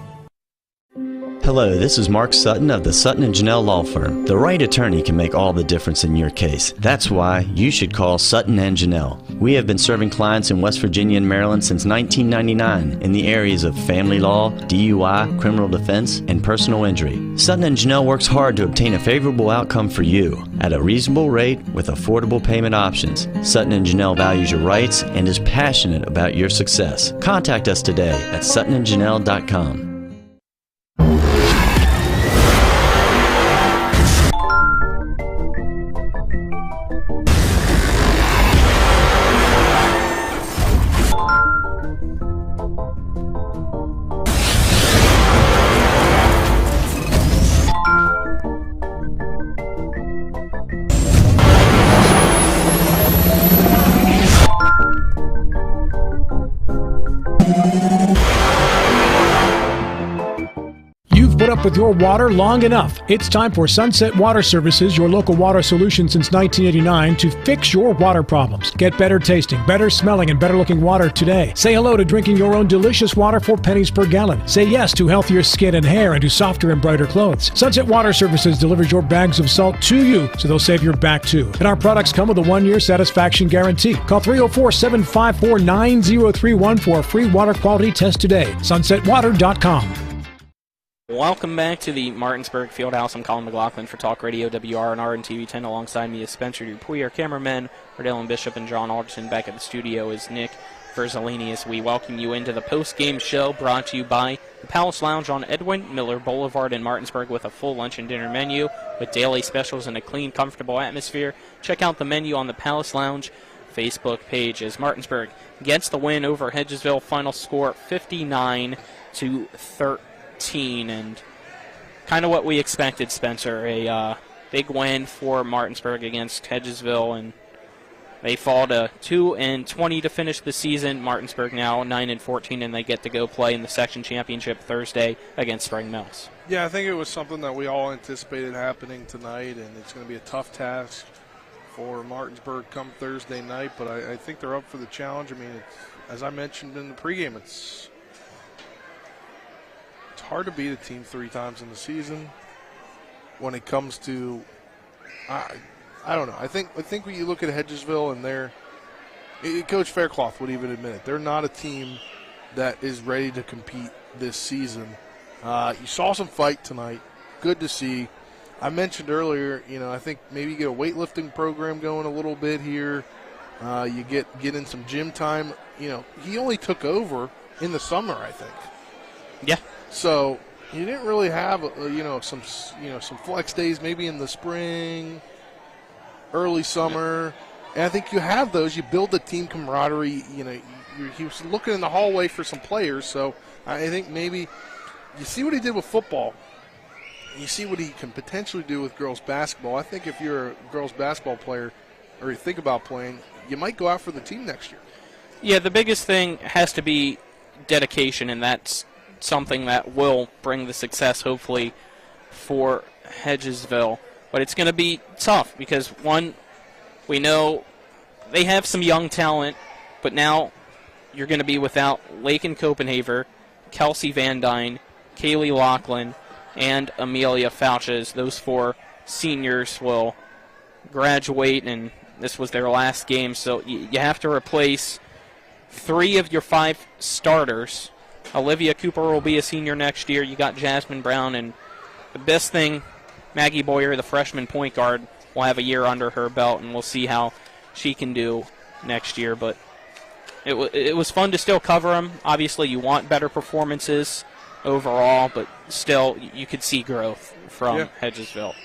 Hello, this is Mark Sutton of the Sutton & Janelle Law Firm. The right attorney can make all the difference in your case. That's why you should call Sutton & Janelle. We have been serving clients in West Virginia and Maryland since 1999 in the areas of family law, DUI, criminal defense, and personal injury. Sutton & Janelle works hard to obtain a favorable outcome for you at a reasonable rate with affordable payment options. Sutton & Janelle values your rights and is passionate about your success. Contact us today at suttonandjanelle.com. with your water long enough. It's time for Sunset Water Services, your local water solution since 1989, to fix your water problems. Get better tasting, better smelling, and better looking water today. Say hello to drinking your own delicious water for pennies per gallon. Say yes to healthier skin and hair and to softer and brighter clothes. Sunset Water Services delivers your bags of salt to you, so they'll save your back too. And our products come with a 1-year satisfaction guarantee. Call 304-754-9031 for a free water quality test today. SunsetWater.com. Welcome back to the Martinsburg Fieldhouse. I'm Colin McLaughlin for Talk Radio WRNR and TV10. Alongside me is Spencer Dupuy. Our cameramen are Dylan Bishop and John Alderson. Back at the studio is Nick Verzolini as we welcome you into the post-game show brought to you by the Palace Lounge on Edwin Miller Boulevard in Martinsburg with a full lunch and dinner menu with daily specials and a clean, comfortable atmosphere. Check out the menu on the Palace Lounge Facebook page as Martinsburg gets the win over Hedgesville. Final score 59-13. And kind of what we expected, Spencer. A big win for Martinsburg against Hedgesville, and they fall to 2-20 to finish the season. Martinsburg now 9-14, and they get to go play in the section championship Thursday against Spring Mills. Yeah, I think it was something that we all anticipated happening tonight, and it's going to be a tough task for Martinsburg come Thursday night, but I think they're up for the challenge. I mean, as I mentioned in the pregame, it's hard to beat a team 3 times in the season when it comes to I don't know. I think when you look at Hedgesville and Coach Faircloth would even admit it, they're not a team that is ready to compete this season. You saw some fight tonight. Good to see. I mentioned earlier, I think maybe you get a weightlifting program going a little bit here. You get in some gym time. He only took over in the summer, I think. Yeah. So you didn't really have, some flex days maybe in the spring, early summer. And I think you have those. You build the team camaraderie. He was looking in the hallway for some players. So I think maybe you see what he did with football. You see what he can potentially do with girls basketball. I think if you're a girls basketball player or you think about playing, you might go out for the team next year. Yeah, the biggest thing has to be dedication, and that's something that will bring the success, hopefully, for Hedgesville. But it's going to be tough because, one, we know they have some young talent, but now you're going to be without Lakin Copenhaver, Kelsey Van Dyne, Kaylee Laughlin, and Amelia Fauches. Those 4 seniors will graduate, and this was their last game, so you have to replace 3 of your 5 starters. Olivia Cooper will be a senior next year. You got Jasmine Brown, and the best thing, Maggie Boyer, the freshman point guard, will have a year under her belt, and we'll see how she can do next year. But it was fun to still cover them. Obviously, you want better performances overall, but still, you could see growth from Hedgesville.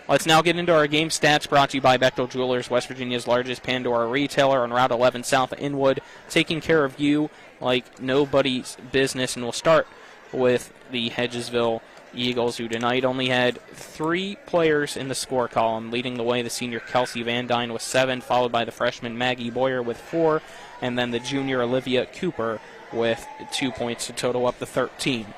Let's now get into our game stats brought to you by Bechtel Jewelers, West Virginia's largest Pandora retailer on Route 11 south of Inwood, taking care of you like nobody's business. And we'll start with the Hedgesville Eagles, who tonight only had 3 players in the score column. Leading the way, the senior Kelsey Van Dyne with 7, followed by the freshman Maggie Boyer with 4, and then the junior Olivia Cooper with 2 points to total up to 13.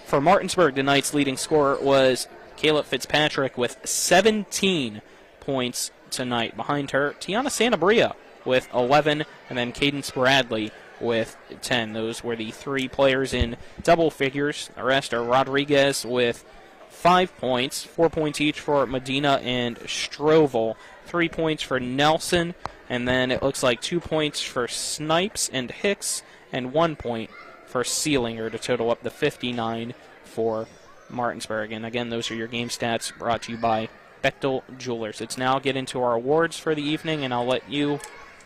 For Martinsburg, tonight's leading scorer was Caleb Fitzpatrick with 17 points tonight. Behind her, Tiana Santabria with 11, and then Cadence Bradley with 10. Those were the 3 players in double figures. The rest are Rodriguez with 5 points, 4 points each for Medina and Strovel, 3 points for Nelson, and then it looks like 2 points for Snipes and Hicks, and 1 point for Sealinger to total up the 59 for Martinsburg. And again, those are your game stats brought to you by Bechtel Jewelers. Let's now get into our awards for the evening, and I'll let you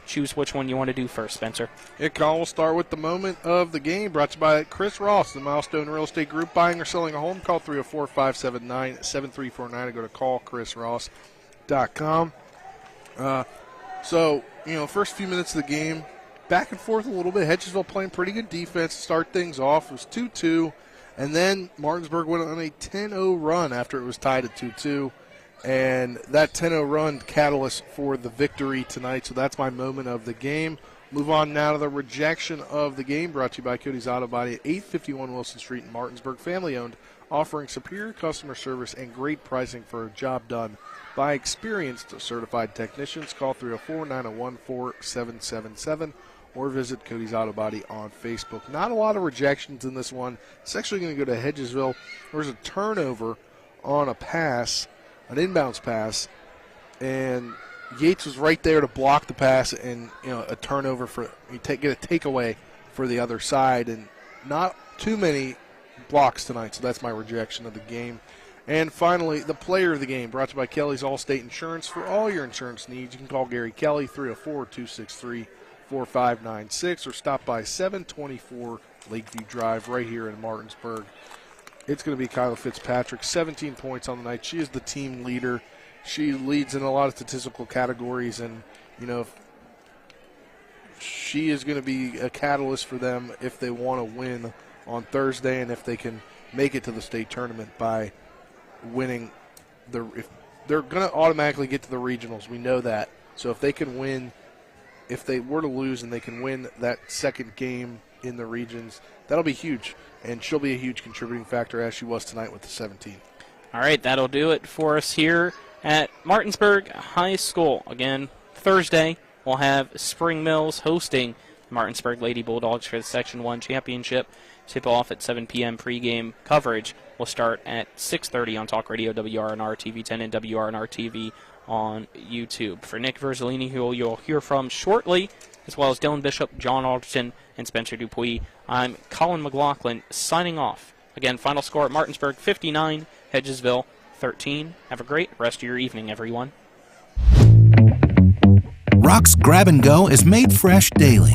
choose which one you want to do first, Spencer. Yeah, Colin, we'll start with the moment of the game, brought to you by Chris Ross, the Milestone Real Estate Group. Buying or selling a home, call 304-579-7349 or go to callchrisross.com. First few minutes of the game, back and forth a little bit. Hedgesville playing pretty good defense to start things off. It was 2-2, and then Martinsburg went on a 10-0 run after it was tied at 2-2. And that 10-0 run catalyst for the victory tonight. So that's my moment of the game. Move on now to the rejection of the game, brought to you by Cody's Auto Body at 851 Wilson Street in Martinsburg. Family-owned, offering superior customer service and great pricing for a job done by experienced certified technicians. Call 304-901-4777 or visit Cody's Auto Body on Facebook. Not a lot of rejections in this one. It's actually going to go to Hedgesville. There was a turnover on a pass, an inbounds pass, and Yates was right there to block the pass, and a turnover for get a takeaway for the other side, and not too many blocks tonight, so that's my rejection of the game. And finally, the player of the game, brought to you by Kelly's Allstate Insurance. For all your insurance needs, you can call Gary Kelly, 304-263-4596, or stop by 724 Lakeview Drive right here in Martinsburg. It's going to be Kyla Fitzpatrick, 17 points on the night. She is the team leader. She leads in a lot of statistical categories, and, she is going to be a catalyst for them if they want to win on Thursday and if they can make it to the state tournament by winning. If they're going to automatically get to the regionals, we know that. So if they can win, if they were to lose and they can win that second game in the regions, that'll be huge. And she'll be a huge contributing factor as she was tonight with the 17. All right, that'll do it for us here at Martinsburg High School. Again, Thursday, we'll have Spring Mills hosting Martinsburg Lady Bulldogs for the Section 1 championship. Tip-off at 7 p.m. Pregame coverage will start at 6:30 on Talk Radio, WRNR TV 10, and WRNR TV on YouTube. For Nick Verzolini, who you'll hear from shortly, as well as Dylan Bishop, John Alderton, and Spencer Dupuis, I'm Colin McLaughlin signing off. Again, final score at Martinsburg 59, Hedgesville 13. Have a great rest of your evening, everyone. Rock's Grab and Go is made fresh daily.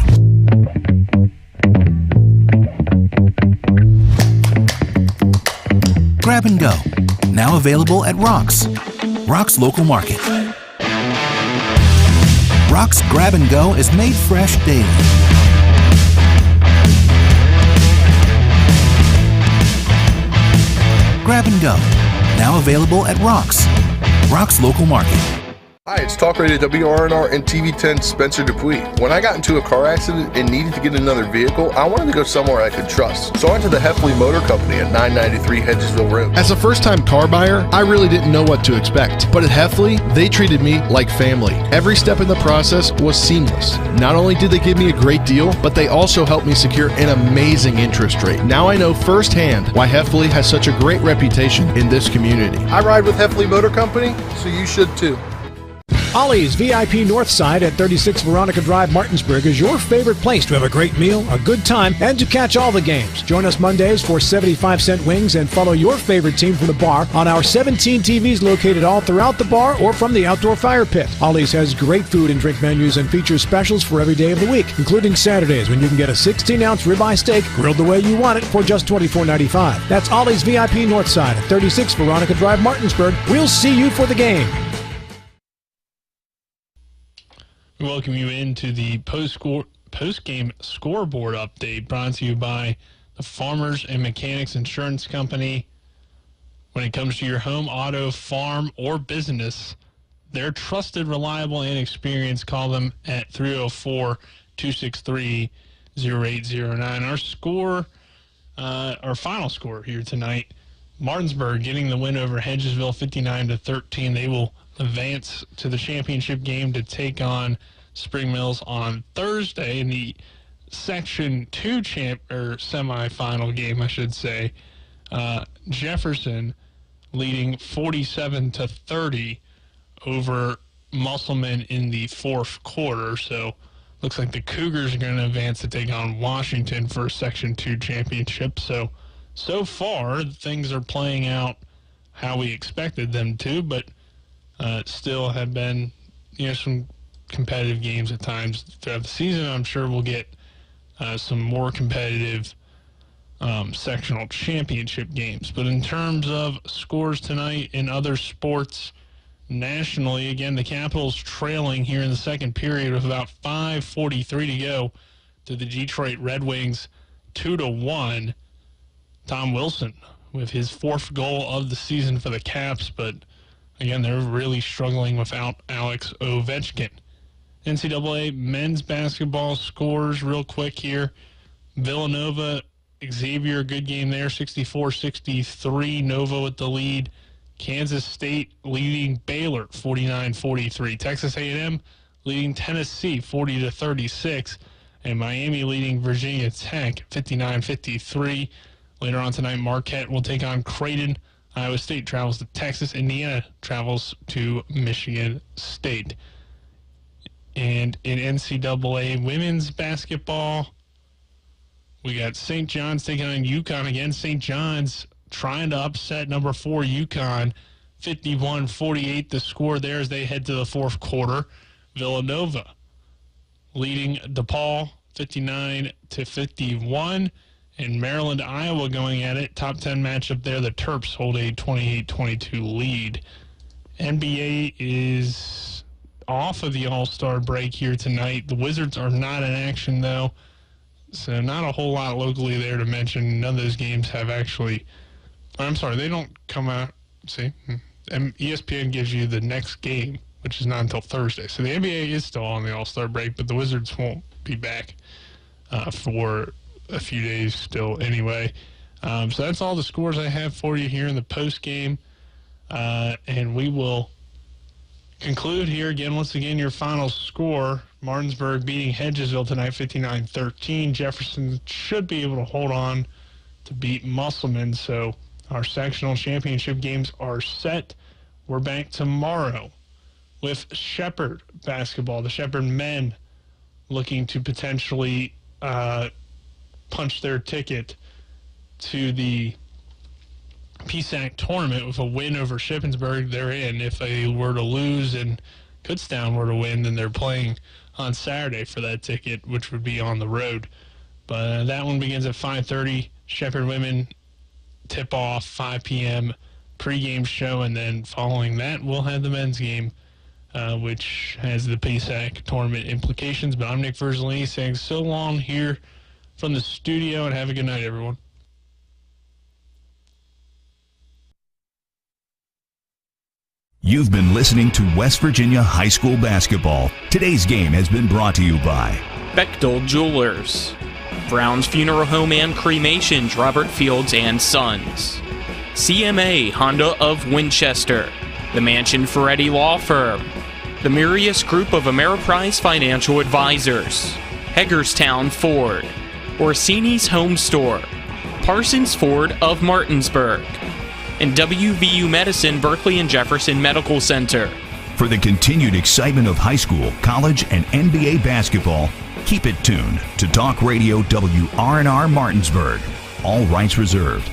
Grab and Go, now available at Rock's local market. Rock's Grab and Go is made fresh daily. Grab and Go, now available at Rock's local market. Hi, it's Talk Radio WRNR and TV10 Spencer Dupuis. When I got into a car accident and needed to get another vehicle, I wanted to go somewhere I could trust. So I went to the Heffley Motor Company at 993 Hedgesville Road. As a first-time car buyer, I really didn't know what to expect. But at Heffley, they treated me like family. Every step in the process was seamless. Not only did they give me a great deal, but they also helped me secure an amazing interest rate. Now I know firsthand why Heffley has such a great reputation in this community. I ride with Heffley Motor Company, so you should too. Ollie's VIP Northside at 36 Veronica Drive, Martinsburg is your favorite place to have a great meal, a good time, and to catch all the games. Join us Mondays for 75-cent wings and follow your favorite team from the bar on our 17 TVs located all throughout the bar or from the outdoor fire pit. Ollie's has great food and drink menus and features specials for every day of the week, including Saturdays when you can get a 16-ounce ribeye steak grilled the way you want it for just $24.95. That's Ollie's VIP Northside at 36 Veronica Drive, Martinsburg. We'll see you for the game. We welcome you into the post-game scoreboard update brought to you by the Farmers and Mechanics Insurance Company. When it comes to your home, auto, farm, or business, they're trusted, reliable, and experienced. Call them at 304-263-0809. Our final score here tonight, Martinsburg getting the win over Hedgesville 59-13. They will advance to the championship game to take on Spring Mills on Thursday in the Section 2 semifinal game, I should say. Jefferson leading 47-30 over Musselman in the fourth quarter. So looks like the Cougars are going to advance to take on Washington for a Section 2 championship. So far, things are playing out how we expected them to, but still have been, some competitive games at times throughout the season. I'm sure we'll get some more competitive sectional championship games. But in terms of scores tonight in other sports nationally, again, the Capitals trailing here in the second period with about 5:43 to go to the Detroit Red Wings 2-1. Tom Wilson with his fourth goal of the season for the Caps, but again, they're really struggling without Alex Ovechkin. NCAA men's basketball scores real quick here. Villanova Xavier, good game there, 64-63. Nova with the lead. Kansas State leading Baylor, 49-43. Texas A&M leading Tennessee, 40-36. And Miami leading Virginia Tech, 59-53. Later on tonight, Marquette will take on Creighton. Iowa State travels to Texas. Indiana travels to Michigan State. And in NCAA women's basketball, we got St. John's taking on UConn again. St. John's trying to upset number 4 UConn, 51-48 the score there as they head to the fourth quarter. Villanova leading DePaul 59-51. And Maryland, Iowa going at it. Top 10 matchup there. The Terps hold a 28-22 lead. NBA is off of the All-Star break here tonight. The Wizards are not in action, though. So not a whole lot locally there to mention. None of those games have actually... I'm sorry, they don't come out. See? ESPN gives you the next game, which is not until Thursday. So the NBA is still on the All-Star break, but the Wizards won't be back for a few days still anyway. So that's all the scores I have for you here in the post game. And we will conclude here again. Once again, your final score, Martinsburg beating Hedgesville tonight, 59-13. Jefferson should be able to hold on to beat Musselman. So our sectional championship games are set. We're back tomorrow with Shepherd basketball. The Shepherd men looking to potentially punch their ticket to the PSAC tournament with a win over Shippensburg. They're in. If they were to lose and Kutztown were to win, then they're playing on Saturday for that ticket, which would be on the road. But that one begins at 5:30. Shepherd women tip off 5 p.m. pregame show, and then following that, we'll have the men's game, which has the PSAC tournament implications. But I'm Nick Verzolini saying so long here from the studio, and have a good night, everyone. You've been listening to West Virginia High School Basketball. Today's game has been brought to you by Bechtel Jewelers, Brown's Funeral Home and Cremations, Robert Fields and Sons, CMA Honda of Winchester, the Mansion Ferretti Law Firm, the Mirius Group of Ameriprise Financial Advisors, Hagerstown Ford, Orsini's Home Store, Parsons Ford of Martinsburg, and WVU Medicine Berkeley and Jefferson Medical Center. For the continued excitement of high school, college, and NBA basketball, keep it tuned to Talk Radio WRNR Martinsburg. All rights reserved.